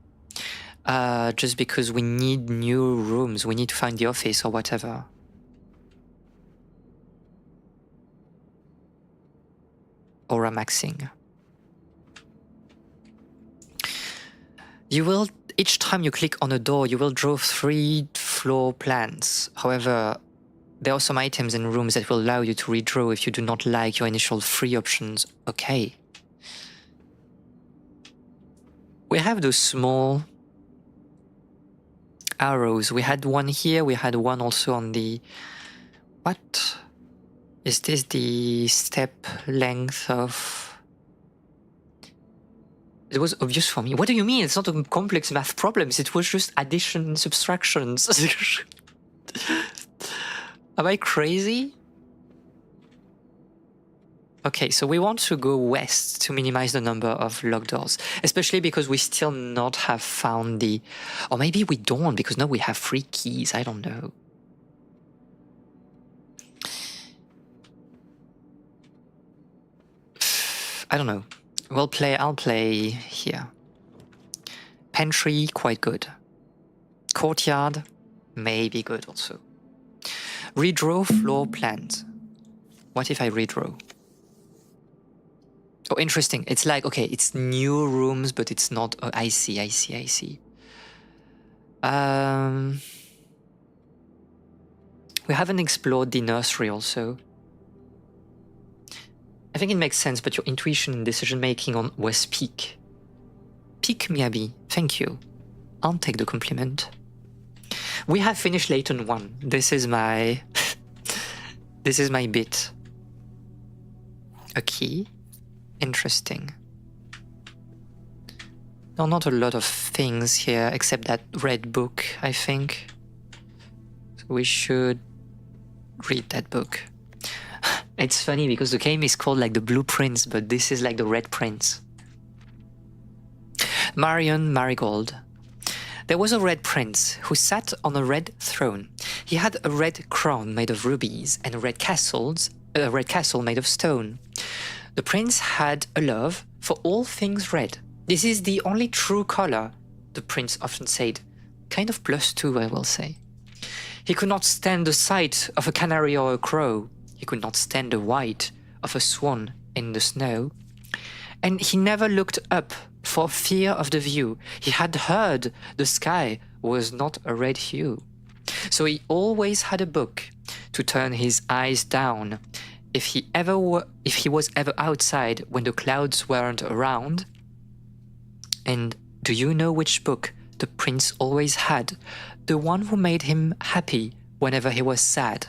Just because we need new rooms. We need to find the office or whatever. Aura maxing. You will, each time you click on a door, you will draw 3 floor plans. However, there are some items in rooms that will allow you to redraw if you do not like your initial 3 options. Okay. We have those small arrows. We had one here, we had one also on the... What? Is this the step length of... It was obvious for me. What do you mean? It's not a complex math problems. It was just addition and subtractions. Am I crazy? Okay, so we want to go west to minimize the number of locked doors, especially because we still not have found the... Or maybe we don't, because now we have 3 keys. I don't know. I don't know. I'll play here. Pantry, quite good. Courtyard, maybe good also. Redraw floor plans. What if I redraw? Oh, interesting. It's like, okay, it's new rooms, but it's not... Oh, I see. We haven't explored the nursery also. I think it makes sense, but your intuition and decision-making was peak. Peak, Miyabi. Thank you. I'll take the compliment. We have finished Layton 1. This is my... this is my bit. A key. Interesting. No, not a lot of things here, except that red book, I think. So we should read that book. It's funny because the game is called like the Blue Prince, but this is like the Red Prince. Marion Marigold. There was a red prince who sat on a red throne. He had a red crown made of rubies and a red castle made of stone. The prince had a love for all things red. This is the only true color, the prince often said. Kind of +2, I will say. He could not stand the sight of a canary or a crow. He could not stand the white of a swan in the snow. And he never looked up for fear of the view. He had heard the sky was not a red hue. So he always had a book to turn his eyes down. If he was ever outside when the clouds weren't around. And do you know which book the prince always had? The one who made him happy whenever he was sad.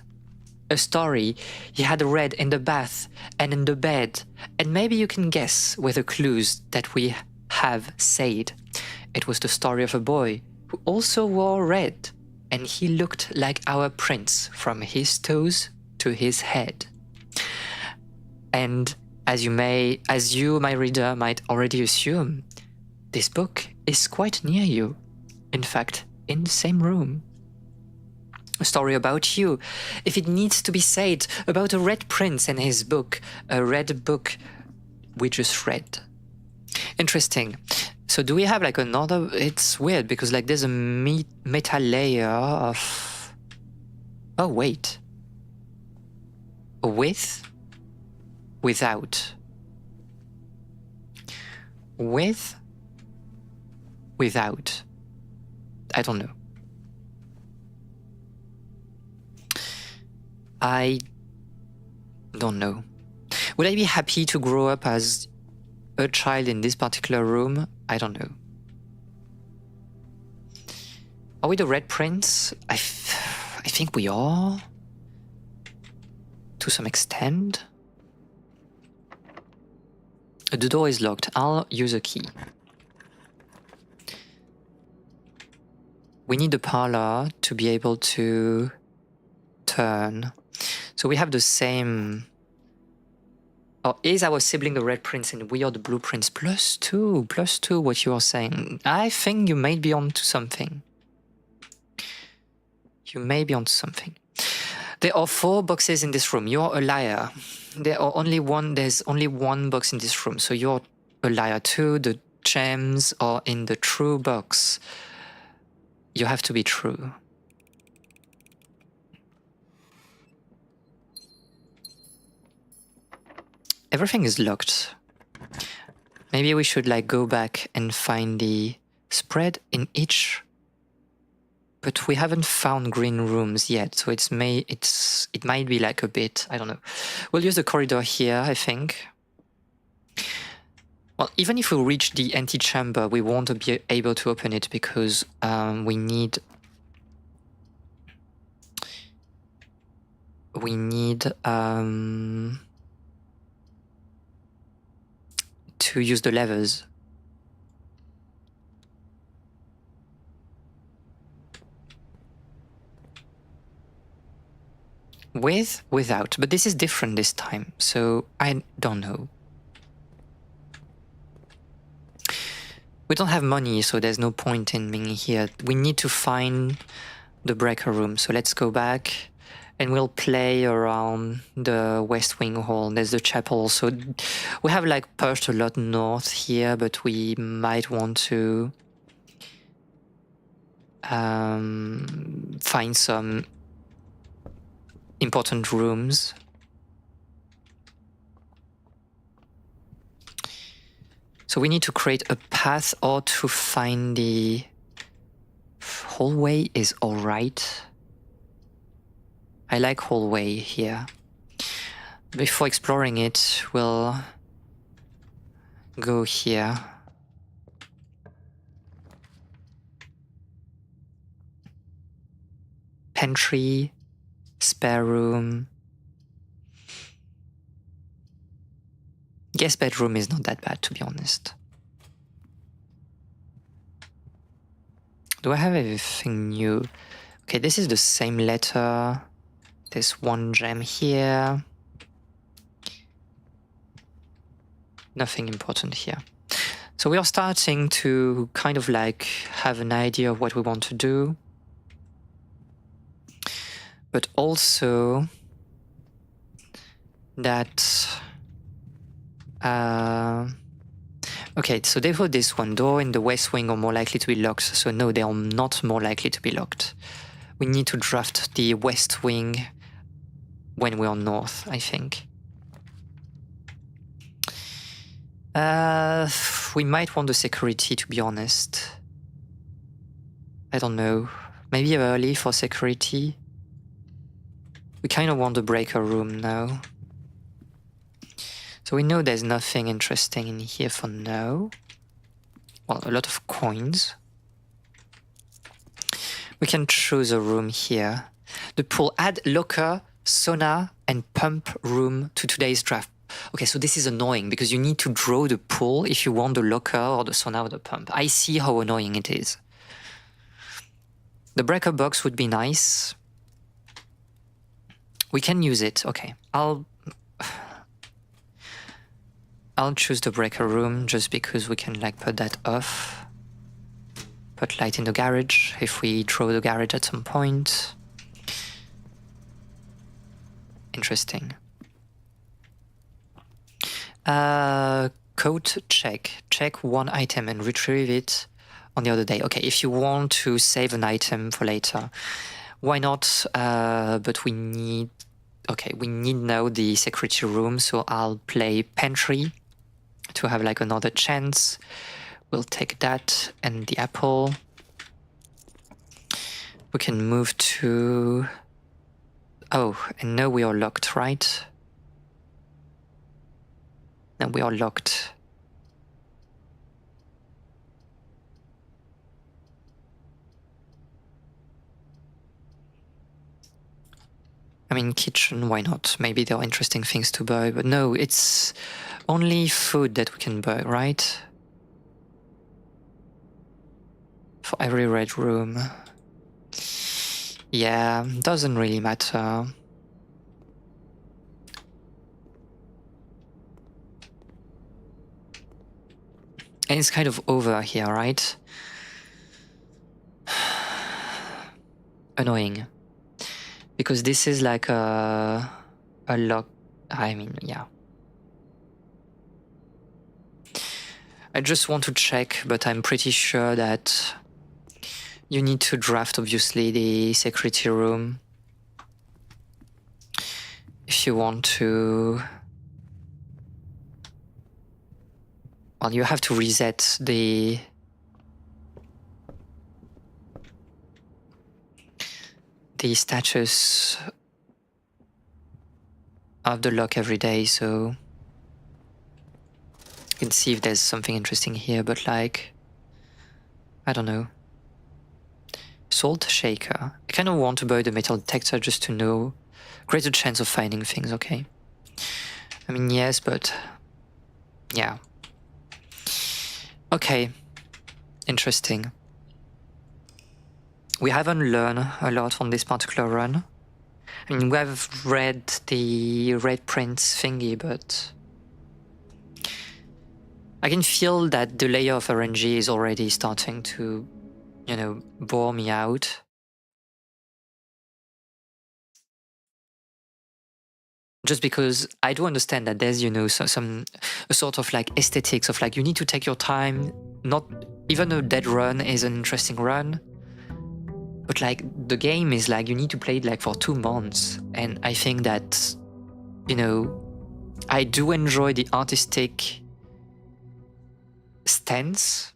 A story he had read in the bath and in the bed, and maybe you can guess with the clues that we have said. It was the story of a boy who also wore red, and he looked like our prince from his toes to his head. And as you, my reader, might already assume, this book is quite near you. In fact, in the same room. A story about you, if it needs to be said, about a red prince and his book, a red book we just read. Interesting. So do we have like another, it's weird because like there's a meta layer of, oh wait, with, without, with, without, I don't know. I don't know. Would I be happy to grow up as a child in this particular room? I don't know. Are we the Red Prince? I think we are. To some extent. The door is locked. I'll use a key. We need the parlor to be able to turn. So we have the same... Or is our sibling the Red Prince and we are the Blue Prince? +2, what you are saying. I think you may be onto something. You may be onto something. There are 4 boxes in this room. You're a liar. There's only one box in this room. So you're a liar too. The gems are in the true box. You have to be true. Everything is locked. Maybe we should like go back and find the spread in each. But we haven't found green rooms yet, so it might be like a bit, I don't know. We'll use the corridor here, I think. Well, even if we reach the antechamber, we won't be able to open it because we need to use the levers. With, without, but this is different this time, so I don't know. We don't have money, so there's no point in being here. We need to find the breaker room, so let's go back and we'll play around the West Wing Hall. There's the chapel, so we have like pushed a lot north here, but we might want to find some important rooms. So we need to create a path or to find the hallway is alright. I like hallway here. Before exploring it, we'll go here. Pantry, spare room. Guest bedroom is not that bad, to be honest. Do I have everything new? Okay, this is the same letter. There's one gem here. Nothing important here. So we are starting to kind of like have an idea of what we want to do. But also that... okay, so they put this one door in the west wing are more likely to be locked. So no, they are not more likely to be locked. We need to draft the west wing when we are north, I think. We might want the security, to be honest. I don't know. Maybe early for security. We kind of want the breaker room now. So we know there's nothing interesting in here for now. Well, a lot of coins. We can choose a room here. The pool, add locker, sauna, and pump room to today's draft. Okay, so this is annoying because you need to draw the pool if you want the locker or the sauna or the pump. I see how annoying it is. The breaker box would be nice. We can use it. Okay, I'll choose the breaker room just because we can like put that off. Put light in the garage if we draw the garage at some point. Interesting. Code check. Check one item and retrieve it on the other day. Okay, if you want to save an item for later, why not? But we need... Okay, we need now the security room, so I'll play pantry to have like another chance. We'll take that and the apple. We can move to... Oh, and now we are locked, right? Now we are locked. I mean, kitchen, why not? Maybe there are interesting things to buy, but no, it's only food that we can buy, right? For every red room. Yeah, doesn't really matter. And it's kind of over here, right? Annoying. Because this is like a lock. I mean, yeah. I just want to check, but I'm pretty sure that you need to draft, obviously, the security room if you want to... Well, you have to reset the status of the lock every day, so you can see if there's something interesting here, but like, I don't know. Salt shaker. I kind of want to buy the metal detector just to know. Greater chance of finding things, okay. I mean, yes, but yeah. Okay, interesting. We haven't learned a lot on this particular run. I mean, we have read the Red Prince thingy, but I can feel that the layer of RNG is already starting to, you know, bore me out. Just because I do understand that there's, you know, a sort of like aesthetics of like, you need to take your time. Not even a dead run is an interesting run. But like the game is like, you need to play it like for 2 months. And I think that, you know, I do enjoy the artistic stance.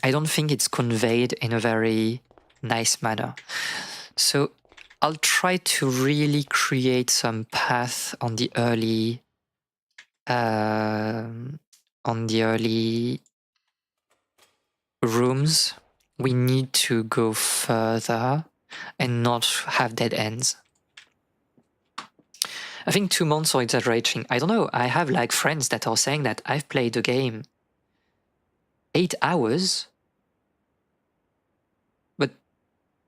I don't think it's conveyed in a very nice manner. So I'll try to really create some path on the early rooms. We need to go further and not have dead ends. I think 2 months are exaggerating. I don't know. I have like friends that are saying that I've played the game 8 hours. But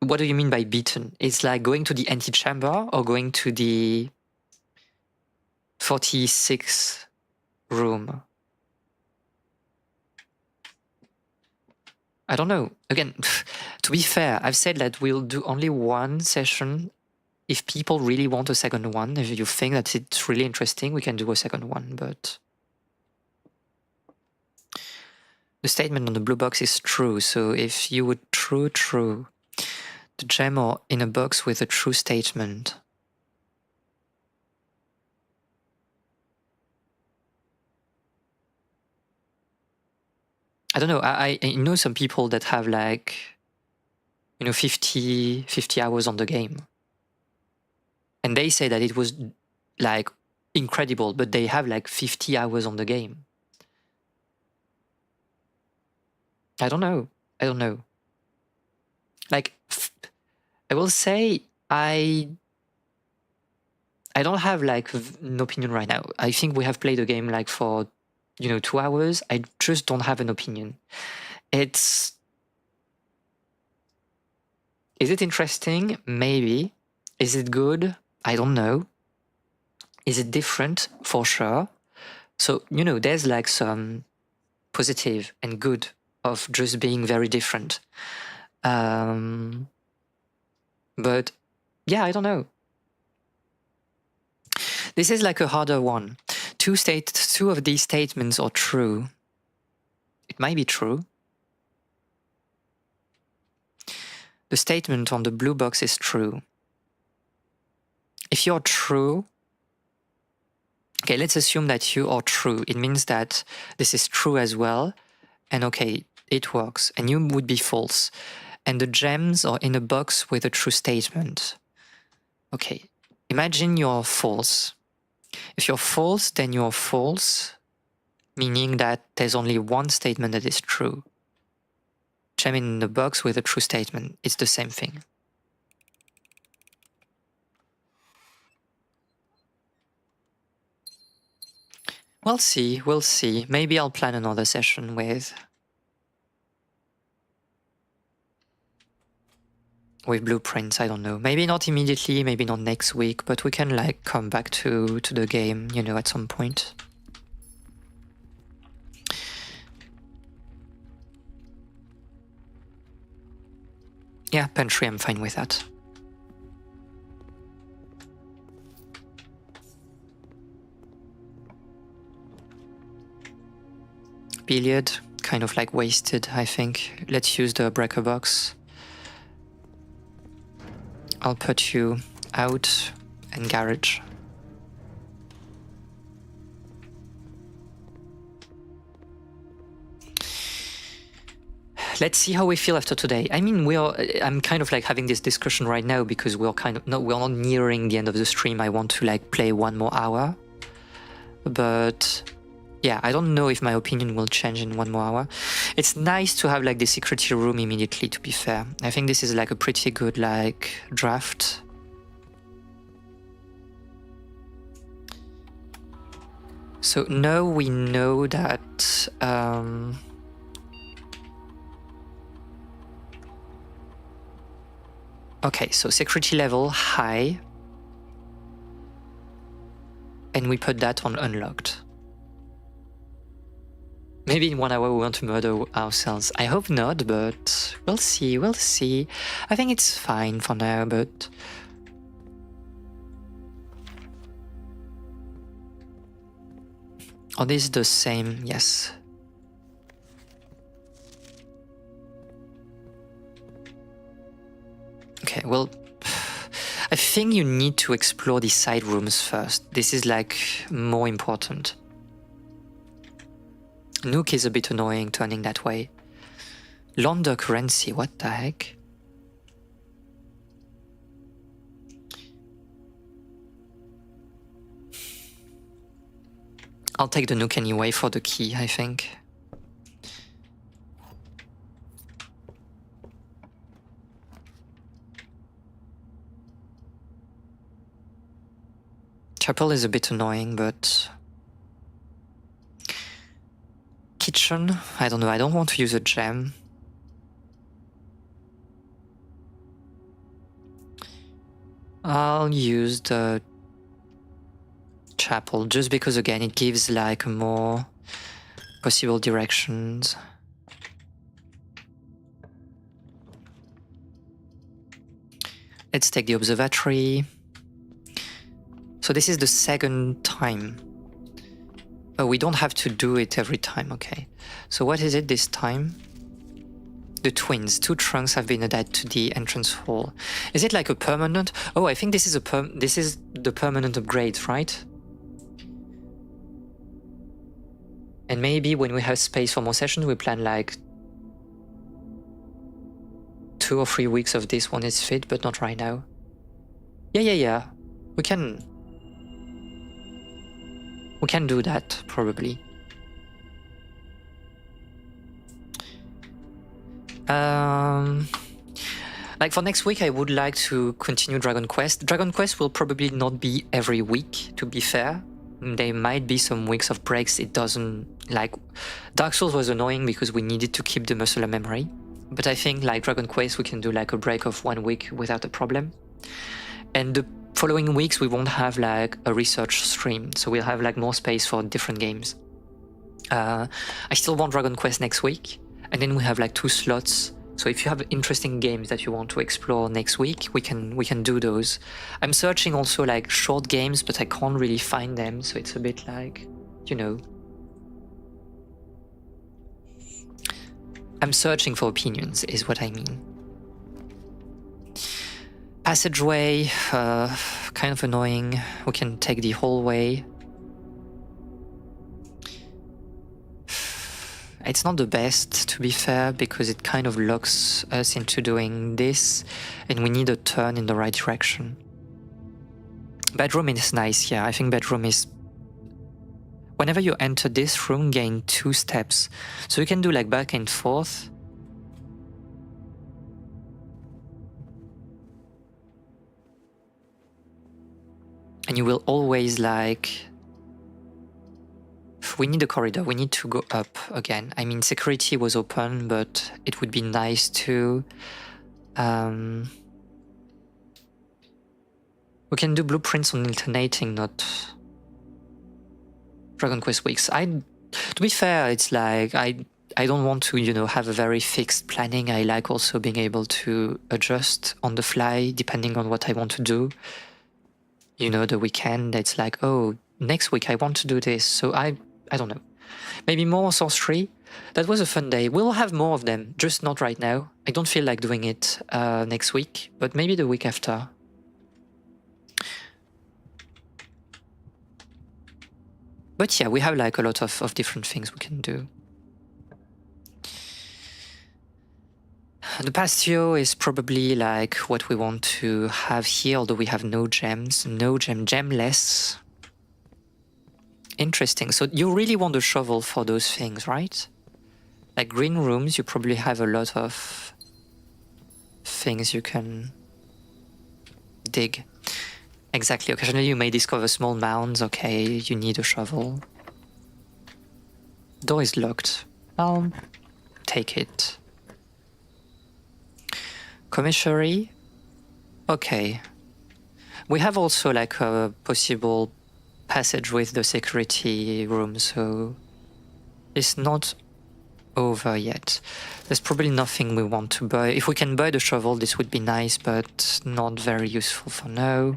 What do you mean by beaten? It's like going to the antechamber or going to the 46 room? I don't know. Again, to be fair, I've said that we'll do only one session. If people really want a second one, if you think that it's really interesting, we can do a second one, but the statement on the blue box is true. So if you would true, the gem or in a box with a true statement. I don't know. I know some people that have like, 50 hours on the game. And they say that it was like incredible, but they have like 50 hours on the game. I don't know. Like, I will say I don't have like an opinion right now. I think we have played the game like for 2 hours. I just don't have an opinion. Is it interesting? Maybe. Is it good? I don't know. Is it different? For sure. So, there's like some positive and good of just being very different. But yeah, I don't know. This is like a harder one. Two of these statements are true. It might be true. The statement on the blue box is true. If you're true, okay, let's assume that you are true. It means that this is true as well. And okay, it works. And you would be false. And the gems are in a box with a true statement. Okay, imagine you're false. If you're false, then you're false, meaning that there's only one statement that is true. Gem in the box with a true statement. It's the same thing. We'll see. Maybe I'll plan another session with blueprints, I don't know. Maybe not immediately, maybe not next week, but we can like come back to the game, at some point. Yeah, pantry, I'm fine with that. Billiard, kind of like wasted, I think. Let's use the breaker box. I'll put you out and garage. Let's see how we feel after today. I mean, I'm kind of like having this discussion right now because we're not nearing the end of the stream. I want to like play 1 more hour. But yeah, I don't know if my opinion will change in 1 more hour. It's nice to have like the security room immediately, to be fair. I think this is like a pretty good like draft. So now we know that okay, so security level high, and we put that on unlocked. Maybe in 1 hour we want to murder ourselves. I hope not, but we'll see. I think it's fine for now, but are these the same? Yes. Okay, well, I think you need to explore these side rooms first. This is like more important. Nuke is a bit annoying turning that way. Launder currency, what the heck? I'll take the nuke anyway for the key, I think. Chapel is a bit annoying, but... Kitchen? I don't know, I don't want to use a gem. I'll use the chapel just because again it gives like more possible directions. Let's take the observatory. So this is the second time. Oh, we don't have to do it every time, okay. So what is it this time? The twins. 2 trunks have been added to the entrance hall. Is it like a permanent? Oh, I think this is the permanent upgrade, right? And maybe when we have space for more sessions, we plan like 2 or 3 weeks of this when it's fit, but not right now. Yeah. We can do that, probably. Like for next week, I would like to continue Dragon Quest. Dragon Quest will probably not be every week, to be fair. There might be some weeks of breaks. It doesn't, like, Dark Souls was annoying because we needed to keep the muscle memory. But I think like Dragon Quest, we can do like a break of 1 week without a problem. And the following weeks, we won't have like a research stream. So we'll have like more space for different games. I still want Dragon Quest next week. And then we have like 2 slots. So if you have interesting games that you want to explore next week, we can do those. I'm searching also like short games, but I can't really find them. So it's a bit like, you know. I'm searching for opinions, is what I mean. Passageway, kind of annoying. We can take the hallway. It's not the best, to be fair, because it kind of locks us into doing this, and we need a turn in the right direction. Bedroom is nice, yeah. I think bedroom is... Whenever you enter this room, gain 2 steps. So you can do like back and forth. And you will always like... We need a corridor, we need to go up again. I mean, security was open, but it would be nice to... We can do blueprints on alternating, not Dragon Quest weeks. To be fair, it's like, I don't want to, you know, have a very fixed planning. I like also being able to adjust on the fly, depending on what I want to do. You know, the weekend, it's like, oh, next week I want to do this, so I don't know. Maybe more sorcery. That was a fun day. We'll have more of them, just not right now. I don't feel like doing it next week, but maybe the week after. But yeah, we have like a lot of different things we can do. The patio is probably like what we want to have here, although we have no gems. No gemless. Interesting. So you really want a shovel for those things, right? Like green rooms, you probably have a lot of things you can dig. Exactly. Occasionally you may discover small mounds. Okay, you need a shovel. Door is locked. I'll take it. Commissary. Okay. We have also like a possible passage with the security room, so it's not over yet. There's probably nothing we want to buy. If we can buy the shovel, this would be nice, but not very useful for now.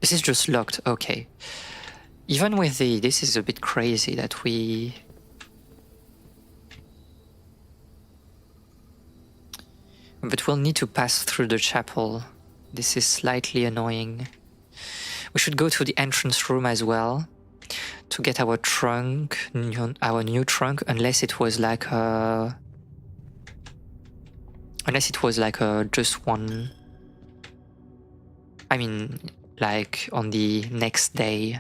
This is just locked. Okay. Even with this is a bit crazy that we... But we'll need to pass through the chapel. This is slightly annoying. We should go to the entrance room as well to get our trunk, our new trunk, unless it was like a... Unless it was like a just one... I mean, like on the next day.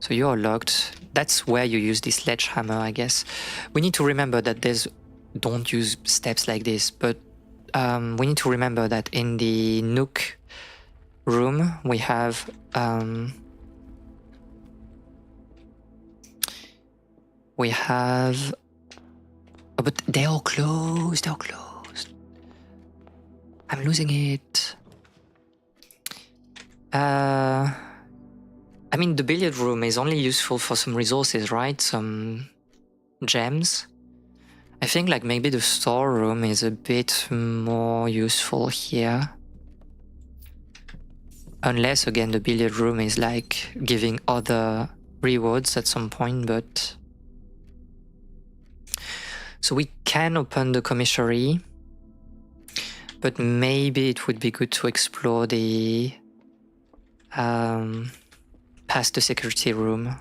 So you're locked. That's where you use the sledgehammer, I guess. We need to remember that there's... Don't use steps like this, but we need to remember that in the Nook room we have... we have... Oh, but they're all closed, they're all closed. I'm losing it. I mean, the billiard room is only useful for some resources, right? Some gems. I think like maybe the storeroom is a bit more useful here. Unless, again, the billiard room is like giving other rewards at some point, but... So we can open the commissary, but maybe it would be good to explore the... past the security room.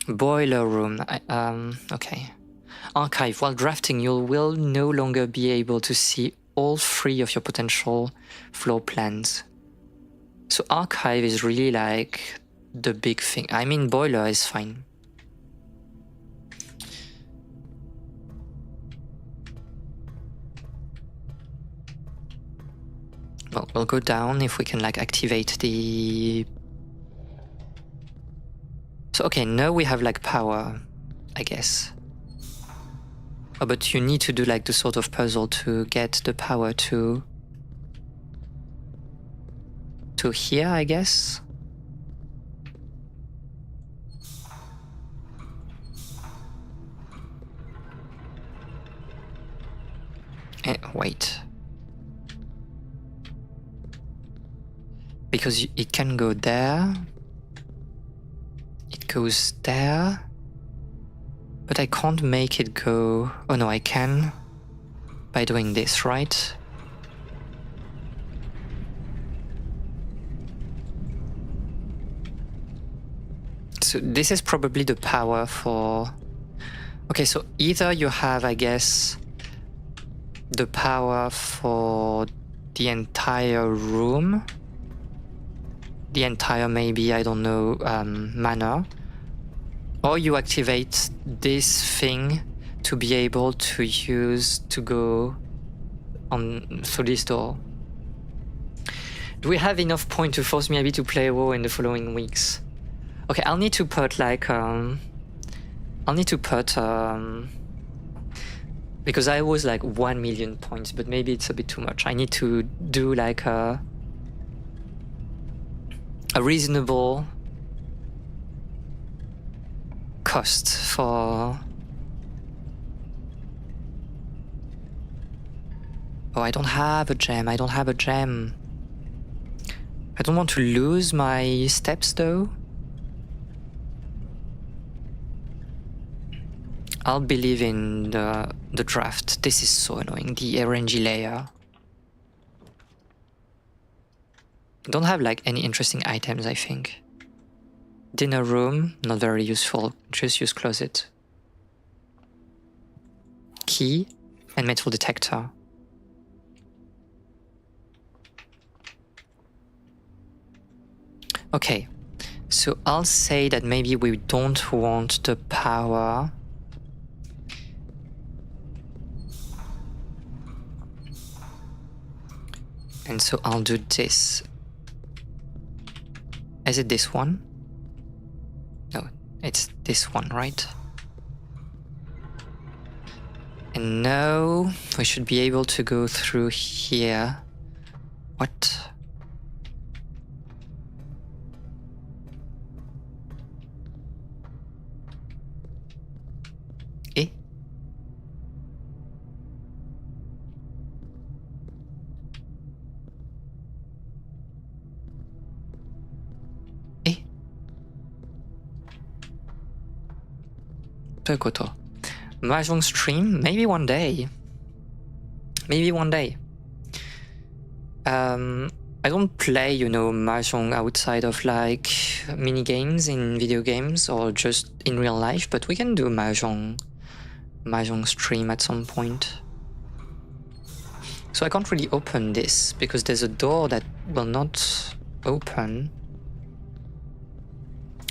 Boiler room. Okay. Archive. While drafting, you will no longer be able to see all 3 of your potential floor plans. So archive is really like the big thing. I mean, boiler is fine. Well, we'll go down if we can like activate the... So okay, now we have like power, I guess. Oh, but you need to do like the sort of puzzle to get the power to here, I guess. Wait. Because it can go there. It goes there. But I can't make it go... Oh no, I can. By doing this, right? So this is probably the power for... Okay, so either you have, I guess, the power for the entire room. The entire, maybe, I don't know, mana. Or you activate this thing to be able to use to go on through this door. Do we have enough points to force me maybe to play WoW in the following weeks? Okay, I'll need to put like I'll need to put because I was like 1 million points, but maybe it's a bit too much. I need to do like a reasonable cost for... Oh, I don't have a gem. I don't have a gem. I don't want to lose my steps though. I'll believe in the draft. This is so annoying. The RNG layer. Don't have like any interesting items, I think. Dinner room, not very useful. Just use closet. Key and metal detector. Okay, so I'll say that maybe we don't want the power. And so I'll do this. Is it this one? No, it's this one, right? And now we should be able to go through here. What? Eh? Eh? Pekoto. Mahjong stream? Maybe one day. Maybe one day. I don't play, you know, Mahjong outside of like mini games in video games or just in real life, but we can do Mahjong stream at some point. So I can't really open this because there's a door that will not open.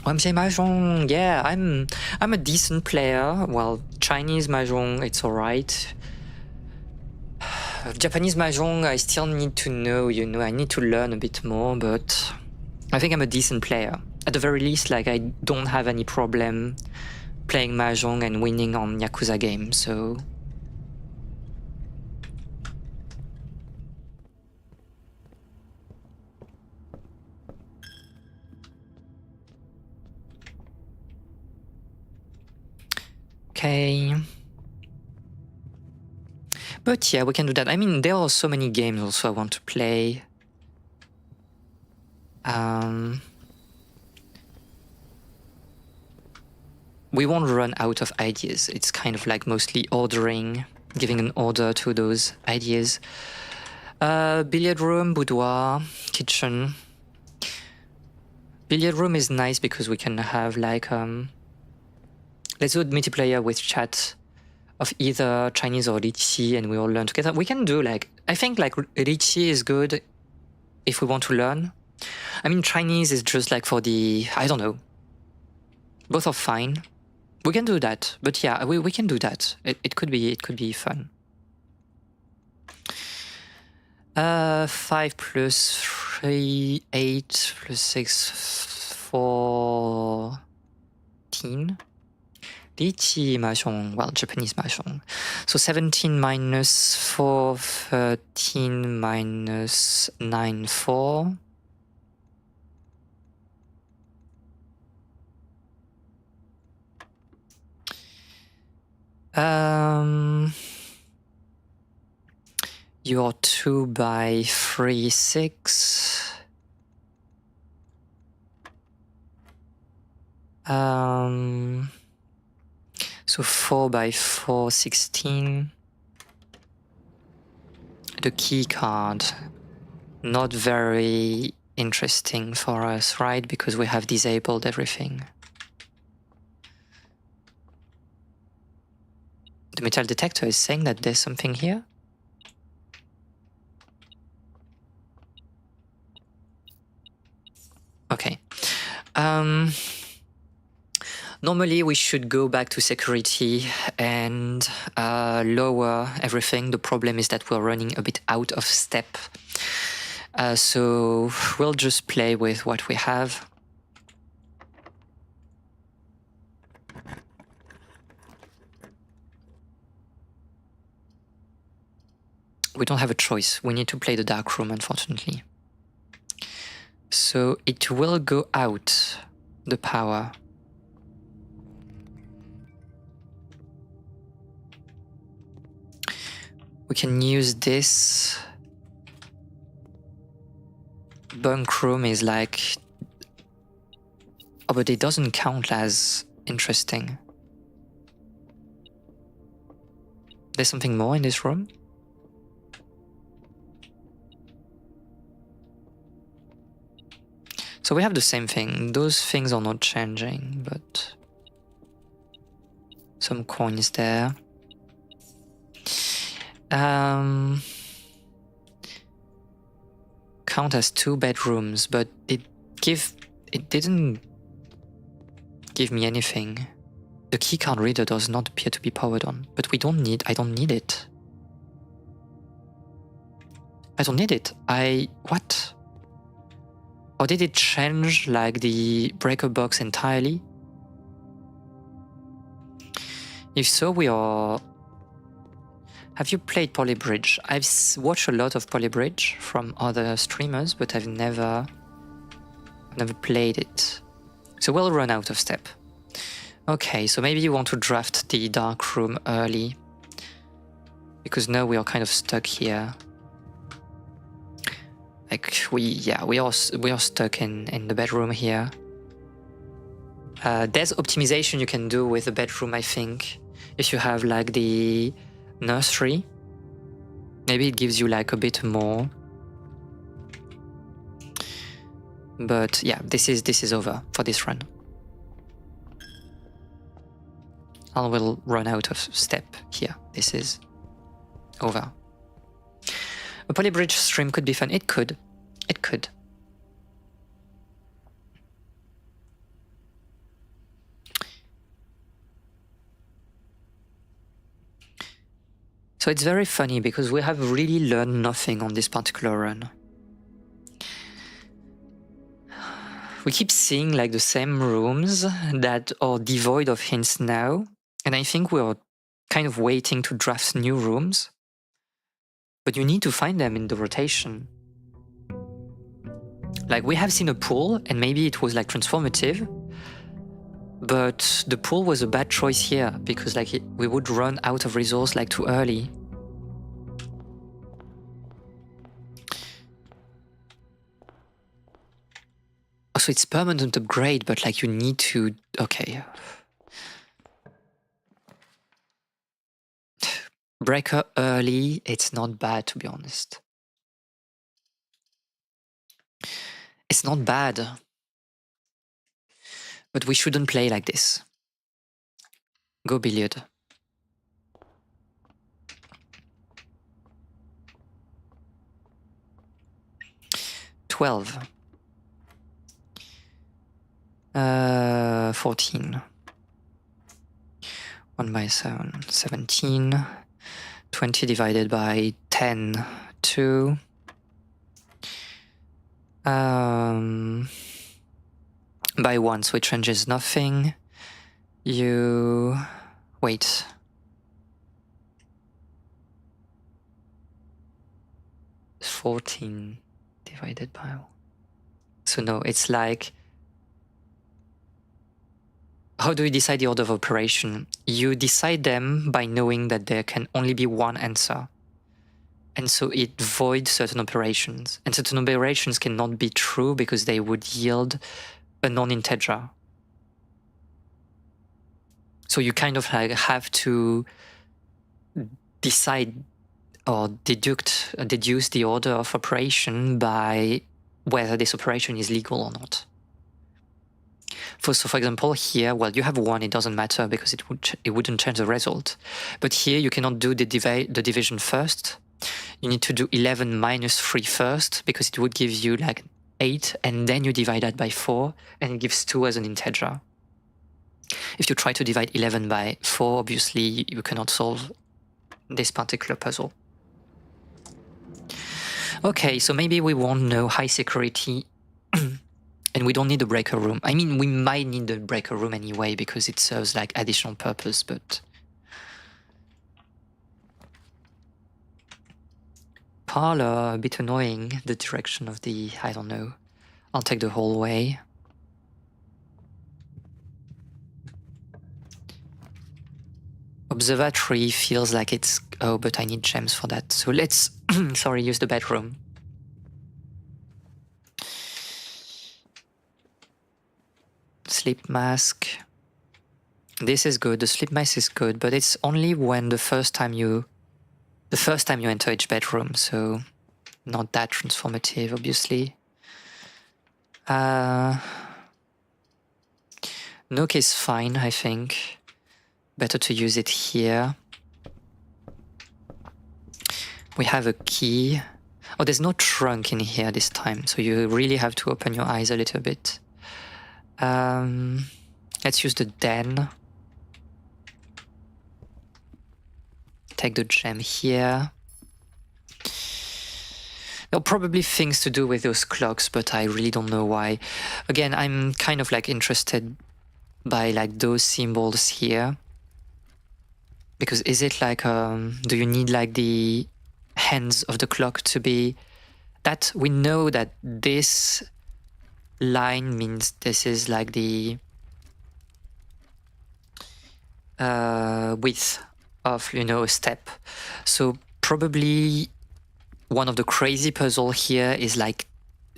Oh, I'm saying Mahjong, yeah, I'm a decent player. Well, Chinese Mahjong, it's alright. Japanese Mahjong, I still need to know, you know, I need to learn a bit more, but I think I'm a decent player. At the very least, like, I don't have any problem playing Mahjong and winning on Yakuza games, so... Okay. But yeah, we can do that. I mean, there are so many games also I want to play. We won't run out of ideas. It's kind of like mostly ordering, giving an order to those ideas. Billiard room, boudoir, kitchen. Billiard room is nice because we can have like... let's do a multiplayer with chat of either Chinese or Liqi and we all learn together. We can do like... I think like Liqi is good if we want to learn. I mean, Chinese is just like for the... I don't know. Both are fine. We can do that, but yeah, we can do that. It could be fun. 5 plus 3, 8 plus 6, 14. Liqi Mahjong, well, Japanese Mahjong. So 17 minus 4, 13 minus 9, 4. You're 2 by 3, 6. So 4 by 4, 16. The key card, not very interesting for us, right? Because we have disabled everything. The metal detector is saying that there's something here. Okay. Normally we should go back to security and lower everything. The problem is that we're running a bit out of step. So we'll just play with what we have. We don't have a choice. We need to play the dark room, unfortunately. So it will go out, the power. We can use this. Bunk room is like... Oh, but it doesn't count as interesting. There's something more in this room? So we have the same thing. Those things are not changing, but... Some coins there. Count as 2 bedrooms, but it didn't give me anything. The keycard reader does not appear to be powered on, but I don't need it. I don't need it. What? Or did it change like the breaker box entirely? If so, we are... Have you played Polybridge? I've watched a lot of Polybridge from other streamers, but I've never played it. So we'll run out of step. Okay, so maybe you want to draft the dark room early. Because now we are kind of stuck here. Like we are stuck in the bedroom here. There's optimization you can do with the bedroom, I think. If you have like the nursery, maybe it gives you like a bit more. But yeah, this is over for this run. I will run out of step here. This is over. A Polybridge stream could be fun. It could. It could. So it's very funny because we have really learned nothing on this particular run. We keep seeing like the same rooms that are devoid of hints now, and I think we're kind of waiting to draft new rooms. But you need to find them in the rotation. Like, we have seen a pool, and maybe it was like transformative, but the pool was a bad choice here because like we would run out of resource like too early. Also, it's permanent upgrade, but like you need to... Okay. Breaker early, it's not bad, to be honest. It's not bad. But we shouldn't play like this. Go billiard. $12. 14. 1 by 7. 17. 20 divided by 10. 2. By 1, so it changes nothing. You... Wait. It's 14 divided by 1. So no, it's like... How do you decide the order of operation? You decide them by knowing that there can only be one answer. And so it voids certain operations. And certain operations cannot be true because they would yield a non-integer. So you kind of like have to decide or deduce the order of operation by whether this operation is legal or not. So for example, here, well, you have 1, it doesn't matter because it wouldn't change the result. But here you cannot do the division first. You need to do 11 minus 3 first because it would give you like 8, and then you divide that by 4 and it gives 2 as an integer. If you try to divide 11 by 4, obviously you cannot solve this particular puzzle. Okay, so maybe we won't know high security and we don't need a breaker room. I mean, we might need the breaker room anyway because it serves like additional purpose, but... Parlor, a bit annoying, the direction of the... I don't know. I'll take the whole way. Observatory feels like it's... Oh, but I need gems for that. So let's... sorry, use the bedroom. Sleep mask. This is good. The sleep mask is good, but it's only when the first time you enter each bedroom, so not that transformative, obviously. Nook is fine, I think. Better to use it here. We have a key. Oh, there's no trunk in here this time, so you really have to open your eyes a little bit. Let's use the den. Take the gem here. There are probably things to do with those clocks, but I really don't know why. Again, I'm kind of like interested by like those symbols here. Because is it like, do you need like the hands of the clock to be... That we know that this line means this is like the width of, you know, a step. So probably one of the crazy puzzle here is like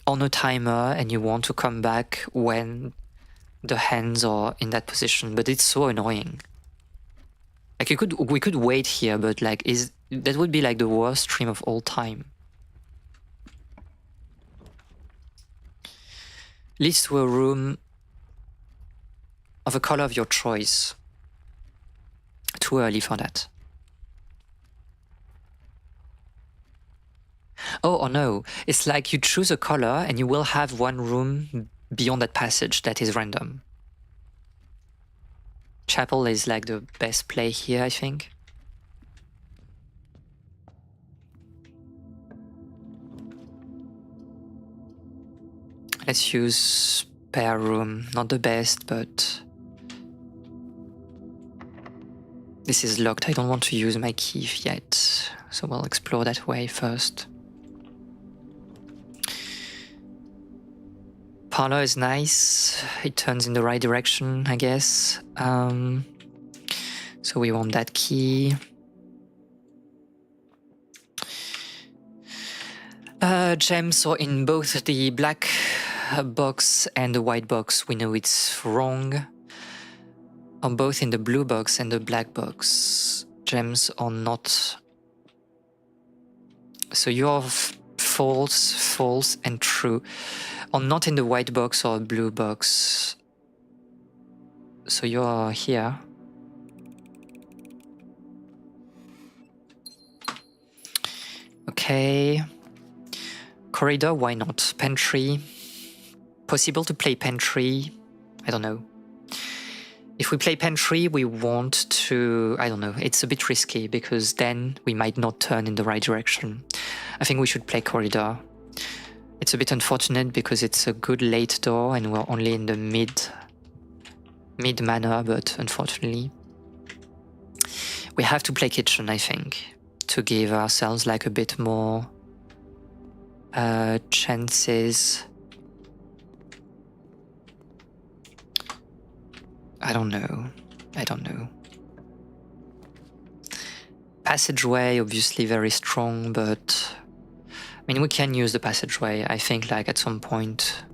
on a timer and you want to come back when the hands are in that position, but it's so annoying. Like we could wait here, but like that would be like the worst stream of all time. Leads to a room of a color of your choice. Too early for that. Oh, or no, it's like you choose a color and you will have one room beyond that passage that is random. Chapel is like the best play here, I think. Let's use spare room. Not the best, but this is locked. I don't want to use my key yet, so we'll explore that way first. Parlor is nice. It turns in the right direction, I guess. So we want that key. Gems are in both the black box and the white box. We know it's wrong. Are both in the blue box and the black box. Gems are not. So you're false, false, and true. Are not in the white box or blue box. So you're here. Okay. Corridor, why not? Pantry. Possible to play pantry? I don't know. If we play pantry, we want to... I don't know. It's a bit risky because then we might not turn in the right direction. I think we should play corridor. It's a bit unfortunate because it's a good late door and we're only in the mid manner, but unfortunately. We have to play kitchen, I think, to give ourselves like a bit more chances. I don't know. Passageway, obviously very strong, but I mean, we can use the passageway. I think like at some point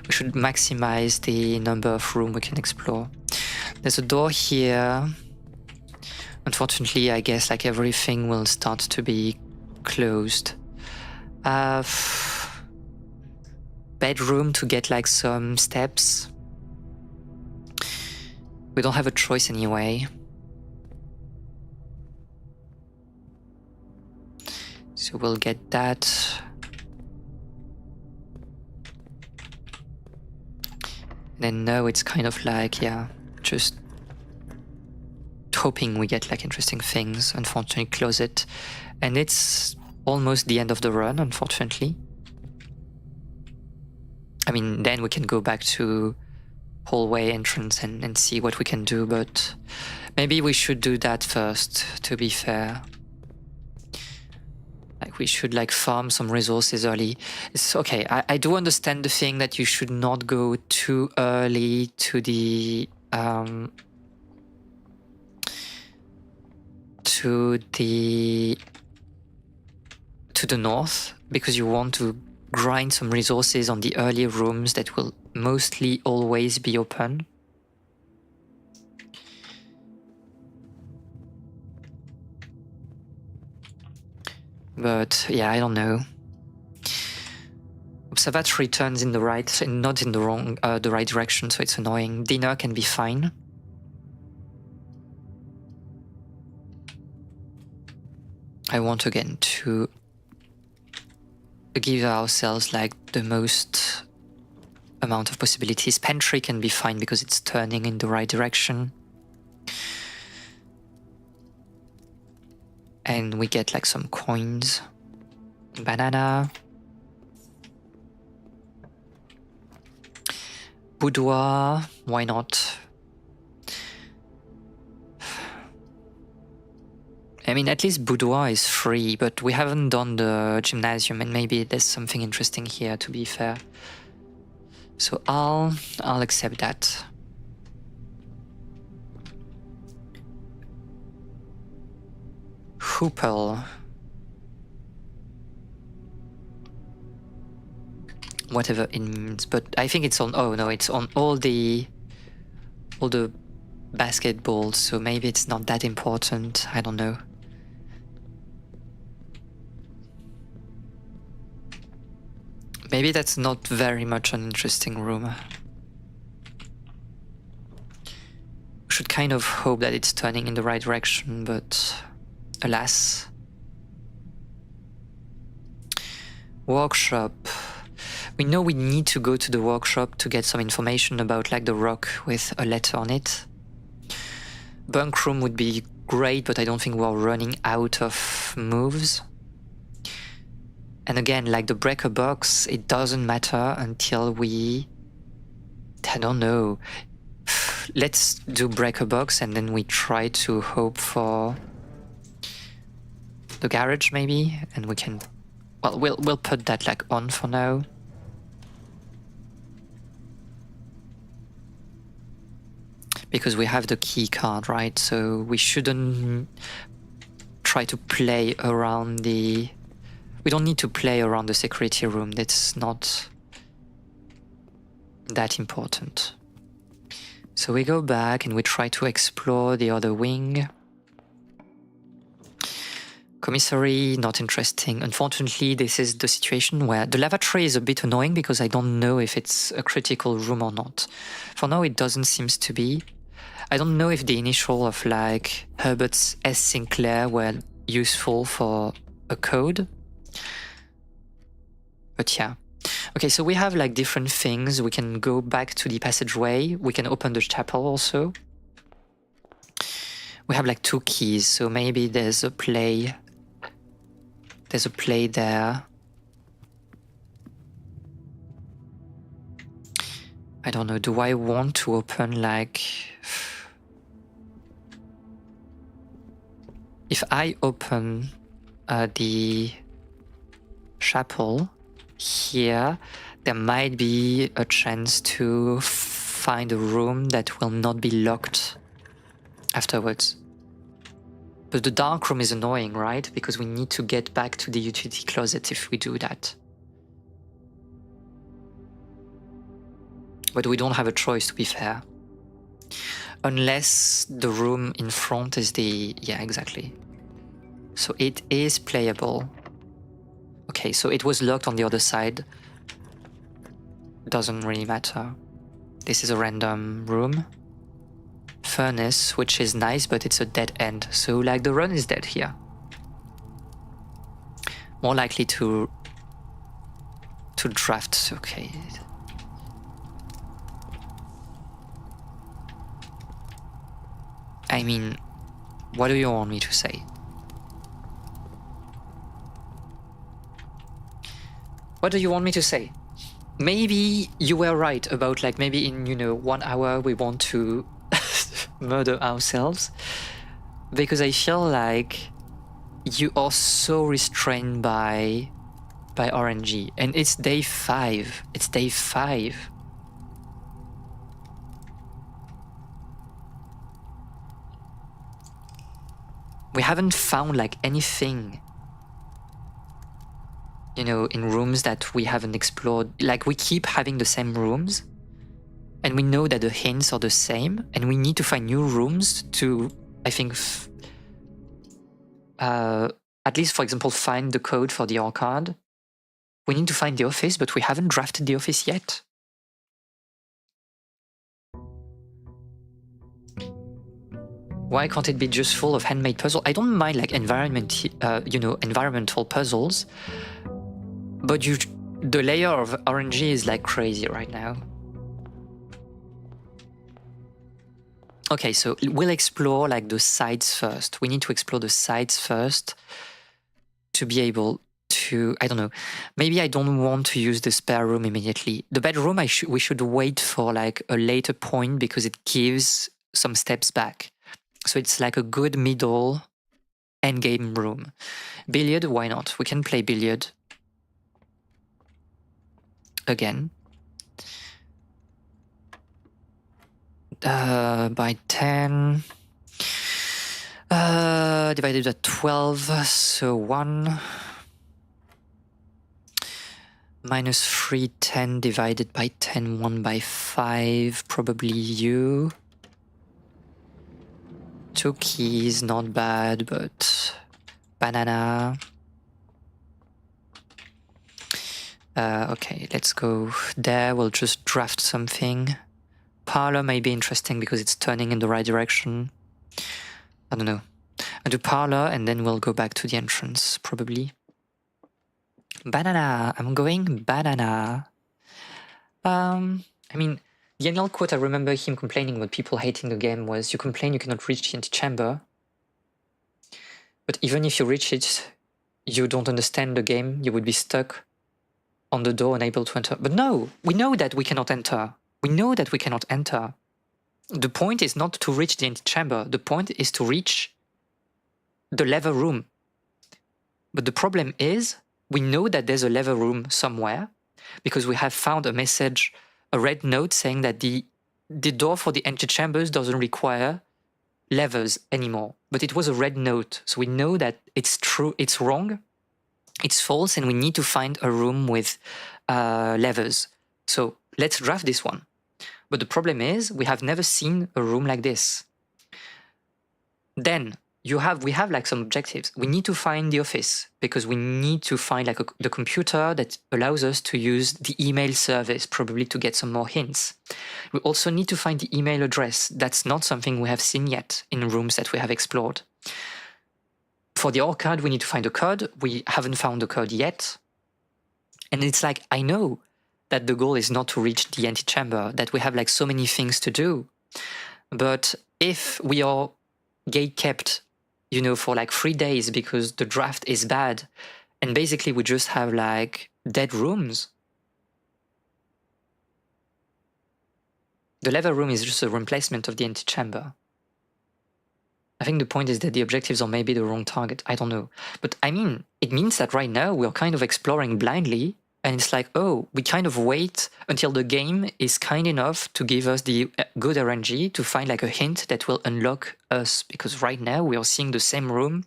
we should maximize the number of room we can explore. There's a door here. Unfortunately, I guess like everything will start to be closed. Bedroom to get like some steps. We don't have a choice anyway. So we'll get that. Then now it's kind of like, yeah, just hoping we get like interesting things. Unfortunately, close it. And it's almost the end of the run, unfortunately. I mean, then we can go back to hallway entrance and see what we can do, but maybe we should do that first, to be fair. Like we should like farm some resources early. It's okay. I do understand the thing that you should not go too early to the north, because you want to grind some resources on the early rooms that will mostly always be open. But yeah, I don't know. Observatory turns in the right, and not in the wrong, the right direction, so it's annoying. Dinner can be fine. I want again to give ourselves like the most amount of possibilities. Pantry can be fine because it's turning in the right direction. And we get like some coins. Banana. Boudoir, why not? I mean, at least boudoir is free, but we haven't done the gymnasium, and maybe there's something interesting here, to be fair. So I'll accept that. Hoople. Whatever it means, but I think it's on, oh no, it's on all the basketballs, so maybe it's not that important, I don't know. Maybe that's not very much an interesting room. We should kind of hope that it's turning in the right direction, but alas. Workshop. We know we need to go to the workshop to get some information about like the rock with a letter on it. Bunk room would be great, but I don't think we're running out of moves. And again, like the breaker box, it doesn't matter until we, I don't know. Let's do breaker box and then we try to hope for the garage maybe, and we can, well, we'll put that like on for now. Because we have the key card, right? So we shouldn't try to play around the... We don't need to play around the security room. That's not that important. So we go back and we try to explore the other wing. Commissary, not interesting. Unfortunately, this is the situation where the lavatory is a bit annoying because I don't know if it's a critical room or not. For now, it doesn't seem to be. I don't know if the initial of like Herbert S. Sinclair were useful for a code. But yeah. Okay, so we have like different things. We can go back to the passageway. We can open the chapel also. We have like 2 keys, so maybe there's a play. There's a play there. I don't know, do I want to open like... If I open the chapel here, there might be a chance to find a room that will not be locked afterwards. But the dark room is annoying, right? Because we need to get back to the utility closet if we do that. But we don't have a choice, to be fair. Unless the room in front is the... Yeah, exactly. So it is playable. Okay, so it was locked on the other side. Doesn't really matter. This is a random room. Furnace, which is nice, but it's a dead end. So like the run is dead here. More likely to draft. Okay. I mean, what do you want me to say? What do you want me to say? Maybe you were right about like maybe in, you know, 1 hour we want to murder ourselves. Because I feel like you are so restrained by RNG. And it's day 5. It's day 5. We haven't found like anything, you know, in rooms that we haven't explored. Like we keep having the same rooms and we know that the hints are the same and we need to find new rooms to, I think, at least for example, find the code for the arcade. We need to find the office, but we haven't drafted the office yet. Why can't it be just full of handmade puzzles? I don't mind like environmental puzzles, but the layer of RNG is like crazy right now. Okay, so we'll explore like the sides first. We need to explore the sides first to be able to, I don't know, maybe I don't want to use the spare room immediately. The bedroom, we should wait for like a later point because it gives some steps back. So it's like a good middle endgame room. Billiard, why not? We can play billiard again. By 10. Divided by 12, so 1. Minus 3, 10 divided by 10, 1 by 5, probably you. 2 keys, not bad, but banana. Okay, let's go there. We'll just draft something. Parlor may be interesting because it's turning in the right direction. I don't know. I'll do parlor and then we'll go back to the entrance, probably. Banana. I'm going banana. I mean, the annual quote I remember him complaining about people hating the game was, you complain you cannot reach the antechamber, but even if you reach it, you don't understand the game, you would be stuck on the door, unable to enter. But no, we know that we cannot enter. We know that we cannot enter. The point is not to reach the antechamber. The point is to reach the lever room. But the problem is, we know that there's a lever room somewhere because we have found a message, a red note saying that the door for the antechambers doesn't require levers anymore. But it was a red note, so we know that it's true, it's wrong, it's false, and we need to find a room with levers. So let's draft this one. But the problem is, we have never seen a room like this. Then we have like some objectives. We need to find the office because we need to find like the computer that allows us to use the email service, probably to get some more hints. We also need to find the email address. That's not something we have seen yet in rooms that we have explored. For the orchard, we need to find a code. We haven't found the code yet. And it's like, I know that the goal is not to reach the antechamber, that we have like so many things to do. But if we are gate-kept, you know, for like 3 days because the draft is bad, and basically we just have like dead rooms. The lever room is just a replacement of the antechamber. I think the point is that the objectives are maybe the wrong target. I don't know. But I mean, it means that right now we're kind of exploring blindly, and it's like, oh, we kind of wait until the game is kind enough to give us the good RNG to find like a hint that will unlock us. Because right now we are seeing the same room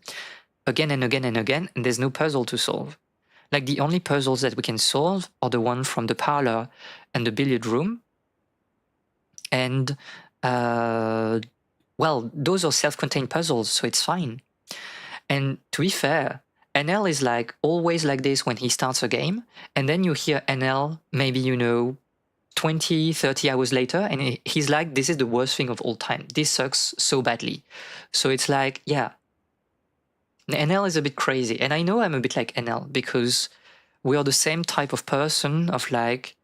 again and again and again, and there's no puzzle to solve. Like the only puzzles that we can solve are the one from the parlor and the billiard room. And, well, those are self-contained puzzles, so it's fine. And to be fair, NL is like always like this when he starts a game, and then you hear NL maybe, you know, 20, 30 hours later, and he's like, this is the worst thing of all time. This sucks so badly. So it's like, yeah, NL is a bit crazy. And I know I'm a bit like NL because we are the same type of person of like,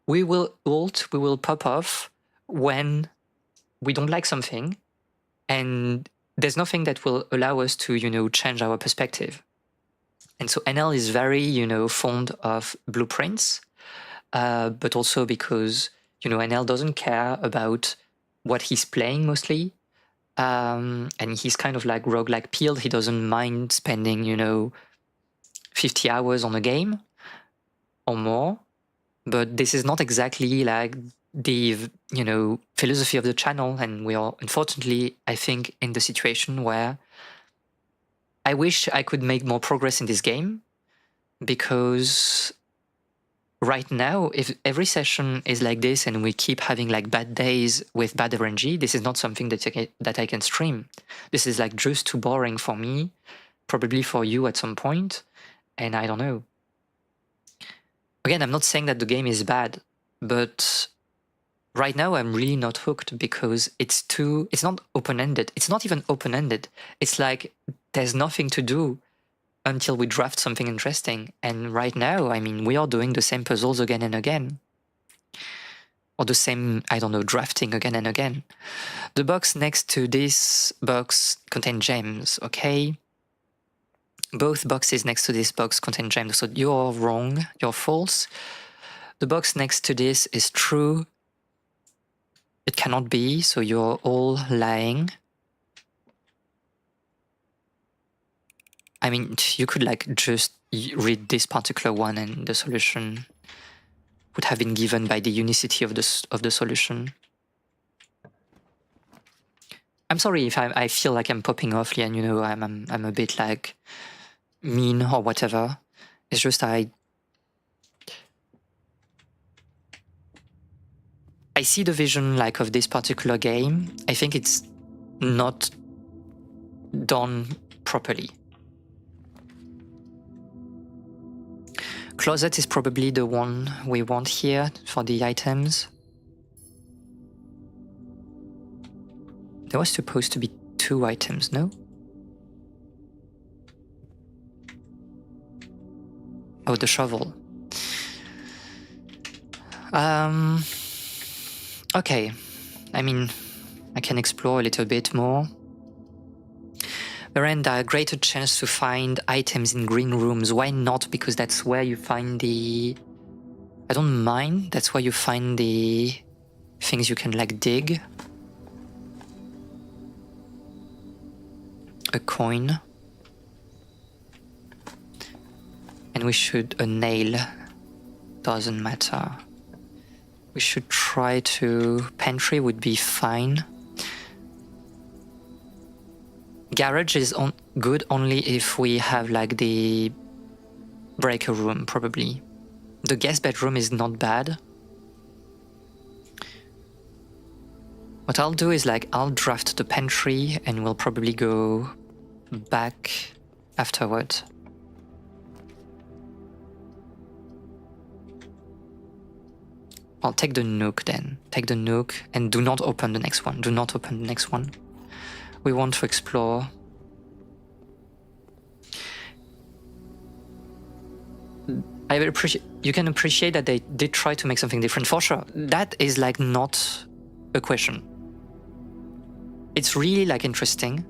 we will ult, we will pop off when we don't like something, and there's nothing that will allow us to, you know, change our perspective. And so NL is very, you know, fond of blueprints, but also because, you know, NL doesn't care about what he's playing mostly. And he's kind of like roguelike peeled. He doesn't mind spending, you know, 50 hours on a game or more. But this is not exactly like the, you know, philosophy of the channel. And we are, unfortunately, I think, in the situation where I wish I could make more progress in this game, because right now, if every session is like this and we keep having like bad days with bad RNG, this is not something that I can stream. This is like just too boring for me, probably for you at some point, and I don't know. Again, I'm not saying that the game is bad, but right now I'm really not hooked because it's not open-ended. It's not even open-ended. It's like there's nothing to do until we draft something interesting. And right now, I mean, we are doing the same puzzles again and again. Or the same, I don't know, drafting again and again. The box next to this box contain gems, okay? Both boxes next to this box contain gems, so you're wrong, you're false. The box next to this is true. It cannot be, so you're all lying. I mean, you could like just read this particular one and the solution would have been given by the unicity of the solution. I'm sorry if I feel like I'm popping off, and you know, I'm a bit like mean or whatever. It's just I see the vision like of this particular game. I think it's not done properly. Closet is probably the one we want here for the items. There was supposed to be 2 items, no? Oh, the shovel. Okay. I mean, I can explore a little bit more. Veranda, greater chance to find items in green rooms. Why not? Because that's where you find the... I don't mind. That's where you find the things you can like dig. A coin. And we should... a nail. Doesn't matter. We should try to... Pantry would be fine. Garage is good only if we have like the breaker room, probably. The guest bedroom is not bad. What I'll do is like I'll draft the pantry and we'll probably go back afterward. I'll take the nook then. Take the nook and do not open the next one. Do not open the next one. We want to explore. I will appreciate. You can appreciate that they did try to make something different for sure. That is like not a question. It's really like interesting.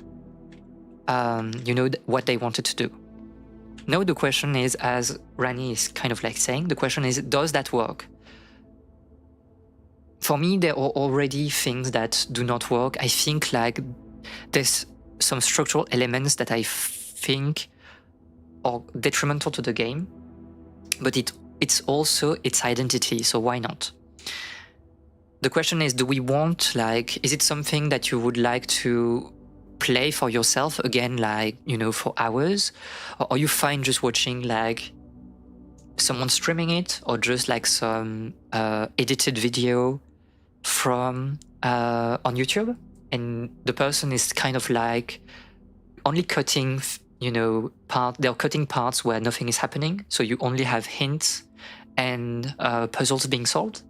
You know what they wanted to do. Now the question is, as Rani is kind of like saying, the question is, does that work? For me, there are already things that do not work. I think like there's some structural elements that I think are detrimental to the game, but it's also its identity, so why not? The question is, do we want, like, is it something that you would like to play for yourself again, like, you know, for hours? Or are you fine just watching, like, someone streaming it, or just like some edited video from on YouTube? And the person is kind of like only cutting, you know, they're cutting parts where nothing is happening. So you only have hints and puzzles being solved.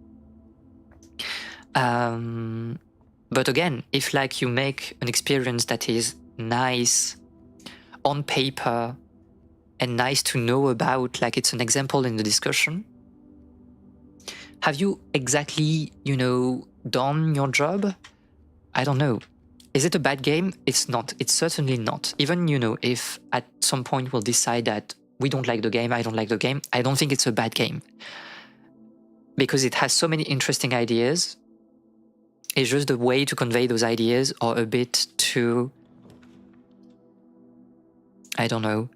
But again, if like you make an experience that is nice on paper and nice to know about, like it's an example in the discussion, have you exactly, you know, done your job? I don't know. Is it a bad game? It's not. It's certainly not. Even, you know, if at some point we'll decide that we don't like the game, I don't like the game, I don't think it's a bad game. Because it has so many interesting ideas. It's just the way to convey those ideas are a bit too... I don't know.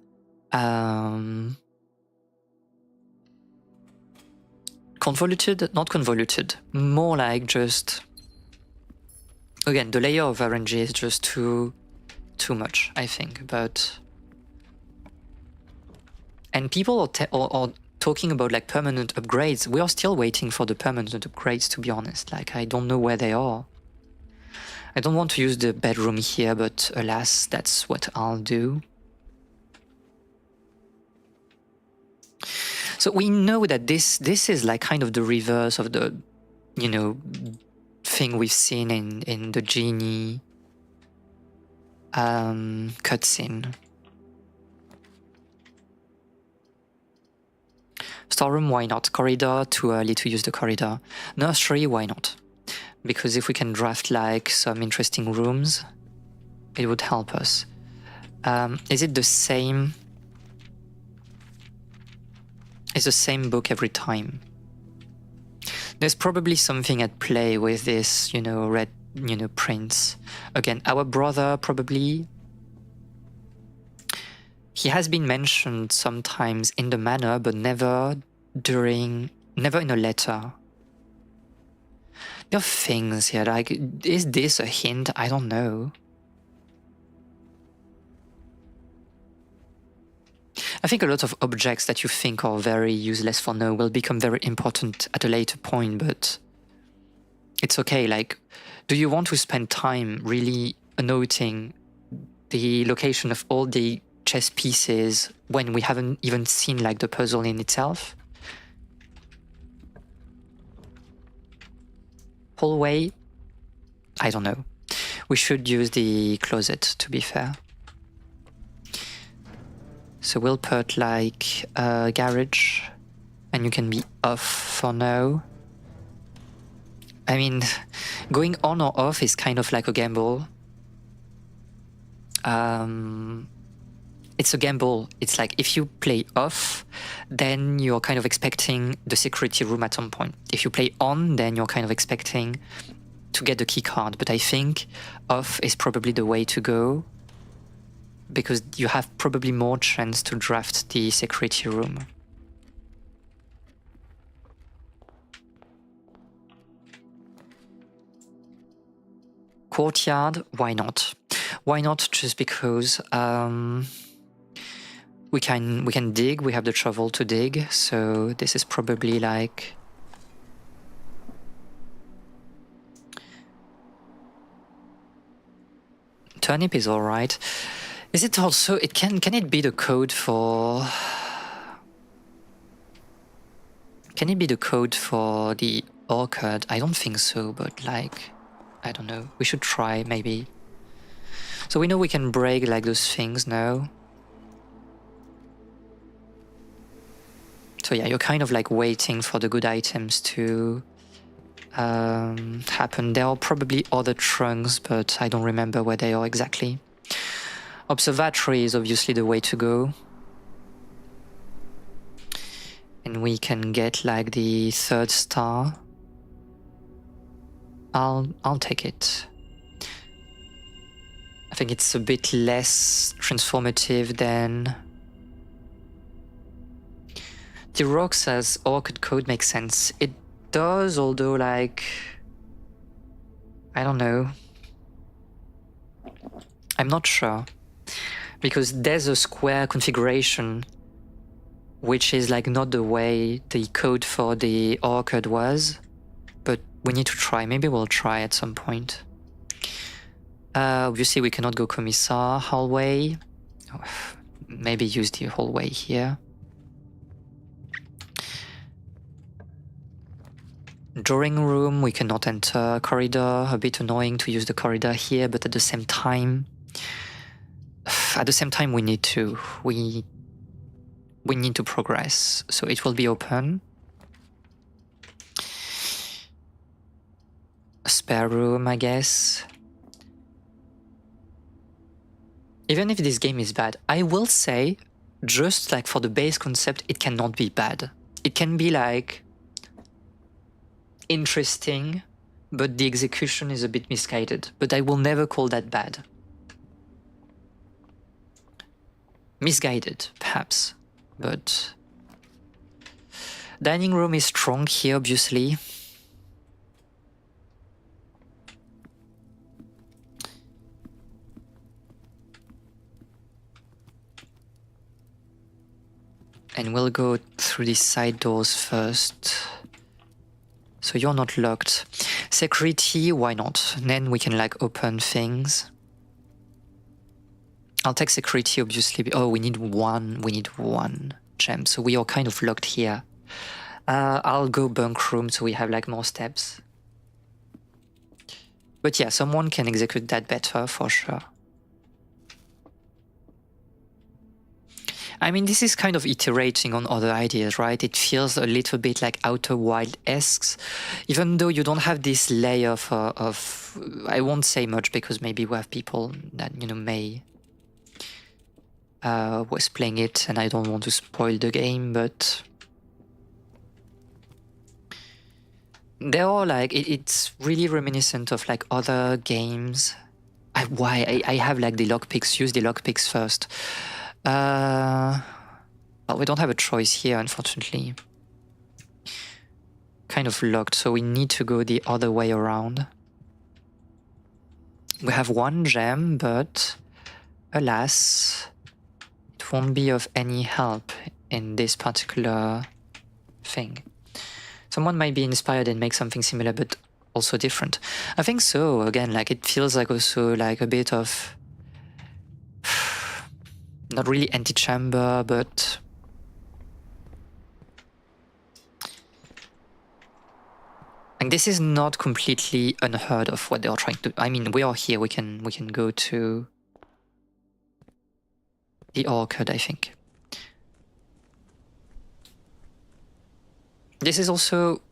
Convoluted? Not convoluted. More like just... Again, the layer of RNG is just too much, I think, but... And people are talking about like permanent upgrades. We are still waiting for the permanent upgrades, to be honest. Like, I don't know where they are. I don't want to use the bedroom here, but alas, that's what I'll do. So we know that this is like kind of the reverse of the, you know, thing we've seen in the genie cutscene. Storeroom, why not? Corridor, too early to use the corridor. Nursery, why not? Because if we can draft like some interesting rooms, it would help us. Is it the same? It's the same book every time. There's probably something at play with this, you know, red, you know, prince. Again, our brother probably. He has been mentioned sometimes in the manor, but never in a letter. There are things here, like, is this a hint? I don't know. I think a lot of objects that you think are very useless for now will become very important at a later point, but it's okay. Like, do you want to spend time really noting the location of all the chess pieces when we haven't even seen like the puzzle in itself? Hallway? I don't know. We should use the closet, to be fair. So we'll put like a garage, and you can be off for now. I mean, going on or off is kind of like a gamble. it's a gamble. It's like if you play off, then you're kind of expecting the security room at some point. If you play on, then you're kind of expecting to get the key card. But I think off is probably the way to go, because you have probably more chance to draft the security room. Courtyard, why not? Why not? Just because we can dig. We have the shovel to dig, so this is probably like turnip is all right. Is it also? It can it be the code for? Can it be the code for the orchard? I don't think so, but like, I don't know. We should try maybe. So we know we can break like those things now. So yeah, you're kind of like waiting for the good items to happen. There are probably other trunks, but I don't remember where they are exactly. Observatory is obviously the way to go. And we can get like the 3rd star. I'll take it. I think it's a bit less transformative than the rocks as orchid code makes sense. It does, although like I don't know. I'm not sure. Because there's a square configuration which is like not the way the code for the orchid was. But we need to try. Maybe we'll try at some point. Obviously we cannot go commissar hallway. Maybe use the hallway here. Drawing room, we cannot enter. Corridor, a bit annoying to use the corridor here, but at the same time we need to. We need to progress, so it will be open. A spare room, I guess. Even if this game is bad, I will say, just like for the base concept, it cannot be bad. It can be like interesting, but the execution is a bit misguided. But I will never call that bad. Misguided, perhaps, but dining room is strong here, obviously. And we'll go through these side doors first. So you're not locked. Security, why not? Then we can like open things. I'll take security, obviously. Oh, we need one gem. So we are kind of locked here. I'll go bunk room so we have like more steps. But yeah, someone can execute that better for sure. I mean, this is kind of iterating on other ideas, right? It feels a little bit like Outer Wild-esque, even though you don't have this layer of I won't say much because maybe we have people that, you know, may was playing it and I don't want to spoil the game, but there are like, it's really reminiscent of like other games. I have like the lockpicks, use the lockpicks first. Well, we don't have a choice here, unfortunately. Kind of locked, so we need to go the other way around. We have one gem, but alas, it won't be of any help in this particular thing. Someone might be inspired and make something similar, but also different. I think so, again, like it feels like also like a bit of not really antechamber, but and this is not completely unheard of what they are trying to do. I mean, we are here, we can go to the orchard, I think. This is also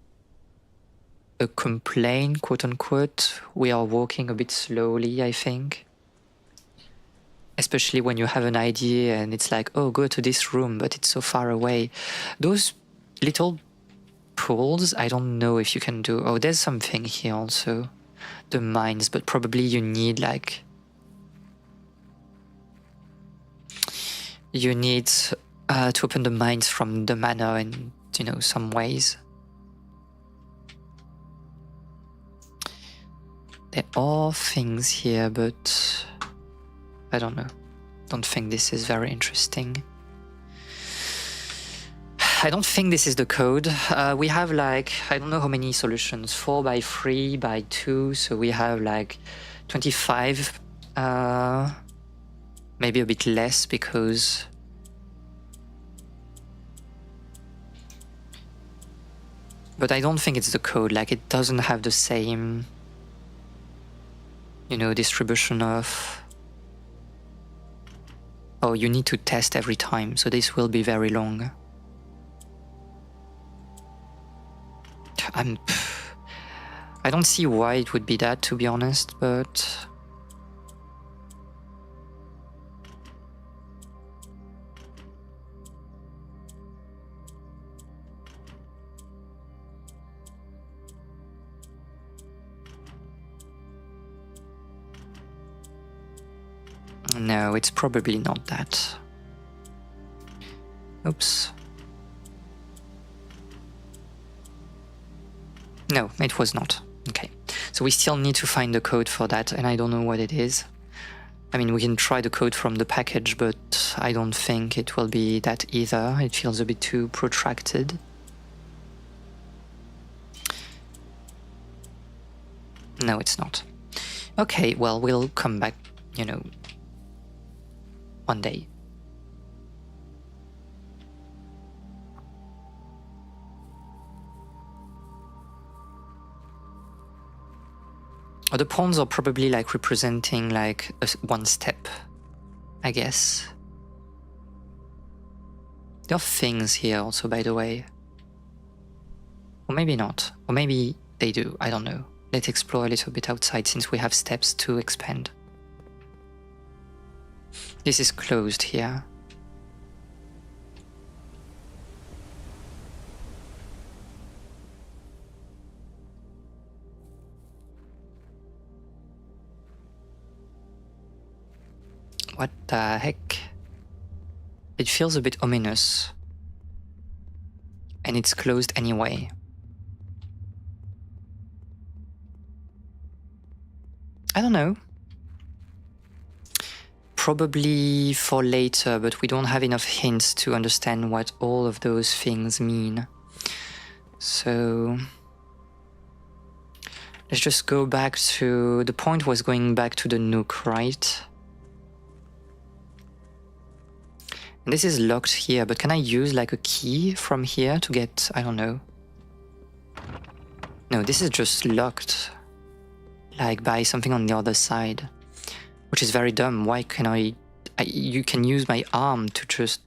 a complaint, quote unquote. We are walking a bit slowly, I think. especially when you have an idea and it's like, oh, go to this room, but it's so far away. Those little pools, I don't know if you can do. Oh, there's something here also. The mines, but probably you need like... You need to open the mines from the manor in, you know, some ways. There are things here, but I don't know. Don't think this is very interesting. I don't think this is the code. We have like, I don't know how many solutions, 4 by 3 by 2. So we have like 25, maybe a bit less because but I don't think it's the code. Like it doesn't have the same, you know, distribution of, oh, you need to test every time. So this will be very long. I don't see why it would be that, to be honest, but no, it's probably not that. Oops. No, it was not. Okay, so we still need to find the code for that, and I don't know what it is. I mean, we can try the code from the package, but I don't think it will be that either. It feels a bit too protracted. No, it's not. Okay, well, we'll come back, you know, one day. Oh, the pawns are probably like representing like one step, I guess. There are things here also, by the way. Or maybe not. Or maybe they do, I don't know. Let's explore a little bit outside since we have steps to expand. This is closed here. What the heck? It feels a bit ominous. And it's closed anyway. I don't know. Probably for later, but we don't have enough hints to understand what all of those things mean. So let's just go back to... The point was going back to the nook, right? And this is locked here, but can I use like a key from here to get... I don't know. No, this is just locked. Like by something on the other side. Which is very dumb. Why can you can use my arm to just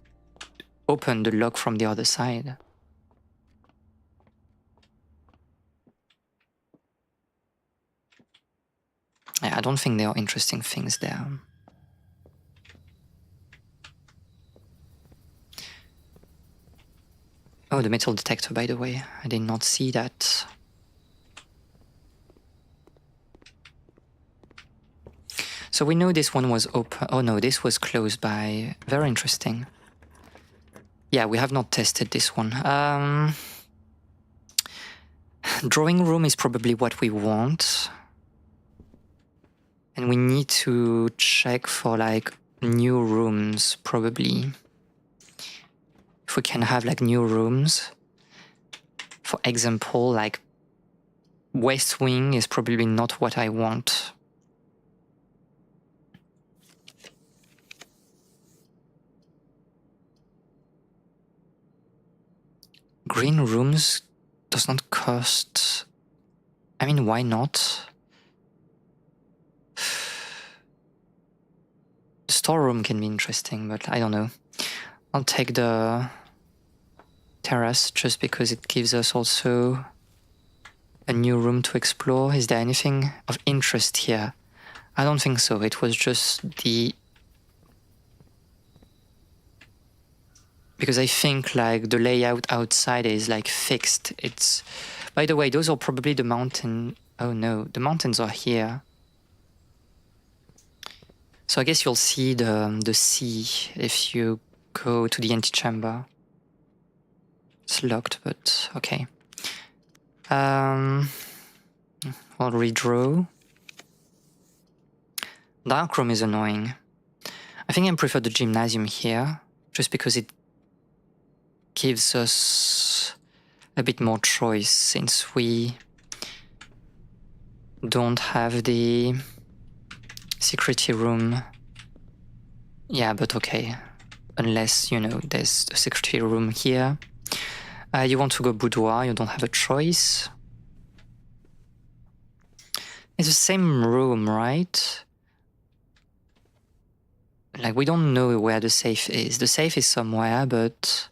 open the lock from the other side. I don't think there are interesting things there. Oh, the metal detector, by the way. I did not see that. So we know this one was open. Oh no, this was closed by... Very interesting. Yeah, we have not tested this one. Drawing room is probably what we want. And we need to check for like new rooms, probably. If we can have like new rooms. For example, like West Wing is probably not what I want. Green rooms does not cost... I mean, why not? The storeroom can be interesting, but I don't know. I'll take the terrace just because it gives us also a new room to explore. Is there anything of interest here? I don't think so. It was just the because I think like the layout outside is like fixed. It's, by the way, those are probably the mountain. Oh no, the mountains are here. So I guess you'll see the sea if you go to the antechamber. It's locked, but okay. I'll redraw. Darkroom is annoying. I think I prefer the gymnasium here, just because it gives us a bit more choice, since we don't have the security room. Yeah, but okay. Unless, you know, there's a security room here. You want to go boudoir, you don't have a choice. It's the same room, right? Like, we don't know where the safe is. The safe is somewhere, but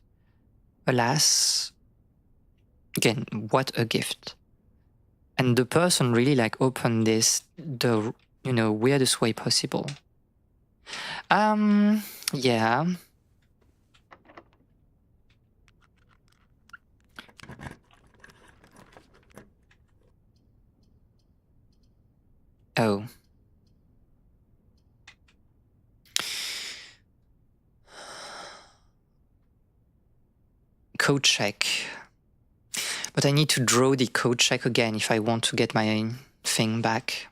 alas, again, what a gift. And the person really like opened this the, you know, weirdest way possible. Yeah. Oh. Code check. But I need to draw the code check again if I want to get my thing back.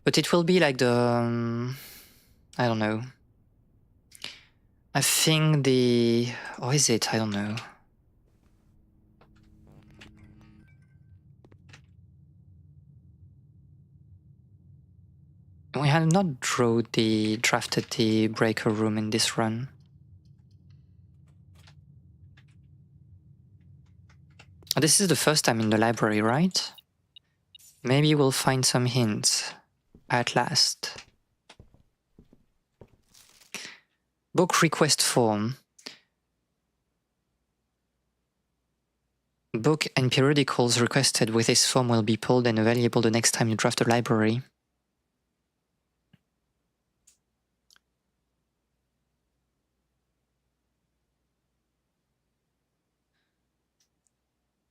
But it will be like the... I don't know. I think the... Or is it? I don't know. We have not drafted the breaker room in this run. This is the first time in the library, right? Maybe we'll find some hints at last. Book request form. Book and periodicals requested with this form will be pulled and available the next time you draft a library.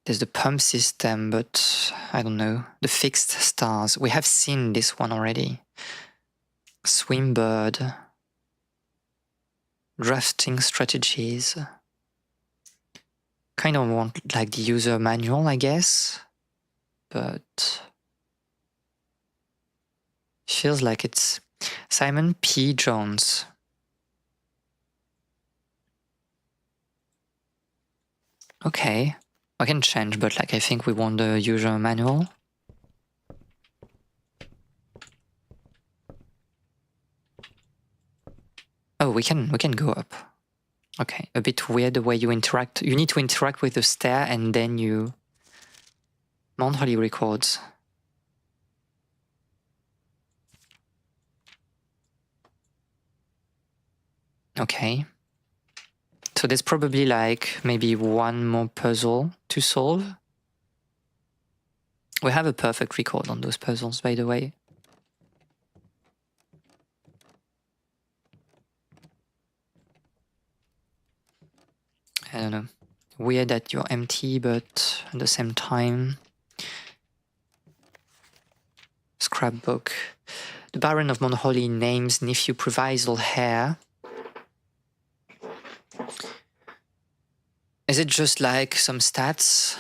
There's the pump system, but I don't know. The fixed stars. We have seen this one already. Swimbird. Drafting strategies. Kind of want like the user manual, I guess. But feels like it's Simon P. Jones. Okay. I can change, but like I think we want the user manual. Oh, we can go up. Okay, a bit weird the way you interact. You need to interact with the stair and then you... Mount Holly records. Okay. So there's probably like maybe one more puzzle to solve. We have a perfect record on those puzzles, by the way. I don't know. Weird that you're empty, but at the same time... Scrapbook. The Baron of Mount Holly names nephew Provisional Heir. Is it just like some stats?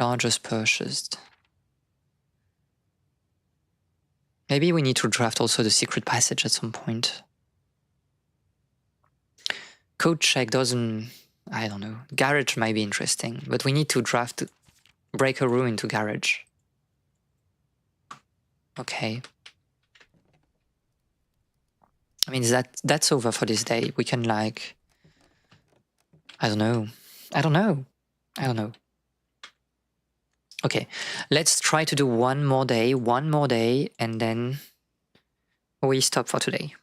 Largest purchased. Maybe we need to draft also the secret passage at some point. Code check doesn't... I don't know. Garage might be interesting, but we need to draft breaker room into garage. Okay. I mean, that's over for this day. We can like... I don't know. Okay, let's try to do one more day, and then we stop for today.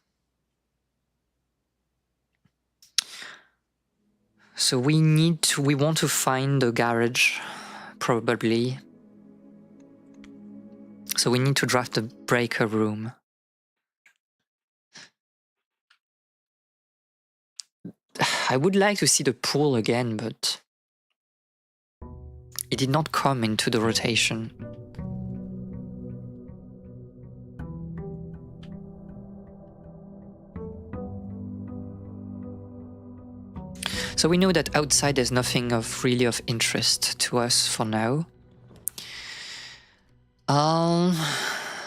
So we want to find the garage, probably. So we need to draft the breaker room. I would like to see the pool again, but it did not come into the rotation. So we know that outside there's nothing of really of interest to us for now. I'll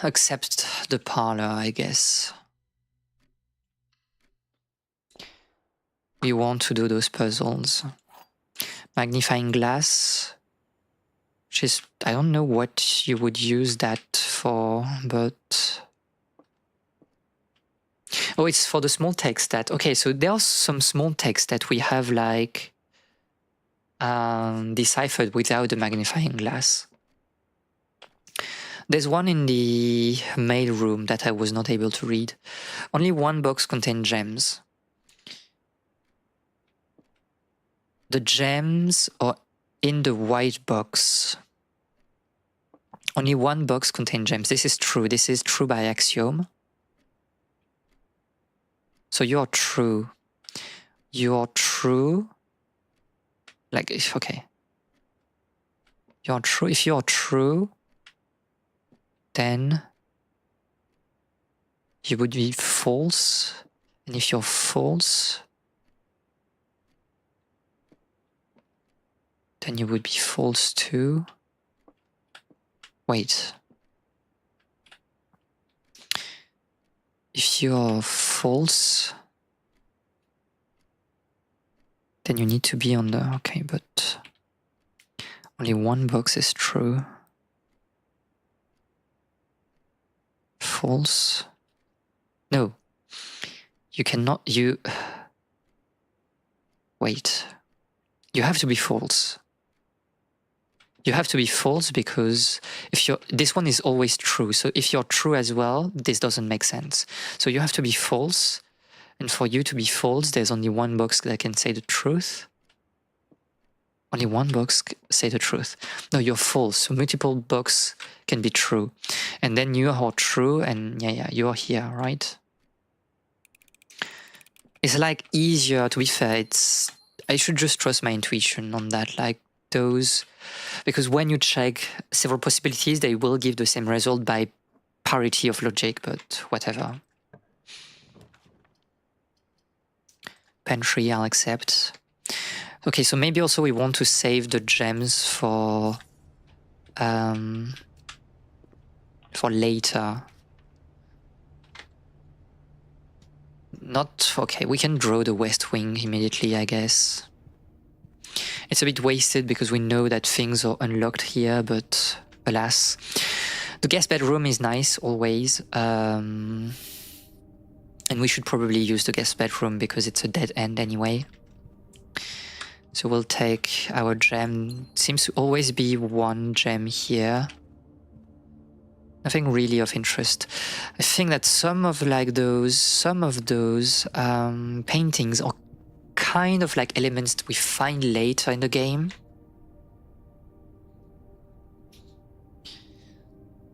accept the parlor, I guess. We want to do those puzzles. Magnifying glass, which is, I don't know what you would use that for, but... Oh, it's for the small text that... Okay, so there are some small text that we have like deciphered without the magnifying glass. There's one in the mail room that I was not able to read. Only one box contained gems. The gems are in the white box. Only one box contained gems. This is true. This is true by axiom. So you are true. You are true. Like, okay. You are true. If you are true, then you would be false. And if you're false, then you would be false too. Wait. If you are false, then you need to be on the... Okay, but only one box is true. False. No. You cannot... You... Wait. You have to be false. You have to be false because if you're... This one is always true. So if you're true as well, this doesn't make sense. So you have to be false. And for you to be false, there's only one box that can say the truth. Only one box say the truth. No, you're false. So multiple box can be true. And then you are true and yeah, you are here, right? It's like easier, to be fair. It's... I should just trust my intuition on that. Like those... Because when you check several possibilities, they will give the same result by parity of logic, but whatever. Pantry, I'll accept. Okay, so maybe also we want to save the gems for later. Not... Okay, we can draw the West Wing immediately, I guess. It's a bit wasted because we know that things are unlocked here, but alas. The guest bedroom is nice, always. And we should probably use the guest bedroom because it's a dead end anyway. So we'll take our gem. Seems to always be one gem here. Nothing really of interest. I think that some of those paintings are kind of like elements that we find later in the game.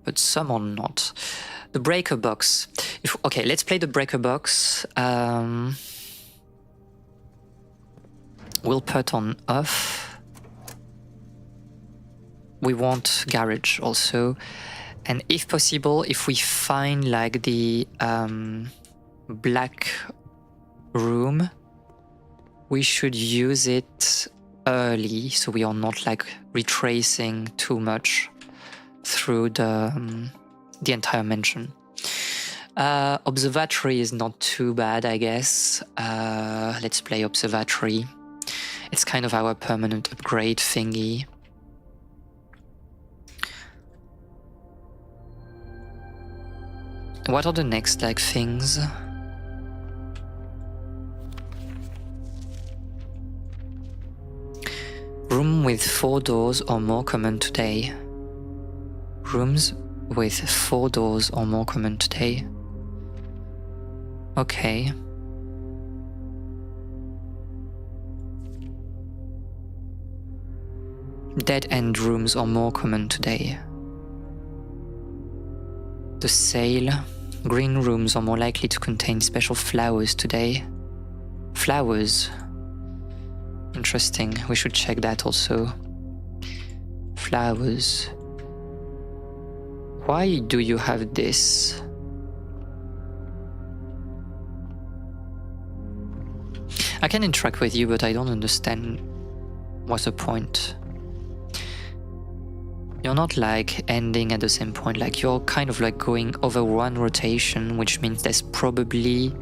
But some are not. The breaker box. Okay, let's play the breaker box. We'll put on off. We want garage also. And if possible, if we find like the black room, we should use it early so we are not like retracing too much through the entire mansion. Observatory is not too bad, I guess. Let's play observatory. It's kind of our permanent upgrade thingy. What are the next like things? Room with 4 doors or more common today. Rooms with 4 doors or more common today. Okay. Dead-end rooms are more common today. The sale. Green rooms are more likely to contain special flowers today. Flowers. Interesting. We should check that also. Flowers. Why do you have this? I can interact with you, but I don't understand what's the point. You're not like ending at the same point, like you're kind of like going over one rotation, which means there's probably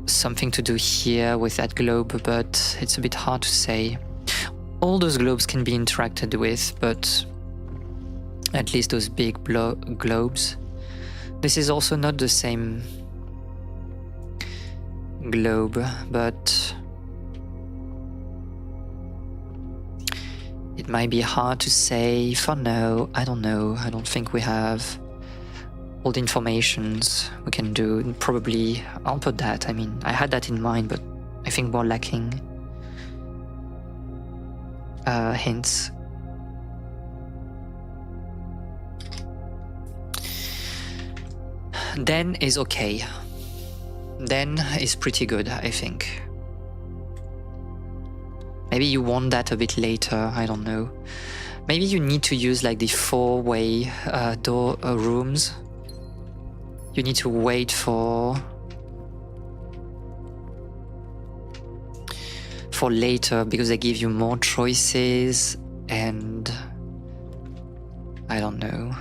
something to do here with that globe, but it's a bit hard to say. All those globes can be interacted with, but at least those big globes. This is also not the same globe, but it might be hard to say for now. I don't know. I don't think we have all the informations we can do. Probably I'll put that. I mean, I had that in mind, but I think we're lacking hints. Then is okay. Then is pretty good, I think. Maybe you want that a bit later, I don't know. Maybe you need to use like the four-way door rooms. You need to wait for later because they give you more choices and I don't know.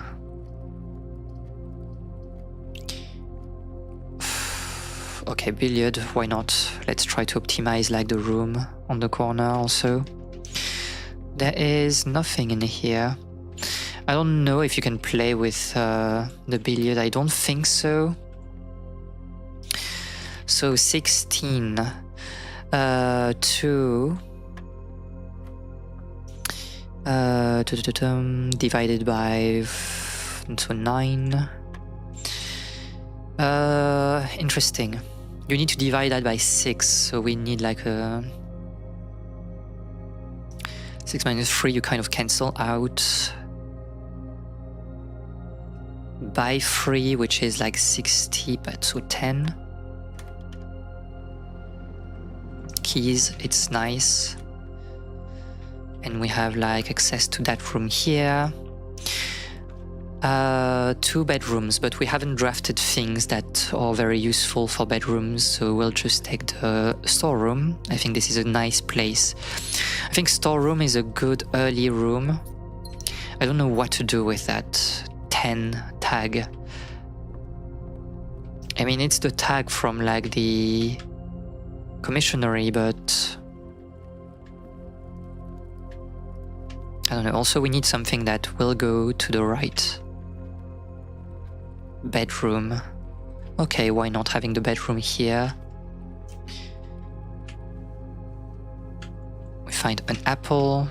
Okay, billiard, why not? Let's try to optimize like the room on the corner also. There is nothing in here. I don't know if you can play with the billiard, I don't think so. So 16 divided by 9. Interesting. You need to divide that by 6, so we need like a 6 minus 3, you kind of cancel out by 3, which is like 60, but so 10. Keys, it's nice. And we have like access to that room here. 2 bedrooms, but we haven't drafted things that are very useful for bedrooms, so we'll just take the storeroom. I think this is a nice place. I think storeroom is a good early room. I don't know what to do with that 10 tag. I mean, it's the tag from like the commissionery, but I don't know. Also, we need something that will go to the right. Bedroom. Okay, why not having the bedroom here? We find an apple.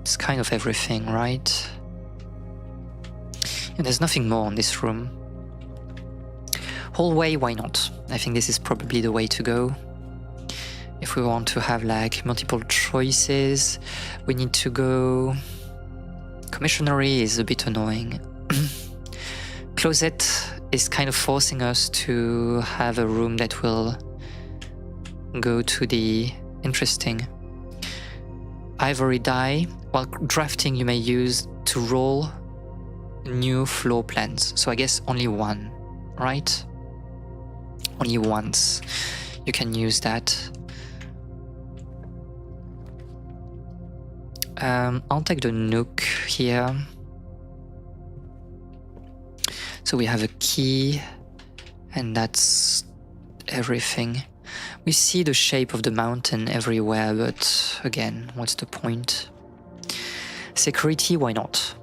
It's kind of everything, right? And there's nothing more in this room. Hallway, why not? I think this is probably the way to go. If we want to have like multiple choices, we need to go... Commissionery is a bit annoying. Closet is kind of forcing us to have a room that will go to the interesting. Ivory die. While drafting, you may use to roll new floor plans. So I guess only one, right? Only once you can use that. I'll take the nook here. So we have a key, and that's everything. We see the shape of the mountain everywhere, but again, what's the point? Security, why not?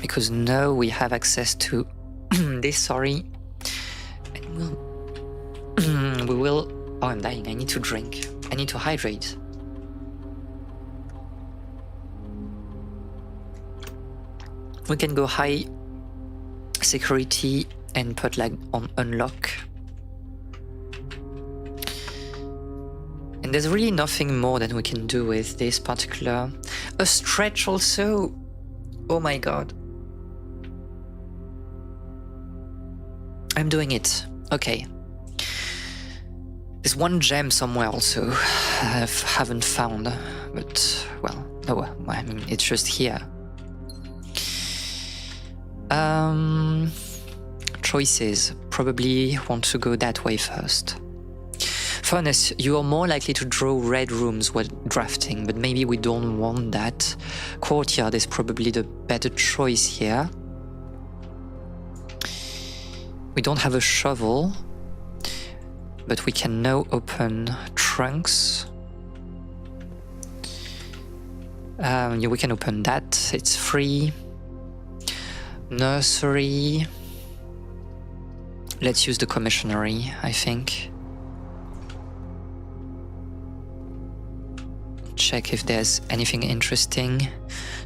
Because now we have access to this, sorry. And we will... Oh, I'm dying, I need to drink. I need to hydrate. We can go high security and put like on unlock. And there's really nothing more that we can do with this particular... A stretch also! Oh my god. I'm doing it. Okay. There's one gem somewhere also I haven't found, but, well, no, I mean, it's just here. Choices. Probably want to go that way first. Furnace, you are more likely to draw red rooms while drafting, but maybe we don't want that. Courtyard is probably the better choice here. We don't have a shovel, but we can now open trunks. Yeah, we can open that, it's free. Nursery. Let's use the commissionery, I think. Check if there's anything interesting.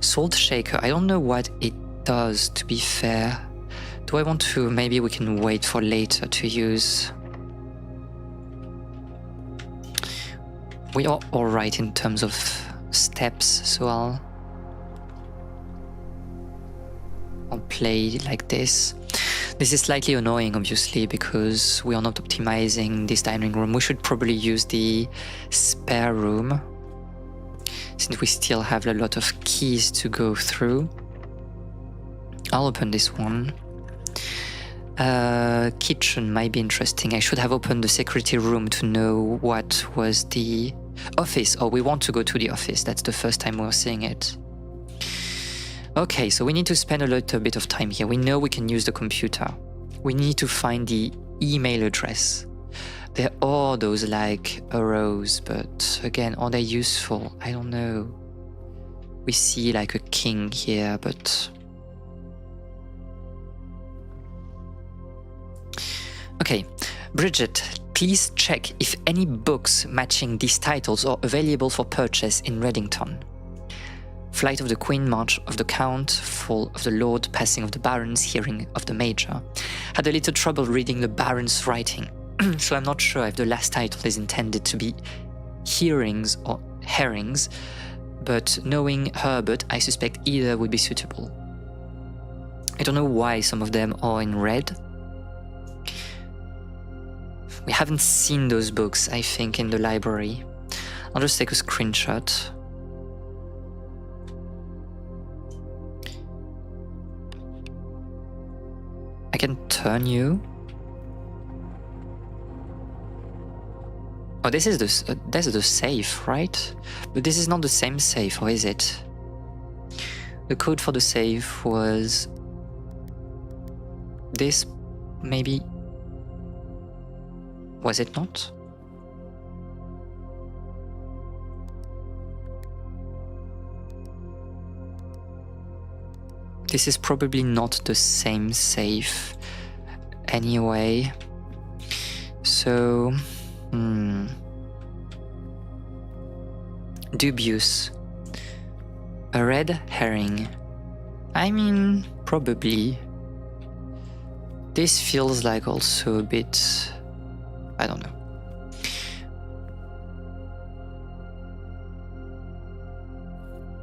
Salt shaker, I don't know what it does, to be fair. Do I want to? Maybe we can wait for later to use. We are alright in terms of steps, so I'll play like this. This is slightly annoying, obviously, because we are not optimizing this dining room. We should probably use the spare room, since we still have a lot of keys to go through. I'll open this one. Kitchen might be interesting. I should have opened the security room to know what was the office. Oh, we want to go to the office. That's the first time we're seeing it. Okay, so we need to spend a little bit of time here. We know we can use the computer. We need to find the email address. There are those like arrows, but again, are they useful? I don't know. We see like a king here, but... Okay, Bridget, please check if any books matching these titles are available for purchase in Reddington. Flight of the Queen, March of the Count, Fall of the Lord, Passing of the Barons, Hearing of the Major. Had a little trouble reading the Baron's writing, so I'm not sure if the last title is intended to be hearings or herrings, but knowing Herbert, I suspect either would be suitable. I don't know why some of them are in red. We haven't seen those books, I think, in the library. I'll just take a screenshot. I can turn you. Oh, this is the safe, right? But this is not the same safe, or is it? The code for the safe was this, maybe. Was it not? This is probably not the same safe anyway. So, dubious. A red herring. I mean, probably. This feels like also a bit... I don't know.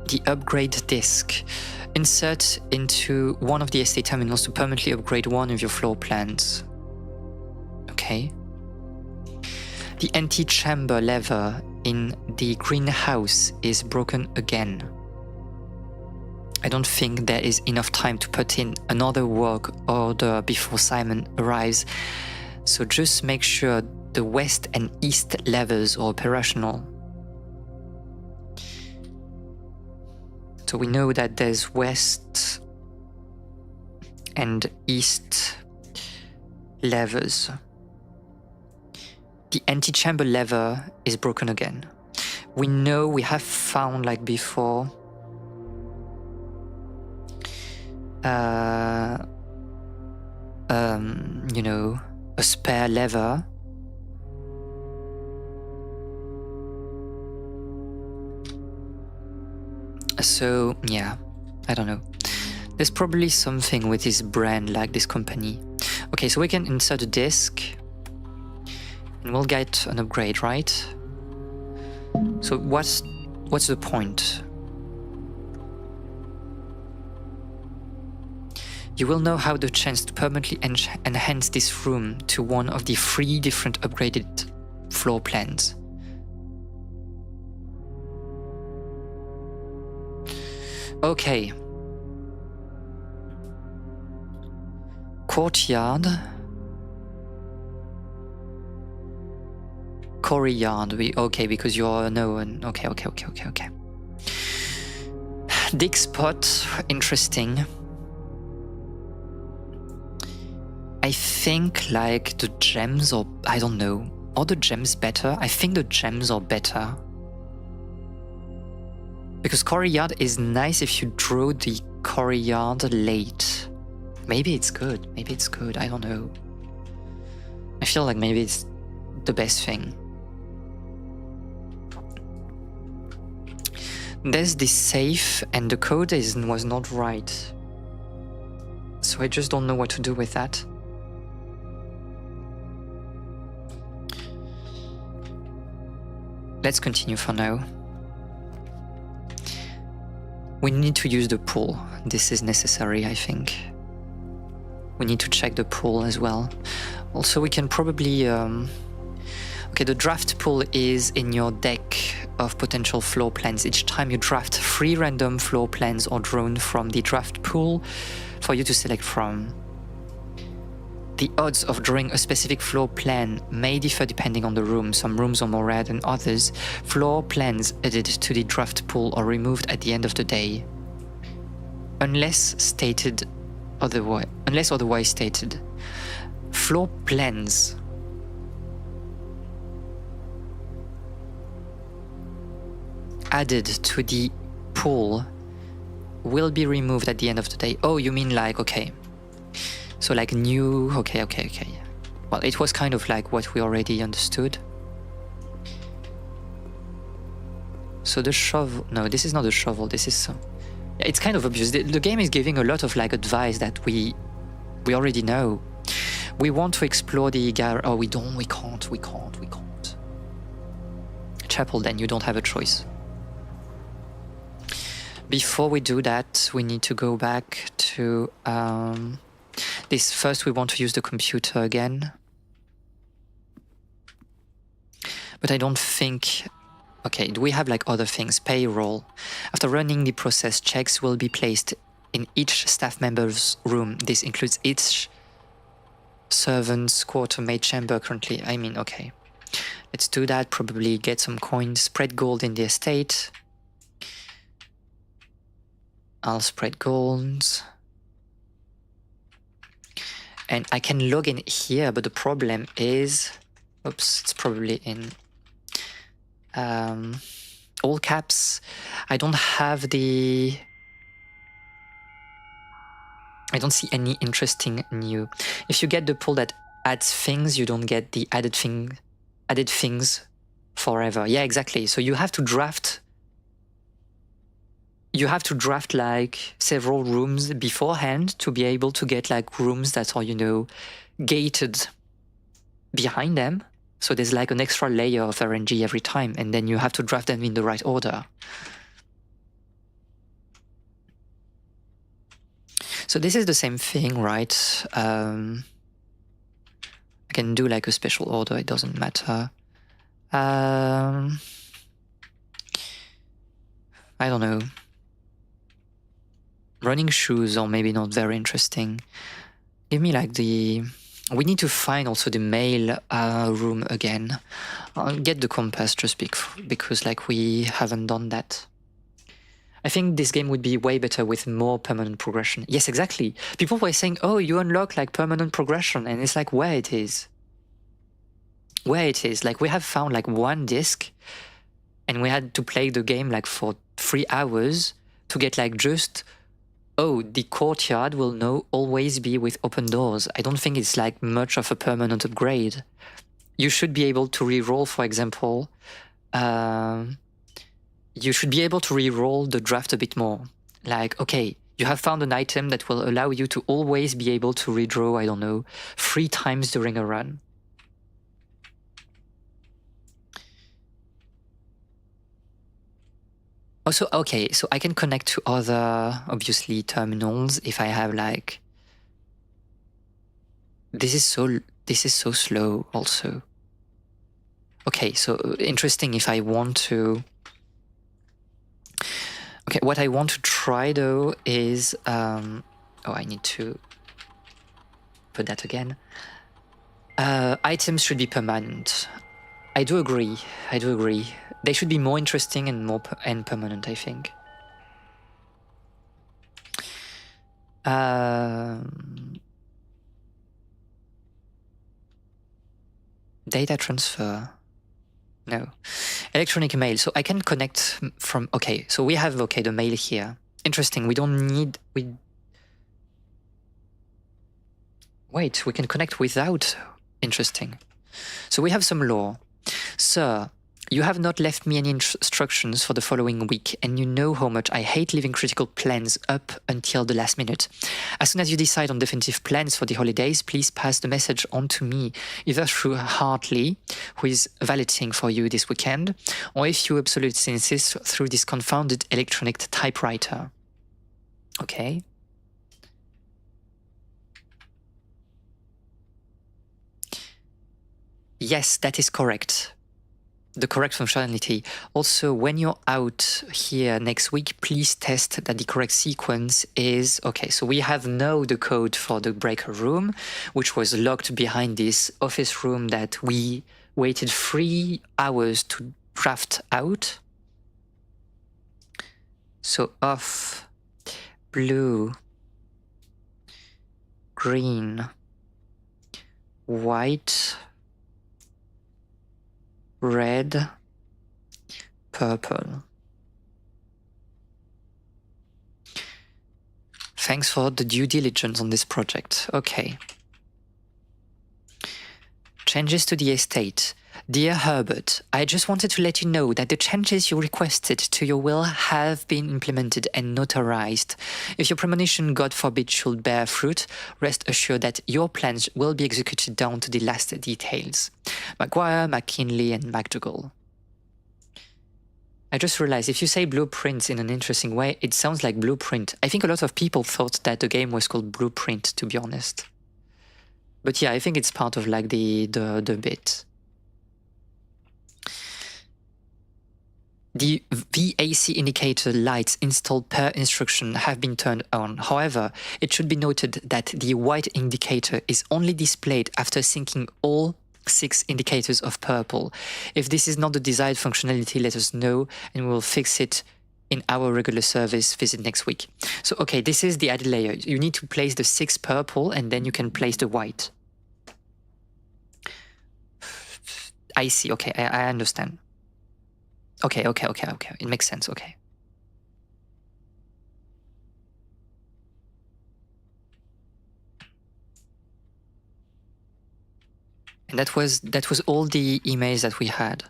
The upgrade disc. Insert into one of the estate terminals to permanently upgrade one of your floor plans. Okay. The antechamber lever in the greenhouse is broken again. I don't think there is enough time to put in another work order before Simon arrives, so just make sure the west and east levers are operational. So we know that there's west and east levers. The antechamber lever is broken again. We know we have found, like before, you know, a spare lever. So, yeah, I don't know. There's probably something with this brand, like this company. Okay, so we can insert a disc and we'll get an upgrade, right? So what's the point? You will now have the chance to permanently enhance this room to one of the 3 different upgraded floor plans. Okay. Courtyard. Courtyard. Okay, because you're no one. Okay. Dig spot, interesting. I think like the gems, or I don't know. Are the gems better? I think the gems are better. Because courtyard is nice if you draw the courtyard late. Maybe it's good. Maybe it's good. I don't know. I feel like maybe it's the best thing. There's this safe and the code was not right. So I just don't know what to do with that. Let's continue for now. We need to use the pool. This is necessary, I think. We need to check the pool as well. Also, we can probably... Okay, the draft pool is in your deck of potential floor plans. Each time you draft 3 random floor plans are drawn from the draft pool for you to select from. The odds of drawing a specific floor plan may differ depending on the room. Some rooms are more rare than others. Floor plans added to the draft pool are removed at the end of the day. Unless otherwise stated. Floor plans added to the pool will be removed at the end of the day. Oh, you mean like, okay. So like new, okay. Well, it was kind of like what we already understood. So the shovel, no, this is not a shovel, this is, it's kind of obvious. The game is giving a lot of like advice that we already know. We want to explore the oh, we can't. Chapel, then you don't have a choice. Before we do that, we need to go back to this. First, we want to use the computer again. But I don't think... Okay, do we have like other things? Payroll. After running the process, checks will be placed in each staff member's room. This includes each servant's quarter maid chamber currently. I mean, okay. Let's do that. Probably get some coins. Spread gold in the estate. I'll spread golds. And I can log in here, but the problem is... Oops, it's probably in... all caps. I don't have the... I don't see any interesting new. If you get the pool that adds things, you don't get the added things forever. Yeah, exactly. So you have to draft... You have to draft like several rooms beforehand to be able to get like rooms that are, you know, gated behind them. So there's like an extra layer of RNG every time, and then you have to draft them in the right order. So this is the same thing, right? I can do like a special order, it doesn't matter. I don't know. Running shoes are maybe not very interesting. Give me like the... We need to find also the mail room again. I'll get the compass just because like we haven't done that. I think this game would be way better with more permanent progression. Yes, exactly. People were saying, oh, you unlock like permanent progression, and it's like where it is. Where it is. Like we have found like one disc and we had to play the game like for 3 hours to get like just... Oh, the courtyard will now always be with open doors. I don't think it's like much of a permanent upgrade. You should be able to reroll, for example. You should be able to reroll the draft a bit more. Like, okay, you have found an item that will allow you to always be able to redraw, I don't know, 3 times during a run. Also, okay, so I can connect to other, obviously, terminals if I have like This is so slow also. Okay, so interesting if I want to... Okay, what I want to try though is... oh, I need to put that again. Items should be permanent. I do agree. They should be more interesting and more permanent, I think. Data transfer. No. Electronic mail. So I can connect from... Okay, so we have, okay, the mail here. Interesting. We don't need... Wait, we can connect without... Interesting. So we have some law. Sir, you have not left me any instructions for the following week, and you know how much I hate leaving critical plans up until the last minute. As soon as you decide on definitive plans for the holidays, please pass the message on to me, either through Hartley, who is valeting for you this weekend, or if you absolutely insist, through this confounded electronic typewriter. Okay. Yes, that is correct. The correct functionality. Also, when you're out here next week, please test that the correct sequence is... Okay, so we have now the code for the breaker room, which was locked behind this office room that we waited 3 hours to draft out. So off, blue, green, white, red, purple. Thanks for the due diligence on this project. Okay. Changes to the estate. Dear Herbert, I just wanted to let you know that the changes you requested to your will have been implemented and notarized. If your premonition, God forbid, should bear fruit, rest assured that your plans will be executed down to the last details. Maguire, McKinley, and McDougall. I just realized if you say blueprints in an interesting way, it sounds like blueprint. I think a lot of people thought that the game was called Blueprint, to be honest. But yeah, I think it's part of like the bit. The VAC indicator lights installed per instruction have been turned on. However, it should be noted that the white indicator is only displayed after syncing all 6 indicators of purple. If this is not the desired functionality, let us know and we will fix it in our regular service visit next week. So, okay, this is the added layer. You need to place the 6 purple and then you can place the white. I see, okay, I understand. Okay. It makes sense, okay. And that was all the emails that we had.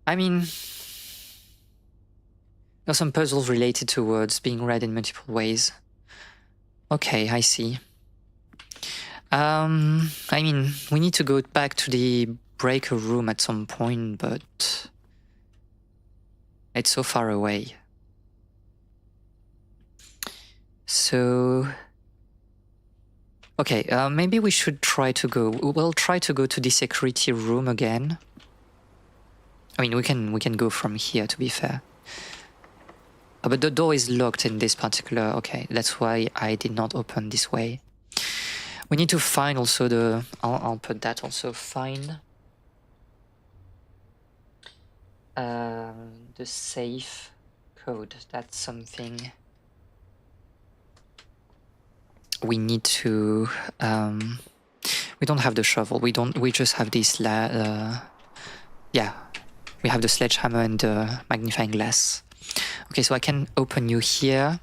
I mean, there's some puzzles related to words being read in multiple ways. Okay, I see. I mean, we need to go back to the breaker room at some point, but it's so far away. So, okay, maybe we should try to go. We'll try to go to the security room again. I mean, we can go from here, to be fair. But the door is locked in this particular. Okay, that's why I did not open this way. We need to find also the. I'll put that also. Find the safe code. That's something we need to. We don't have the shovel. We just have this. Yeah, we have the sledgehammer and the magnifying glass. Okay, so I can open you here.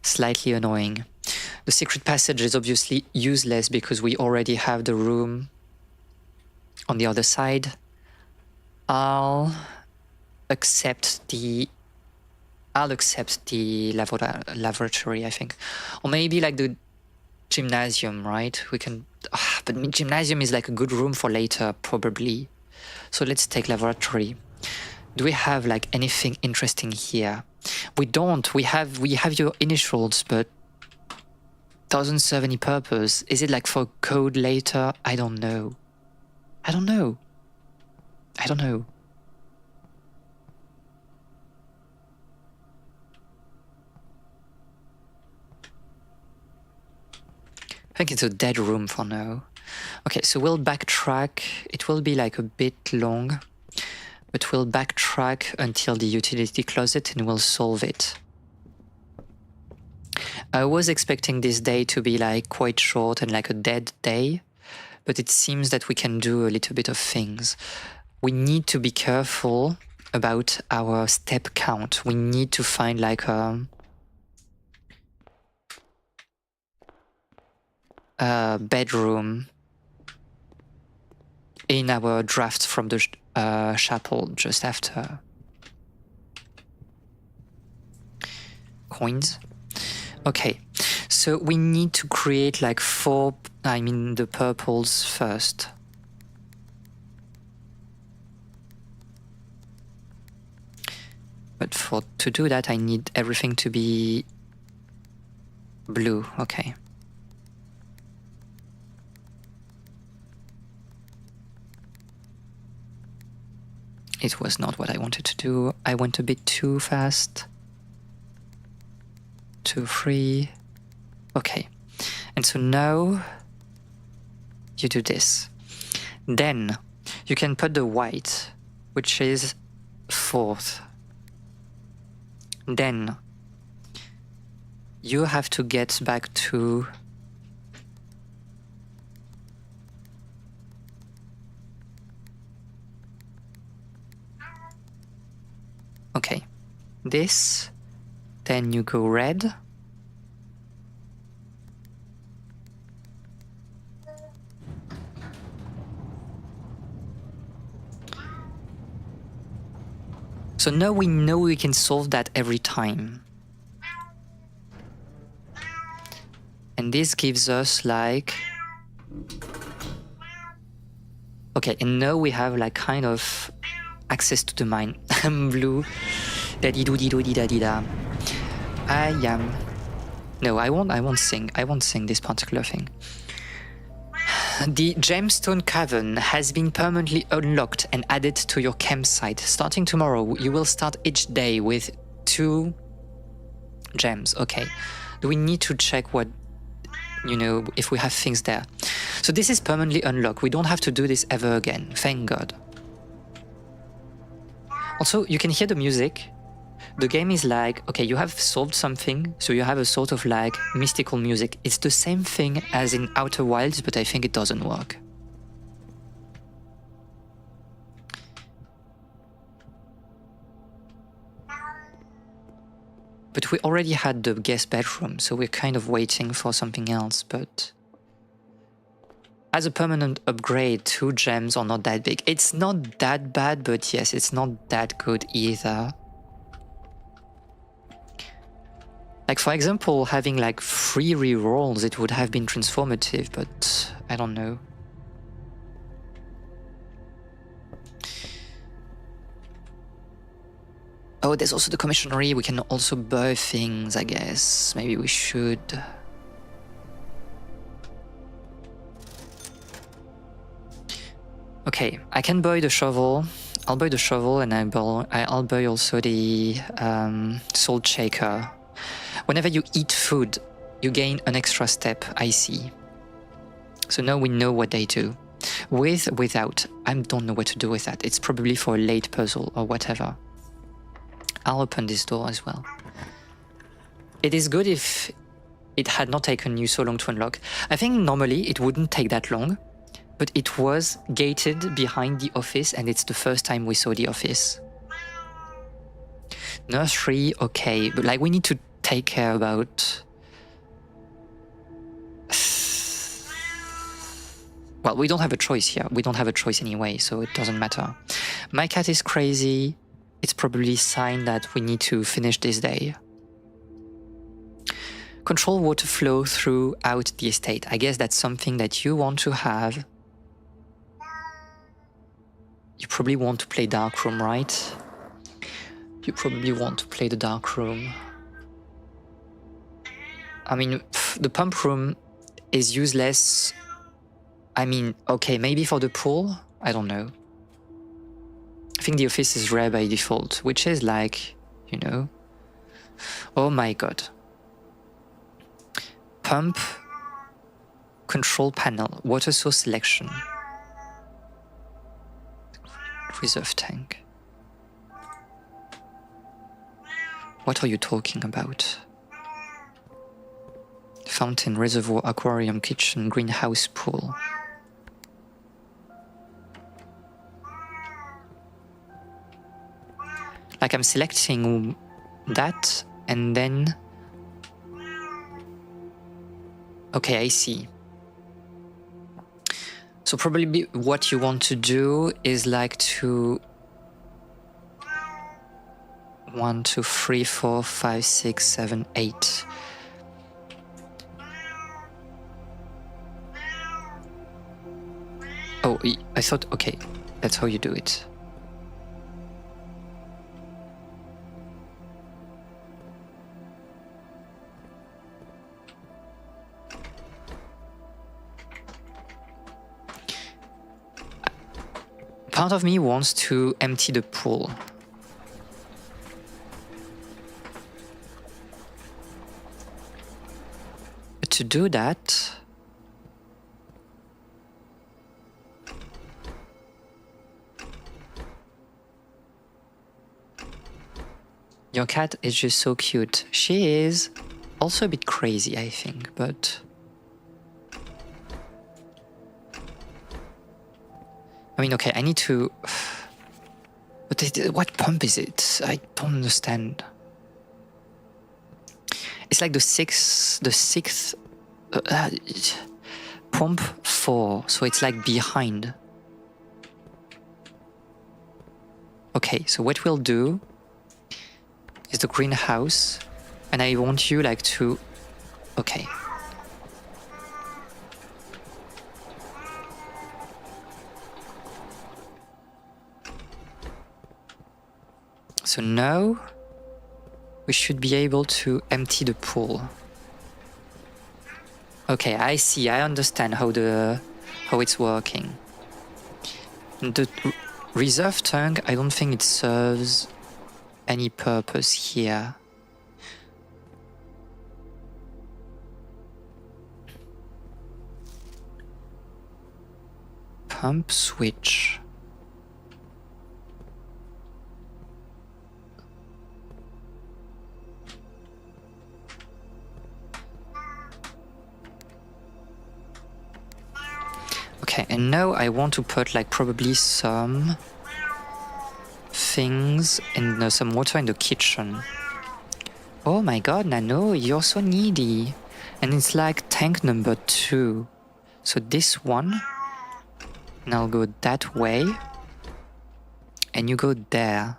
Slightly annoying. The secret passage is obviously useless because we already have the room on the other side. I'll accept the laboratory, I think. Or maybe like the gymnasium, right? We can... but gymnasium is like a good room for later, probably. So let's take laboratory. Do we have like anything interesting here? We don't. We have your initials, but doesn't serve any purpose. Is it like for code later? I don't know. I don't know. I don't know. I think it's a dead room for now. Okay, so we'll backtrack. It will be like a bit long, but we'll backtrack until the utility closet and we'll solve it. I was expecting this day to be like quite short and like a dead day, but it seems that we can do a little bit of things. We need to be careful about our step count. We need to find like a bedroom in our draft from the chapel just after. Coins. Okay, so we need to create like the purples first. But to do that, I need everything to be blue. Okay. It was not what I wanted to do. I went a bit too fast. 2, 3. Okay. And so now you do this. Then you can put the white, which is 4th. Then you have to get back to okay, this, then you go red. So now we know we can solve that every time. And this gives us like... Okay, and now we have like kind of access to the mine. I'm blue. Da-dee-doo-dee-doo-dee-da-dee-da. I am... No, I won't sing. I won't sing this particular thing. The gemstone cavern has been permanently unlocked and added to your campsite. Starting tomorrow, you will start each day with 2 gems. Okay. Do we need to check what, if we have things there? So this is permanently unlocked. We don't have to do this ever again. Thank God. Also, you can hear the music. The game is like, okay, you have solved something, so you have a sort of like mystical music. It's the same thing as in Outer Wilds, but I think it doesn't work. But we already had the guest bedroom, so we're kind of waiting for something else, but... As a permanent upgrade, 2 gems are not that big. It's not that bad, but yes, it's not that good either. Like, for example, having like 3 rerolls, it would have been transformative, but I don't know. Oh, there's also the commissionery. We can also buy things, I guess. Maybe we should. Okay, I can buy the shovel. I'll buy the shovel and I'll buy also the salt shaker. Whenever you eat food, you gain an extra step, I see. So now we know what they do. With, without, I don't know what to do with that. It's probably for a late puzzle or whatever. I'll open this door as well. It is good if it had not taken you so long to unlock. I think normally it wouldn't take that long, but it was gated behind the office and it's the first time we saw the office. Nursery, okay, but like we need to take care about... Well, we don't have a choice here. We don't have a choice anyway, so it doesn't matter. My cat is crazy. It's probably a sign that we need to finish this day. Control water flow throughout the estate. I guess that's something that you want to have. You probably want to play Dark Room, right? You probably want to play the Dark Room. I mean, the pump room is useless. I mean, okay, maybe for the pool? I don't know. I think the office is rare by default, which is like, you know... Oh my god. Pump, control panel, water source selection. Reserve tank. What are you talking about? Fountain, reservoir, aquarium, kitchen, greenhouse, pool. Like I'm selecting that and then... Okay, I see. So probably what you want to do is like to 1, 2, 3, 4, 5, 6, 7, 8. Oh, I thought, okay, that's how you do it. Part of me wants to empty the pool. But to do that, your cat is just so cute. She is also a bit crazy, I think, but... I mean, okay, I need to... But what pump is it? I don't understand. It's like the sixth pump 4, so it's like behind. Okay, so what we'll do is the greenhouse, and I want you like to... Okay. So now we should be able to empty the pool. Okay, I see, I understand how it's working. The reserve tank, I don't think it serves any purpose here. Pump switch. Okay, and now I want to put like probably some things and some water in the kitchen. Oh my god, Nano, you're so needy. And it's like tank number 2. So this one, and I'll go that way, and you go there.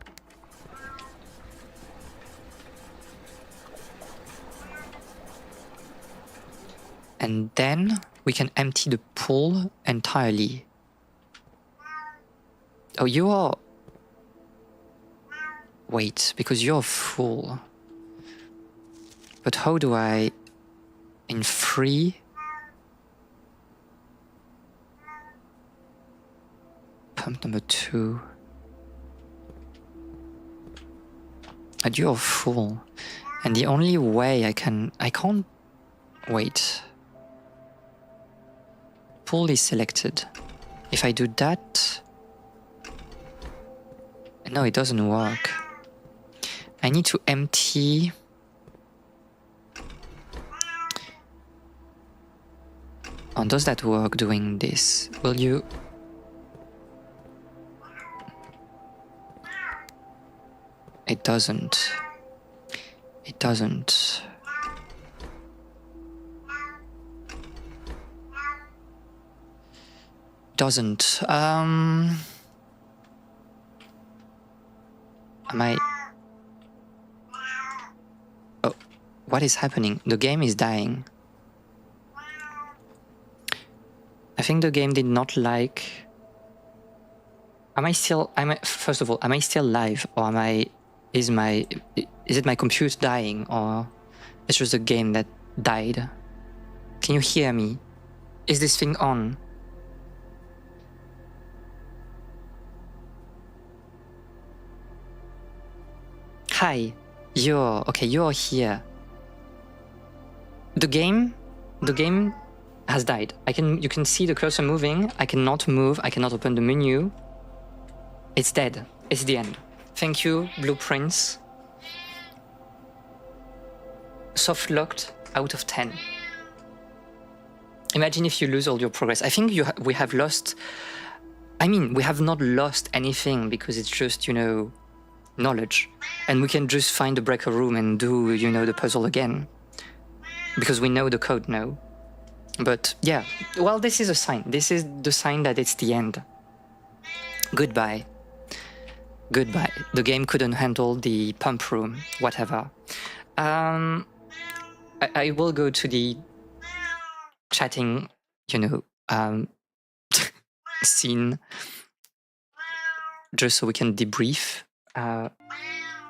And then we can empty the pool entirely. Oh, you are... Wait, because you're full. But how do I... In 3... Pump number 2... And you're full. And the only way I can't... Wait... Pool is selected. If I do that... No, it doesn't work. I need to empty... Oh, does that work doing this? Will you... It doesn't. It doesn't. Doesn't. Am I... Oh, what is happening? The game is dying. I think the game did not like... First of all, am I still live? Or is it my computer dying? Or it's just a game that died. Can you hear me? Is this thing on? Hi, you're here. The game has died. You can see the cursor moving. I cannot move. I cannot open the menu. It's dead. It's the end. Thank you, Blueprints. Soft locked out of 10. Imagine if you lose all your progress. I think we have lost. I mean, we have not lost anything because it's just, knowledge. And we can just find the breaker room and do, the puzzle again. Because we know the code now. But yeah, well, this is a sign. This is the sign that it's the end. Goodbye. Goodbye. The game couldn't handle the pump room, whatever. I will go to the chatting, scene just so we can debrief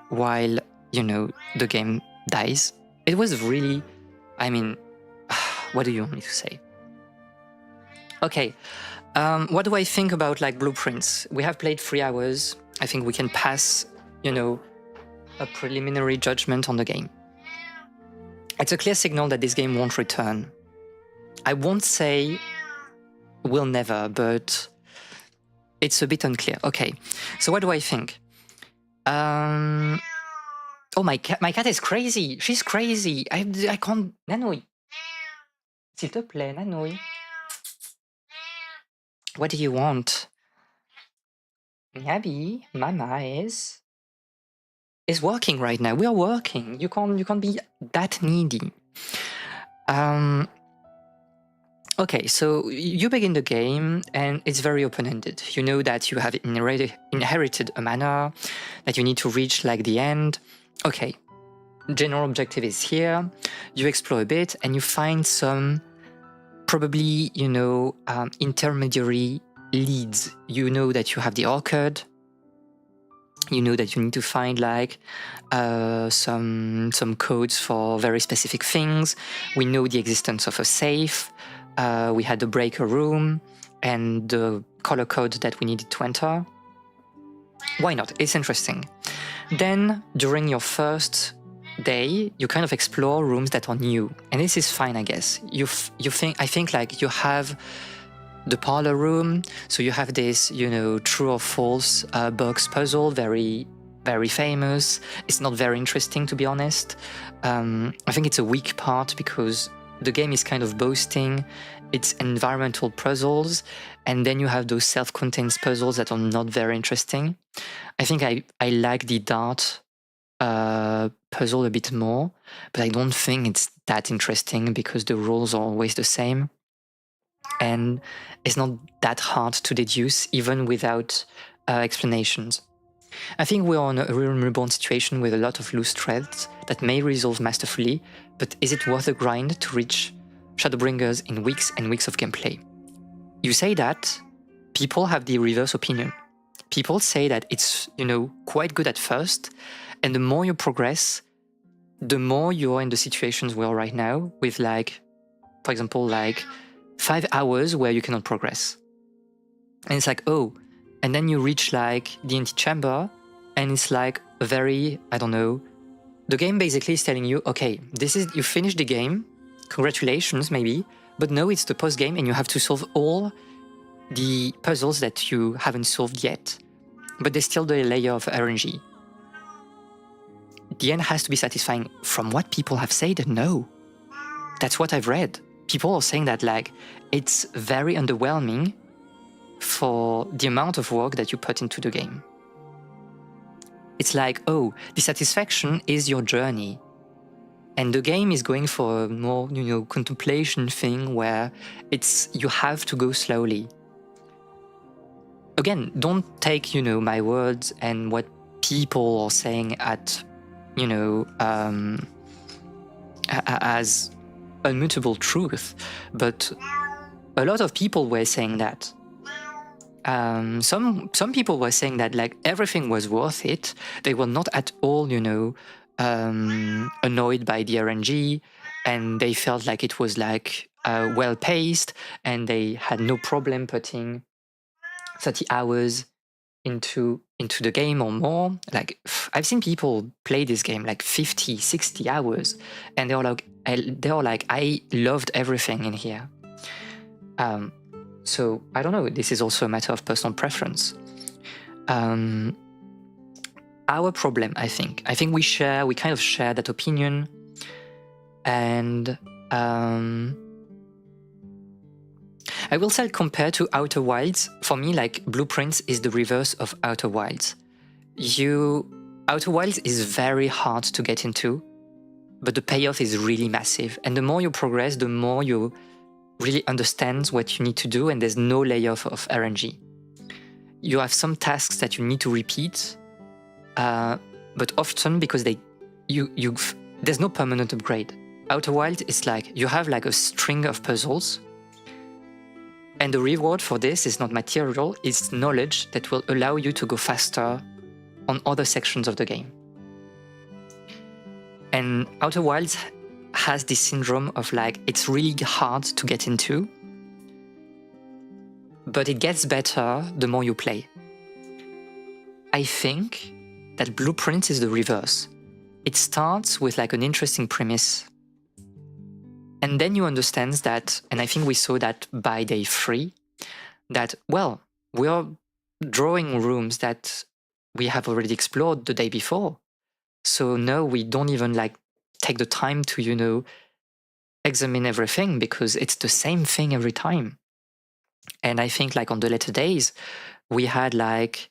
while, the game dies. It was really, what do you want me to say? Okay, what do I think about Blueprints? We have played 3 hours. I think we can pass, a preliminary judgment on the game. It's a clear signal that this game won't return. I won't say will never, but it's a bit unclear. Okay, so what do I think? Oh, my cat is crazy. She's crazy. I can't... Nanouille. S'il te plaît, Nanouille. What do you want? Miabi, Mama is working right now. We are working. You can't be that needy. Okay, so you begin the game and it's very open-ended. You know that you have inherited a mana, that you need to reach the end. Okay, general objective is here. You explore a bit and you find some probably, intermediary leads. You know that you have the orchid. You know that you need to find some codes for very specific things. We know the existence of a safe. We had the breaker room and the color code that we needed to enter. Why not? It's interesting. Then during your first day, you kind of explore rooms that are new, and this is fine, I guess. I think you have the parlor room, so you have this, true or false box puzzle, very, very famous. It's not very interesting, to be honest. I think it's a weak part because the game is kind of boasting its environmental puzzles, and then you have those self-contained puzzles that are not very interesting. I think I like the dart puzzle a bit more, but I don't think it's that interesting because the rules are always the same. And it's not that hard to deduce, even without explanations. I think we are in a Realm Reborn situation with a lot of loose threads that may resolve masterfully, but is it worth the grind to reach Shadowbringers in weeks and weeks of gameplay? You say that, people have the reverse opinion. People say that it's, quite good at first, and the more you progress, the more you're in the situations we are right now, with for example, 5 hours where you cannot progress. And it's oh, and then you reach the antechamber, and it's a very, I don't know, the game basically is telling you, okay, you finished the game, congratulations maybe, but no, it's the post game and you have to solve all the puzzles that you haven't solved yet, but there's still the layer of RNG. The end has to be satisfying. From what people have said, no. That's what I've read. People are saying that it's very underwhelming for the amount of work that you put into the game. It's oh, the satisfaction is your journey. And the game is going for a more, contemplation thing where you have to go slowly. Again, don't take, my words and what people are saying at, as unmutable truth, but a lot of people were saying that. Some people were saying that everything was worth it. They were not at all, annoyed by the RNG. and they felt like it was like well paced, and they had no problem putting 30 hours into the game or more. Like I've seen people play this game like 50, 60 hours, and they're like, I loved everything in here. So I don't know, this is also a matter of personal preference. Our problem, I think we kind of share that opinion. And I will say, compared to Outer Wilds, for me, like Blueprints is the reverse of Outer Wilds. Outer Wilds is very hard to get into, but the payoff is really massive. And the more you progress, the more you really understand what you need to do, and there's no layoff of RNG. You have some tasks that you need to repeat, but often because there's no permanent upgrade. Outer Wilds is like you have like a string of puzzles, and the reward for this is not material, it's knowledge that will allow you to go faster on other sections of the game. And Outer Wilds has this syndrome of like, it's really hard to get into, but it gets better the more you play. I think that Blueprint is the reverse. It starts with like an interesting premise, and then you understand that, and I think we saw that by day 3, that, well, we are drawing rooms that we have already explored the day before. So no, we don't even like take the time to, examine everything, because it's the same thing every time. And I think like on the later days, we had like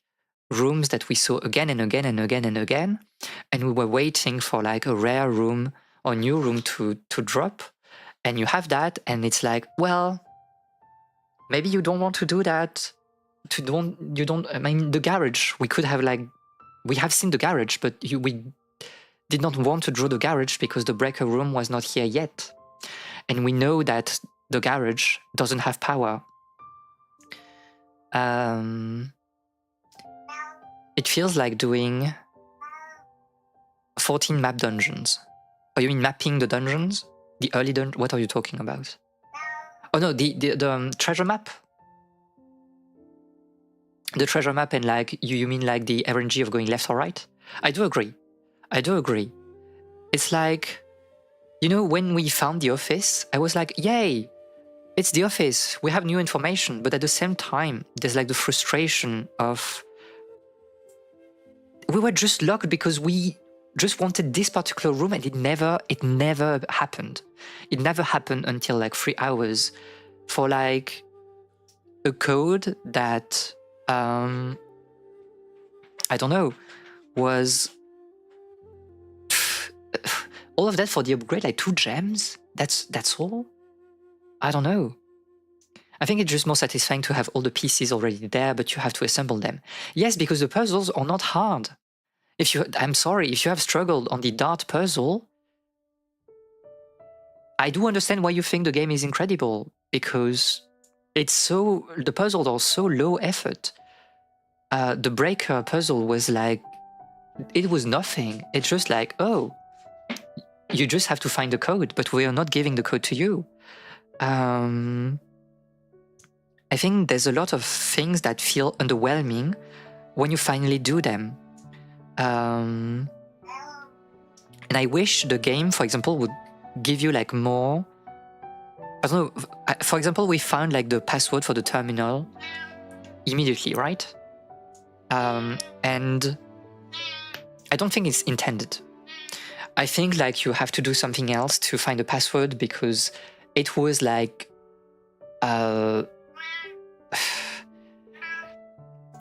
rooms that we saw again and again and again and again, and we were waiting for like a rare room or new room to drop. And you have that, and it's like, well, maybe you don't want to do that. I mean, the garage, we could have like, we have seen the garage, but we did not want to draw the garage because the breaker room was not here yet. And we know that the garage doesn't have power. It feels like doing 14 map dungeons. Oh, you mean mapping the dungeons? The early dungeon? What are you talking about? Oh no, the treasure map? The treasure map, and like, you mean like the RNG of going left or right? I do agree. It's like, when we found the office, I was like, yay, it's the office, we have new information. But at the same time, there's like the frustration of, we were just locked because we just wanted this particular room, and it never happened. It never happened until like 3 hours for like a code that, I don't know, was all of that for the upgrade, like 2 gems? That's all? I don't know. I think it's just more satisfying to have all the pieces already there, but you have to assemble them. Yes, because the puzzles are not hard. I'm sorry, if you have struggled on the dart puzzle, I do understand why you think the game is incredible, because the puzzles are so low effort. The breaker puzzle was like, it was nothing. It's just like, oh, you just have to find the code, but we are not giving the code to you. I think there's a lot of things that feel underwhelming when you finally do them. And I wish the game, for example, would give you like more. I don't know. For example, we found like the password for the terminal immediately, right? And I don't think it's intended. I think like you have to do something else to find the password, because it was like, I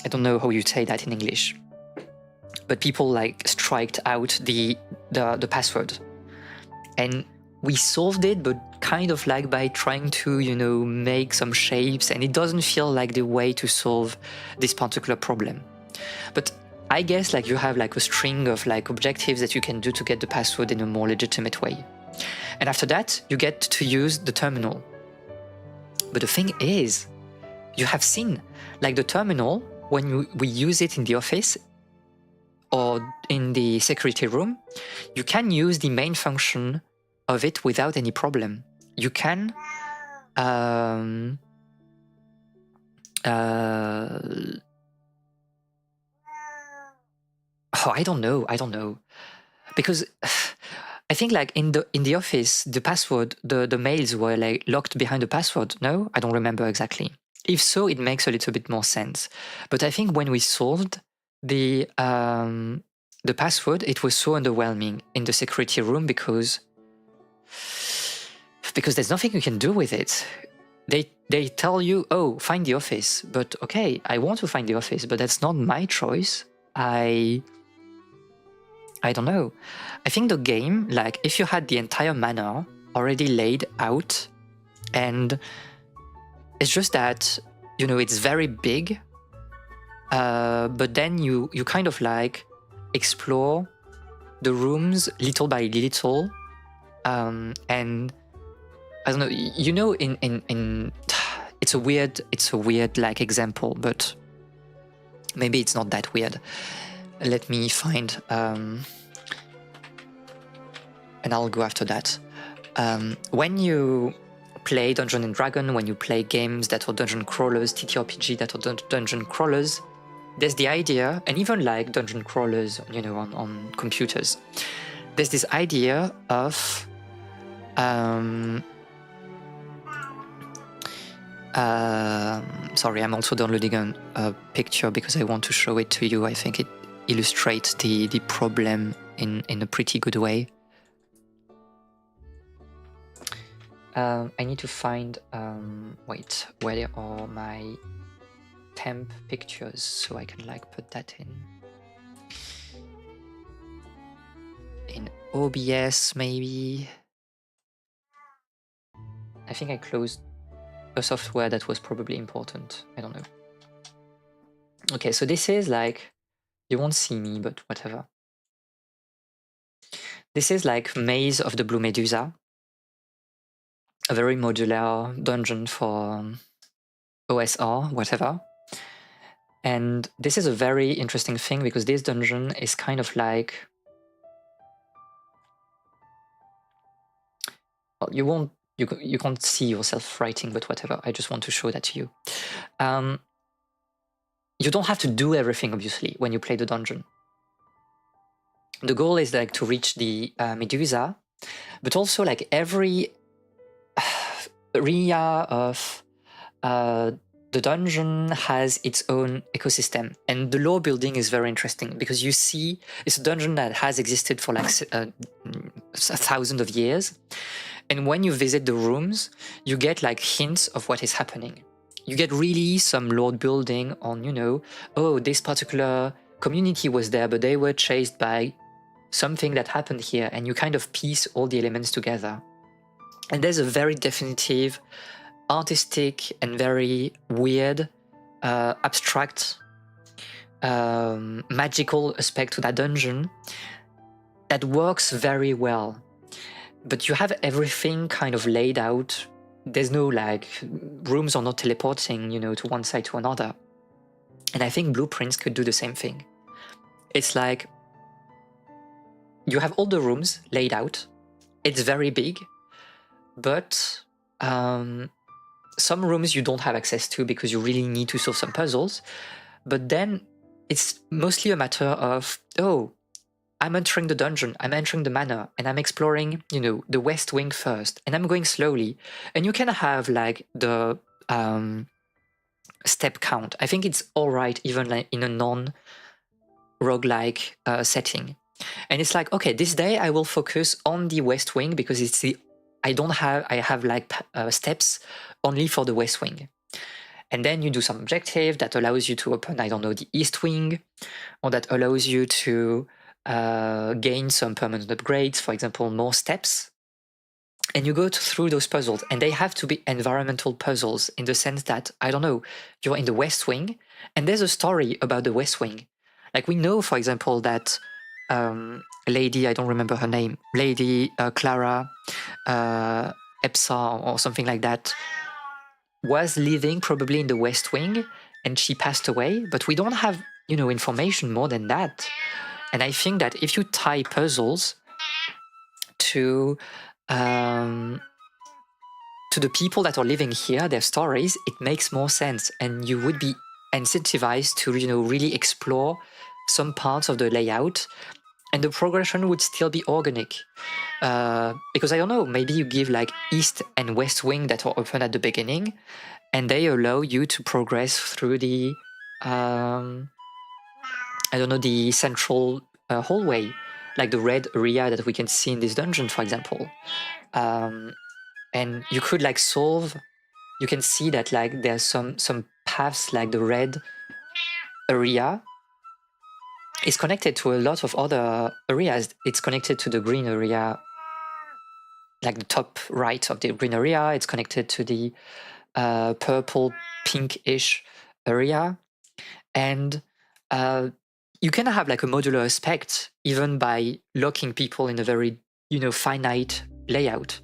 don't know how you say that in English, but people like striked out the password, and we solved it, but kind of like by trying to, make some shapes, and it doesn't feel like the way to solve this particular problem. But I guess like you have like a string of like objectives that you can do to get the password in a more legitimate way. And after that, you get to use the terminal. But the thing is, you have seen like the terminal, when we use it in the office or in the security room, you can use the main function of it without any problem. You can I don't know, because I think like in the office, the password, the mails were like locked behind the password. No, I don't remember exactly. If so, it makes a little bit more sense. But I think when we solved the password, it was so underwhelming in the security room because there's nothing you can do with it. They tell you, oh, find the office. But okay, I want to find the office, but that's not my choice. I don't know. I think the game, like if you had the entire manor already laid out, and it's just that, you know, it's very big, but then you kind of like explore the rooms little by little, and I don't know, you know, in it's a weird like example, but maybe it's not that weird. Let me find, and I'll go after that. When you play Dungeon and Dragon, when you play games that are dungeon crawlers, TTRPG that are dungeon crawlers, there's the idea, and even like dungeon crawlers, you know, on computers, there's this idea of sorry, I'm also downloading a picture because I want to show it to you. I think it illustrates the problem in a pretty good way. I need to find, wait, where are my temp pictures so I can like put that in OBS maybe. I think I closed a software that was probably important. I don't know. Okay, so this is like, you won't see me, but whatever. This is like Maze of the Blue Medusa, a very modular dungeon for OSR, whatever. And this is a very interesting thing because this dungeon is kind of like, well, you can't see yourself writing, but whatever. I just want to show that to you. You don't have to do everything, obviously, when you play the dungeon. The goal is like to reach the Medusa, but also like every area of the dungeon has its own ecosystem, and the lore building is very interesting because you see it's a dungeon that has existed for like thousands of years, and when you visit the rooms, you get like hints of what is happening. You get really some lore building on, you know, oh, this particular community was there, but they were chased by something that happened here, and you kind of piece all the elements together. And there's a very definitive, artistic, and very weird, abstract, magical aspect to that dungeon that works very well. But you have everything kind of laid out. There's no like, rooms are not teleporting, you know, to one side to another. And I think Blueprints could do the same thing. It's like, you have all the rooms laid out. It's very big, but some rooms you don't have access to because you really need to solve some puzzles. But then it's mostly a matter of, oh, I'm entering the dungeon, I'm entering the manor, and I'm exploring, you know, the west wing first, and I'm going slowly. And you can have like the step count. I think it's all right even like in a non-roguelike setting. And it's like, okay, this day I will focus on the west wing because it's the I have like steps only for the west wing. And then you do some objective that allows you to open, I don't know, the east wing, or that allows you to gain some permanent upgrades, for example, more steps. And you go through those puzzles, and they have to be environmental puzzles in the sense that, I don't know, you're in the west wing, and there's a story about the west wing. Like we know, for example, that lady, I don't remember her name, Lady Clara Epsa or something like that, was living probably in the West Wing, and she passed away, but we don't have, you know, information more than that. And I think that if you tie puzzles to to the people that are living here, their stories, it makes more sense, and you would be incentivized to, you know, really explore some parts of the layout, and the progression would still be organic. Because I don't know, maybe you give like east and west wing that are open at the beginning, and they allow you to progress through the, I don't know, the central hallway, like the red area that we can see in this dungeon, for example. And you could like solve, you can see that like there's some paths, like the red area is connected to a lot of other areas. It's connected to the green area, like the top right of the green area. It's connected to the purple pinkish area, and you can have like a modular aspect even by locking people in a very, you know, finite layout.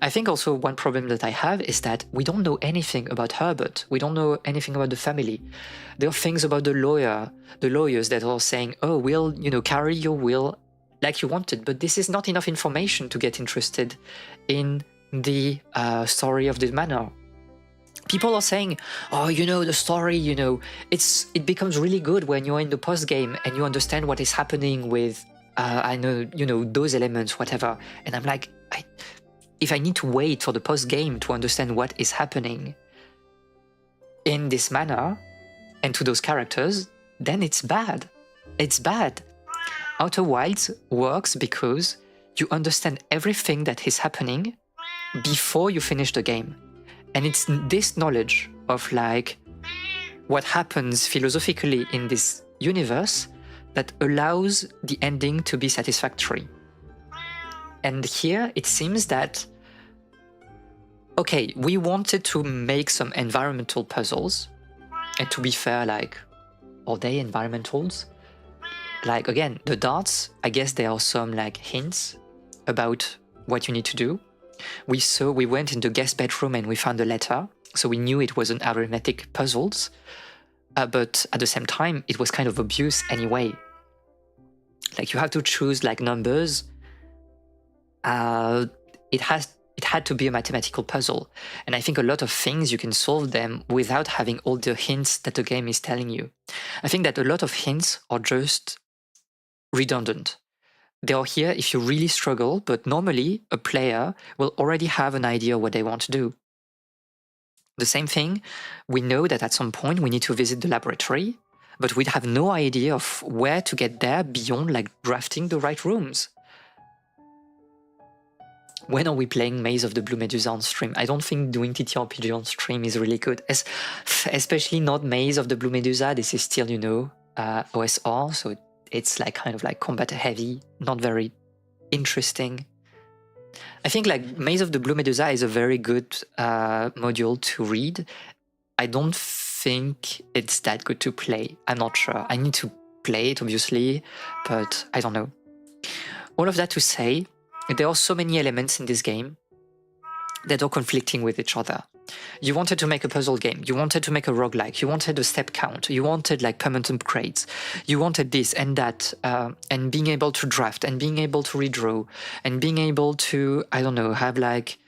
I think also one problem that I have is that we don't know anything about Herbert. We don't know anything about the family. There are things about the lawyers that are saying, oh, we'll, you know, carry your will like you wanted, but this is not enough information to get interested in the story of the manor. People are saying, oh, you know, the story, you know, it becomes really good when you're in the post game and you understand what is happening with, I know, you know, those elements, whatever. And I'm like, if I need to wait for the post game to understand what is happening in this manner and to those characters, then it's bad. It's bad. Outer Wilds works because you understand everything that is happening before you finish the game. And it's this knowledge of like what happens philosophically in this universe that allows the ending to be satisfactory. And here it seems that, okay, we wanted to make some environmental puzzles, and to be fair, like, are they environmentals? Like, again, the darts, I guess there are some like hints about what you need to do. We went in the guest bedroom and we found a letter, so we knew it was an arithmetic puzzles, but at the same time, it was kind of obvious anyway. Like, you have to choose like numbers. It had to be a mathematical puzzle, and I think a lot of things you can solve them without having all the hints that the game is telling you. I think that a lot of hints are just redundant. They are here if you really struggle, but normally a player will already have an idea what they want to do. The same thing, we know that at some point we need to visit the laboratory, but we have no idea of where to get there beyond like drafting the right rooms. When are we playing Maze of the Blue Medusa on stream? I don't think doing TTRPG on stream is really good, especially not Maze of the Blue Medusa. This is still, you know, OSR, so it's like kind of like combat heavy, not very interesting. I think like Maze of the Blue Medusa is a very good module to read. I don't think it's that good to play. I'm not sure. I need to play it, obviously, but I don't know. All of that to say, there are so many elements in this game that are conflicting with each other. You wanted to make a puzzle game, you wanted to make a roguelike, you wanted a step count, you wanted like permanent upgrades, you wanted this and that, and being able to draft, and being able to redraw, and being able to, I don't know, have like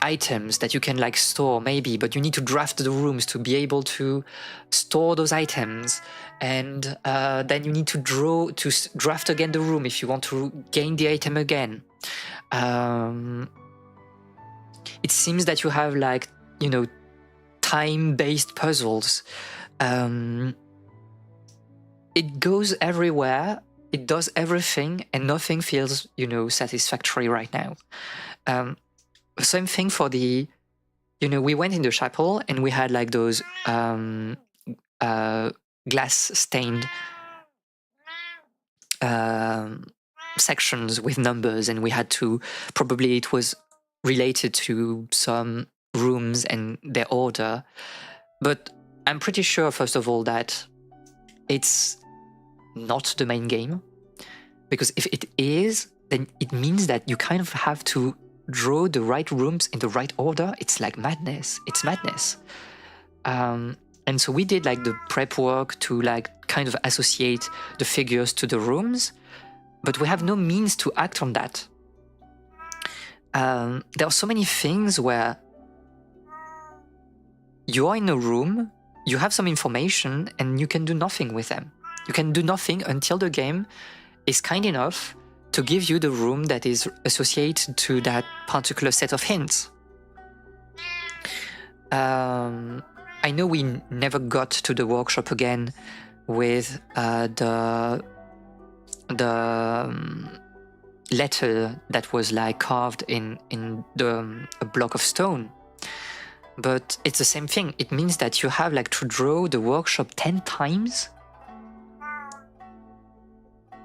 items that you can like store maybe, but you need to draft the rooms to be able to store those items, and then you need to draft again the room if you want to gain the item again. It seems that you have like, you know, time-based puzzles. It goes everywhere, it does everything, and nothing feels, you know, satisfactory right now. Same thing for the, you know, we went in the chapel and we had like those glass-stained sections with numbers, and we had to, probably it was related to some rooms and their order, but I'm pretty sure, first of all, that it's not the main game, because if it is, then it means that you kind of have to draw the right rooms in the right order. It's like madness. It's madness. And so we did like the prep work to like kind of associate the figures to the rooms, but we have no means to act on that. there are so many things where you are in a room, you have some information, and you can do nothing with them. You can do nothing until the game is kind enough to give you the room that is associated to that particular set of hints. I know we never got to the workshop again with the letter that was like carved in a block of stone. But it's the same thing. It means that you have like to draw the workshop 10 times.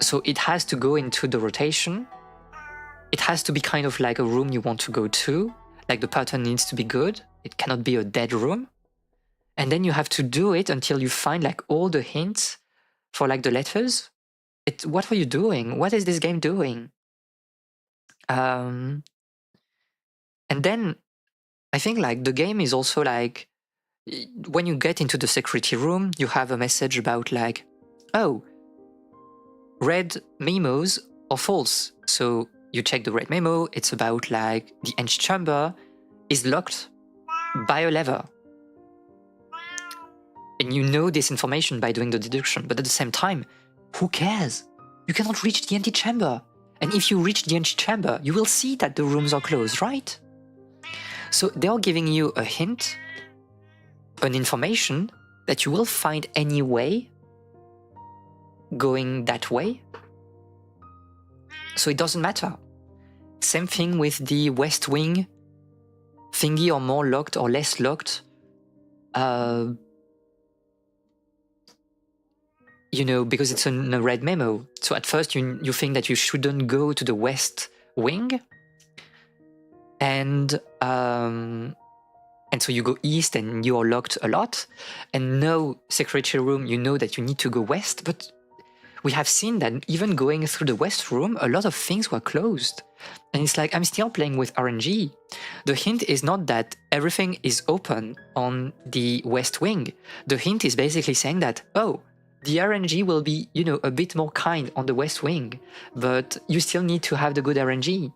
So it has to go into the rotation. It has to be kind of like a room you want to go to. Like the pattern needs to be good. It cannot be a dead room. And then you have to do it until you find like all the hints for like the letters. What are you doing? What is this game doing? And then I think like the game is also like, when you get into the security room, you have a message about like, oh, red memos are false. So you check the red memo, it's about like the chamber is locked by a lever. And you know this information by doing the deduction, but at the same time, who cares? You cannot reach the chamber. And if you reach the chamber, you will see that the rooms are closed, right? So they are giving you a hint, an information that you will find anyway going that way. So it doesn't matter. Same thing with the West Wing thingy, or more locked or less locked. You know, because it's in a red memo. So at first you think that you shouldn't go to the West Wing. And so you go east and you are locked a lot. And no security room, you know that you need to go west. But we have seen that even going through the west room, a lot of things were closed. And it's like, I'm still playing with RNG. The hint is not that everything is open on the West Wing. The hint is basically saying that, oh, the RNG will be, you know, a bit more kind on the West Wing, but you still need to have the good RNG.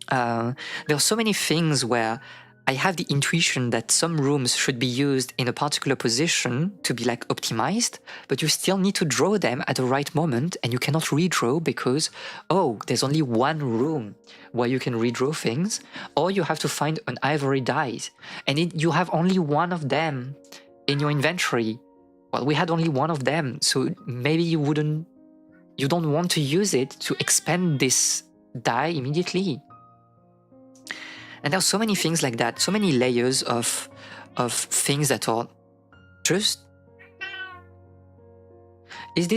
There are so many things where I have the intuition that some rooms should be used in a particular position to be like optimized, but you still need to draw them at the right moment, and you cannot redraw because, oh, there's only one room where you can redraw things, or you have to find an ivory dice, and you have only one of them in your inventory. Well, we had only one of them, so maybe you don't want to use it to expand this die immediately. And there are so many things like that, so many layers of things that are just... I think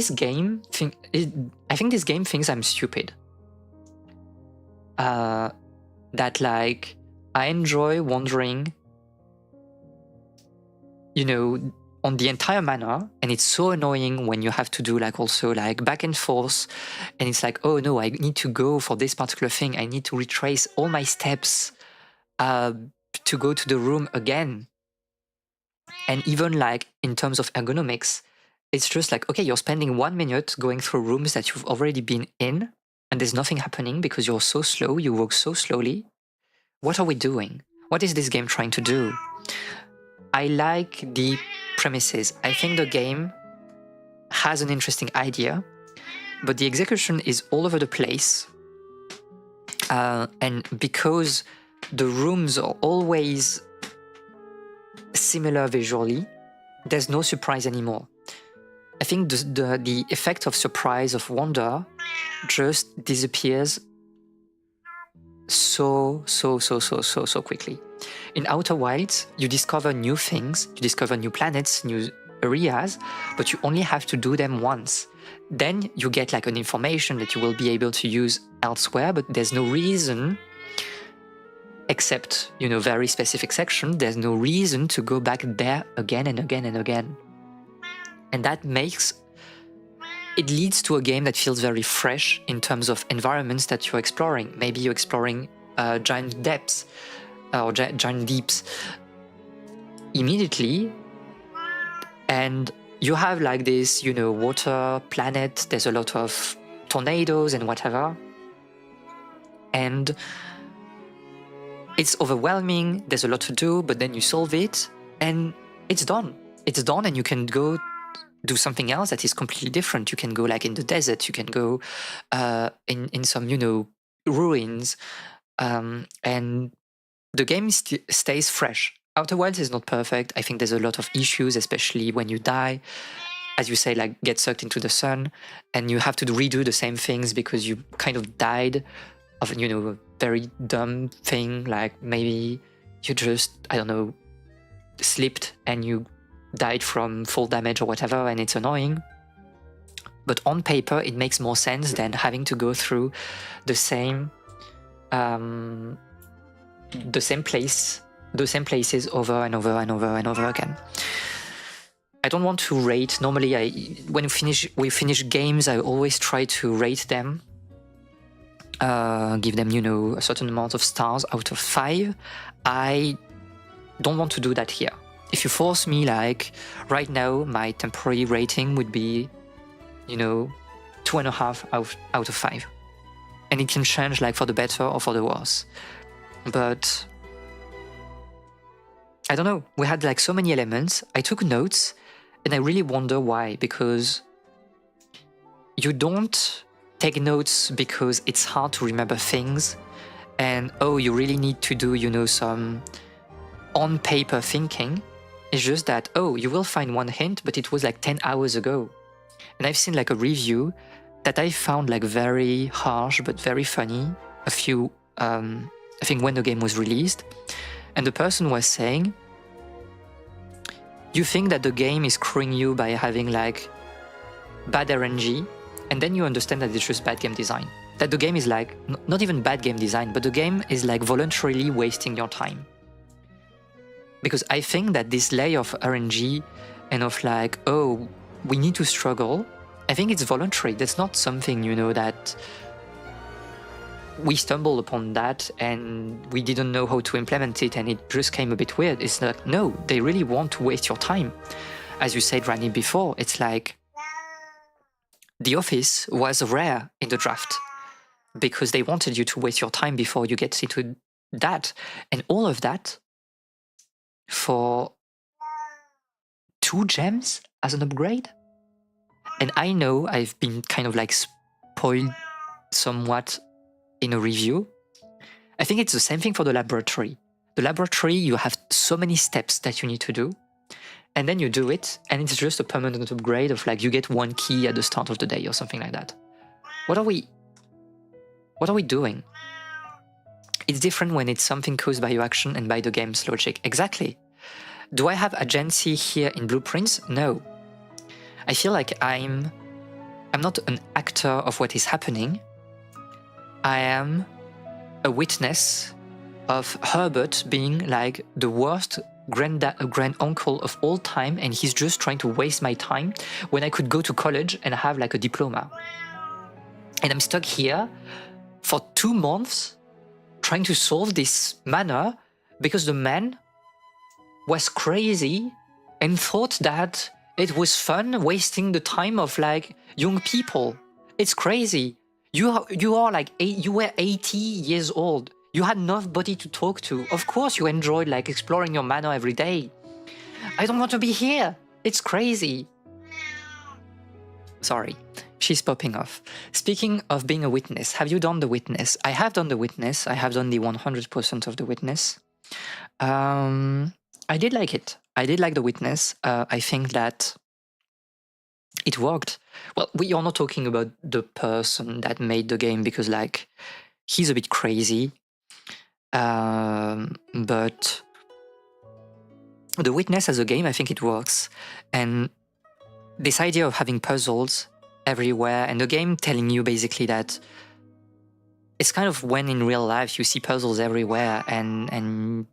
this game thinks I'm stupid. That like, I enjoy wandering, you know, on the entire manor, and it's so annoying when you have to do like also like back and forth, and it's like, oh no, I need to go for this particular thing, I need to retrace all my steps to go to the room again. And even like in terms of ergonomics, it's just like, okay, you're spending 1 minute going through rooms that you've already been in, and there's nothing happening because you're so slow, you walk so slowly. What are we doing? What is this game trying to do? I like the premises. I think the game has an interesting idea, but the execution is all over the place. And because the rooms are always similar visually, there's no surprise anymore. I think the effect of surprise, of wonder, just disappears so quickly. In Outer Wilds, you discover new things, you discover new planets, new areas, but you only have to do them once. Then you get like an information that you will be able to use elsewhere, but there's no reason, except, you know, very specific section, there's no reason to go back there again and again and again. And that it leads to a game that feels very fresh in terms of environments that you're exploring. Maybe you're exploring giant depths or giant deeps immediately, and you have like this, you know, water planet, there's a lot of tornadoes and whatever, and it's overwhelming, there's a lot to do, but then you solve it and it's done. It's done, and you can go do something else that is completely different. You can go like in the desert, you can go in some, you know, ruins, and the game stays fresh. Outer Wilds is not perfect. I think there's a lot of issues, especially when you die, as you say, like get sucked into the sun, and you have to redo the same things because you kind of died of, you know, a very dumb thing, like maybe you just, I don't know, slipped and you died from fall damage or whatever, and it's annoying. But on paper, it makes more sense than having to go through the same places over and over and over and over again. I don't want to rate. Normally, when we finish games, I always try to rate them, give them, you know, a certain amount of stars out of 5. I don't want to do that here. If you force me, like right now, my temporary rating would be, you know, 2.5 out of 5, and it can change like for the better or for the worse. But I don't know. We had like so many elements. I took notes, and I really wonder why, because you don't take notes because it's hard to remember things, and oh, you really need to do, you know, some on paper thinking. It's just that, oh, you will find one hint, but it was like 10 hours ago. And I've seen like a review that I found like very harsh but very funny a few, I think when the game was released. And the person was saying, you think that the game is screwing you by having like bad RNG, and then you understand that it's just bad game design. That the game is like, not even bad game design, but the game is like voluntarily wasting your time. Because I think that this layer of RNG and of like, oh, we need to struggle, I think it's voluntary. That's not something, you know, that we stumbled upon that and we didn't know how to implement it and it just came a bit weird. It's like, no, they really want to waste your time. As you said, Rani, before, it's like The Office was rare in the draft because they wanted you to waste your time before you get into that. And all of that for 2 gems as an upgrade. And I know I've been kind of like spoiled somewhat in a review. I think it's the same thing for the laboratory. The laboratory, you have so many steps that you need to do, and then you do it, and it's just a permanent upgrade of like you get 1 key at the start of the day or something like that. What are we doing? It's different when it's something caused by your action and by the game's logic. Exactly. Do I have agency here in Blueprints? No. I feel like I'm not an actor of what is happening. I am a witness of Herbert being like the worst grand uncle of all time, and he's just trying to waste my time when I could go to college and have like a diploma. And I'm stuck here for 2 months trying to solve this manor because the man was crazy and thought that it was fun wasting the time of like young people. It's crazy. You are like you were 80 years old. You had nobody to talk to. Of course you enjoyed like exploring your manor every day. I don't want to be here. It's crazy. Sorry, she's popping off. Speaking of being a witness, have you done The Witness? I have done The Witness. I have done the 100% of The Witness. I did like it. I did like The Witness. I think that it worked. Well, we are not talking about the person that made the game because like he's a bit crazy. But The Witness as a game, I think it works. And this idea of having puzzles everywhere and the game telling you basically that it's kind of when in real life you see puzzles everywhere and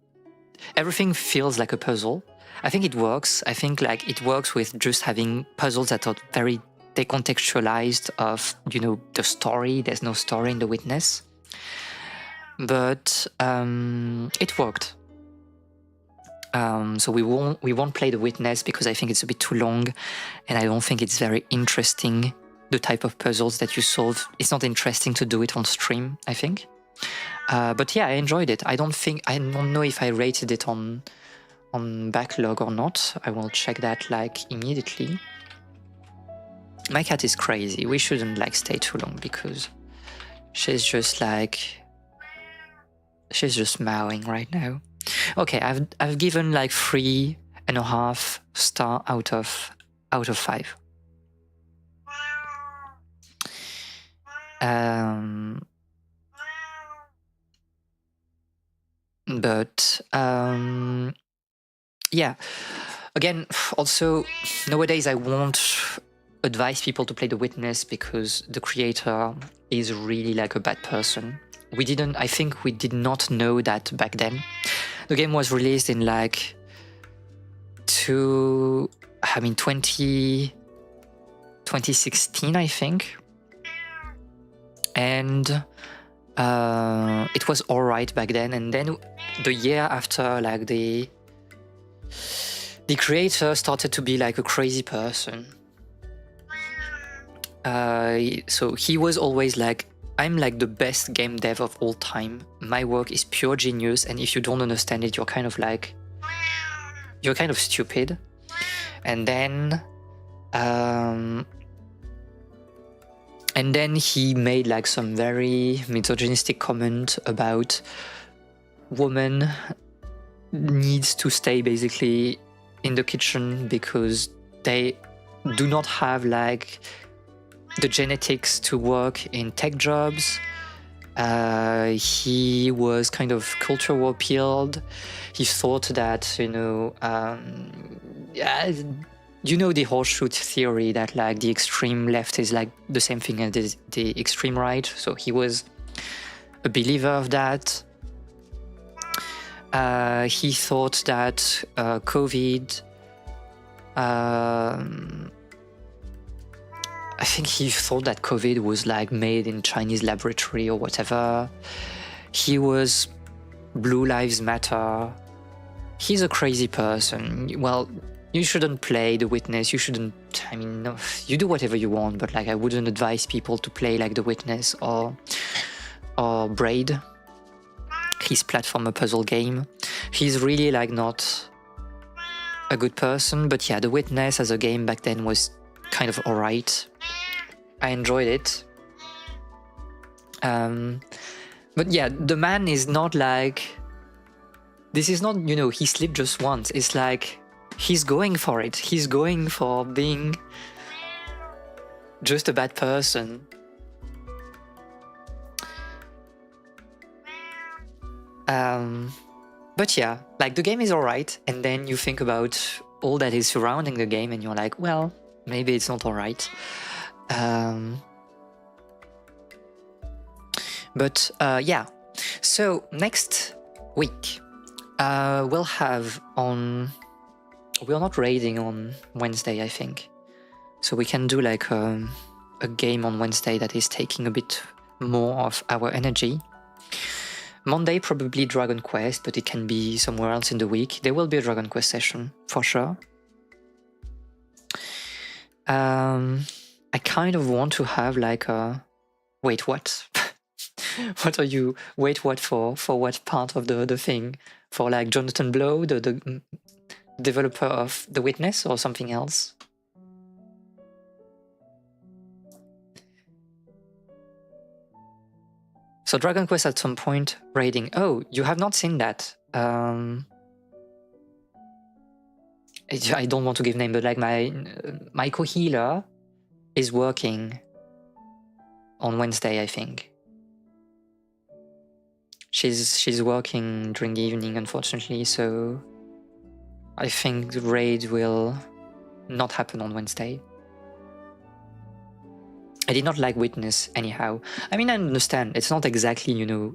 everything feels like a puzzle. I think it works. I think like it works with just having puzzles that are very decontextualized of, you know, the story. There's no story in The Witness. But it worked. So we won't play The Witness because I think it's a bit too long and I don't think it's very interesting, the type of puzzles that you solve. It's not interesting to do it on stream, I think. But yeah, I enjoyed it. I don't know if I rated it on backlog or not. I will check that like immediately. My cat is crazy. We shouldn't like stay too long because she's just mowing right now. Okay, I've given like 3.5 star out of 5. But yeah, again, also nowadays I won't advise people to play The Witness because the creator is really like a bad person. I think we did not know that back then. The game was released in like 2016, I think. And it was alright back then. And then the year after, like the creator started to be like a crazy person. So he was always like, I'm like the best game dev of all time. My work is pure genius, and if you don't understand it, you're kind of stupid. And then he made like some very misogynistic comment about women needs to stay basically in the kitchen because they do not have like the genetics to work in tech jobs. He was kind of culture war pilled. He thought that, the horseshoe theory that like the extreme left is like the same thing as the extreme right. So he was a believer of that. He thought that COVID. I think he thought that COVID was like made in Chinese laboratory or whatever. He was Blue Lives Matter. He's a crazy person. Well, you shouldn't play The Witness. You shouldn't, no, you do whatever you want, but like I wouldn't advise people to play like The Witness or Braid, his platformer puzzle game. He's really like not a good person, but yeah, The Witness as a game back then was kind of alright. I enjoyed it. But yeah, the man is not like... This is not, he slipped just once. It's like, he's going for it. He's going for being just a bad person. But yeah, like the game is alright, and then you think about all that is surrounding the game and you're like, well, maybe it's not alright. But yeah, so next week we'll have we're not raiding on Wednesday, I think, so we can do like a game on Wednesday that is taking a bit more of our energy. Monday probably Dragon Quest, but it can be somewhere else in the week. There will be a Dragon Quest session for sure. I kind of want to have like a... Wait, what? What are you... Wait, what for what part of the thing? For like Jonathan Blow, the developer of The Witness, or something else? So Dragon Quest at some point raiding. Oh, you have not seen that. I don't want to give name, but like my co-healer is working on Wednesday, I think. She's working during the evening, unfortunately, so I think the raid will not happen on Wednesday. I did not like Witness anyhow. I mean, I understand, it's not exactly, a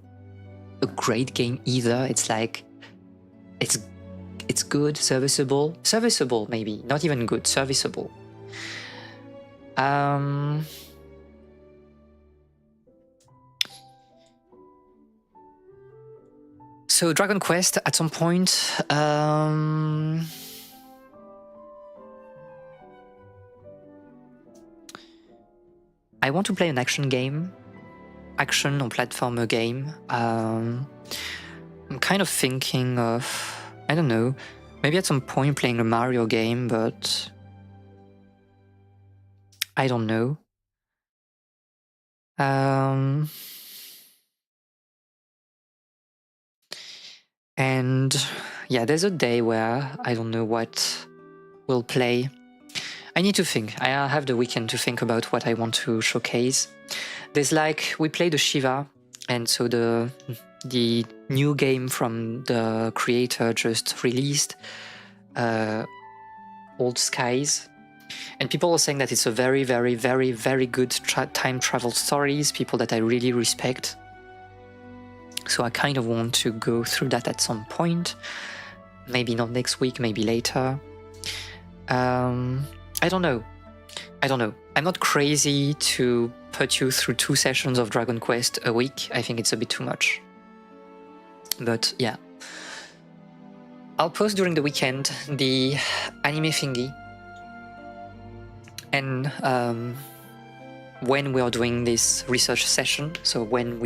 great game either. It's like, it's good, serviceable, maybe, not even good, serviceable. So Dragon Quest at some point, I want to play an action game. action or platformer game. I'm kind of thinking of, I don't know, maybe at some point playing a Mario game, but I don't know. And yeah, there's a day where I don't know what we'll play. I need to think. I have the weekend to think about what I want to showcase. There's like, we played the Shiva, and so the new game from the creator just released, Old Skies. And people are saying that it's a very, very, very, very good time travel stories, people that I really respect. So I kind of want to go through that at some point. Maybe not next week, maybe later. I don't know. I'm not crazy to put you through 2 sessions of Dragon Quest a week. I think it's a bit too much. But yeah. I'll post during the weekend the anime thingy. And when we are doing this research session, so when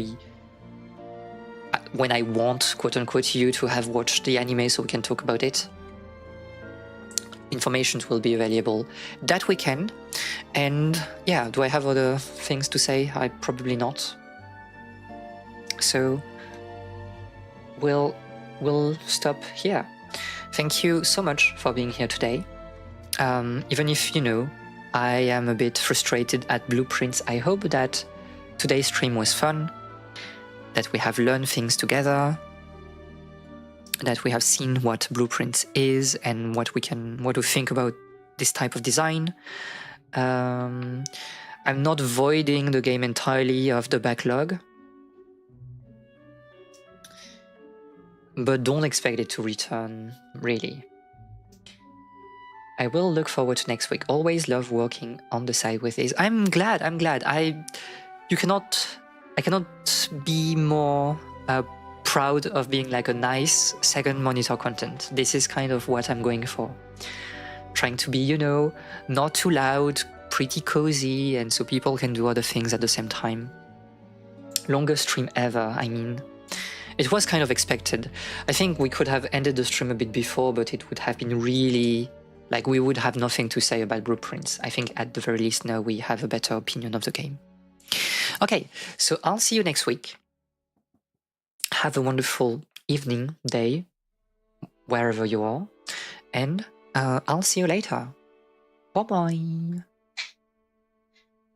I want, quote unquote, you to have watched the anime so we can talk about it, information will be available that weekend. And yeah, do I have other things to say? I probably not. So we'll stop here. Thank you so much for being here today. Even if, I am a bit frustrated at blueprints, I hope that today's stream was fun, that we have learned things together, that we have seen what blueprints is and what we think about this type of design. I'm not voiding the game entirely of the backlog, but don't expect it to return, really. I will look forward to next week. Always love working on the side with this. I'm glad. I cannot be more proud of being like a nice second monitor content. This is kind of what I'm going for. Trying to be, not too loud, pretty cozy, and so people can do other things at the same time. Longest stream ever, I mean. It was kind of expected. I think we could have ended the stream a bit before, but it would have been really, like, we would have nothing to say about blueprints. I think at the very least now we have a better opinion of the game. Okay, so I'll see you next week. Have a wonderful evening, day, wherever you are, and I'll see you later. Bye-bye.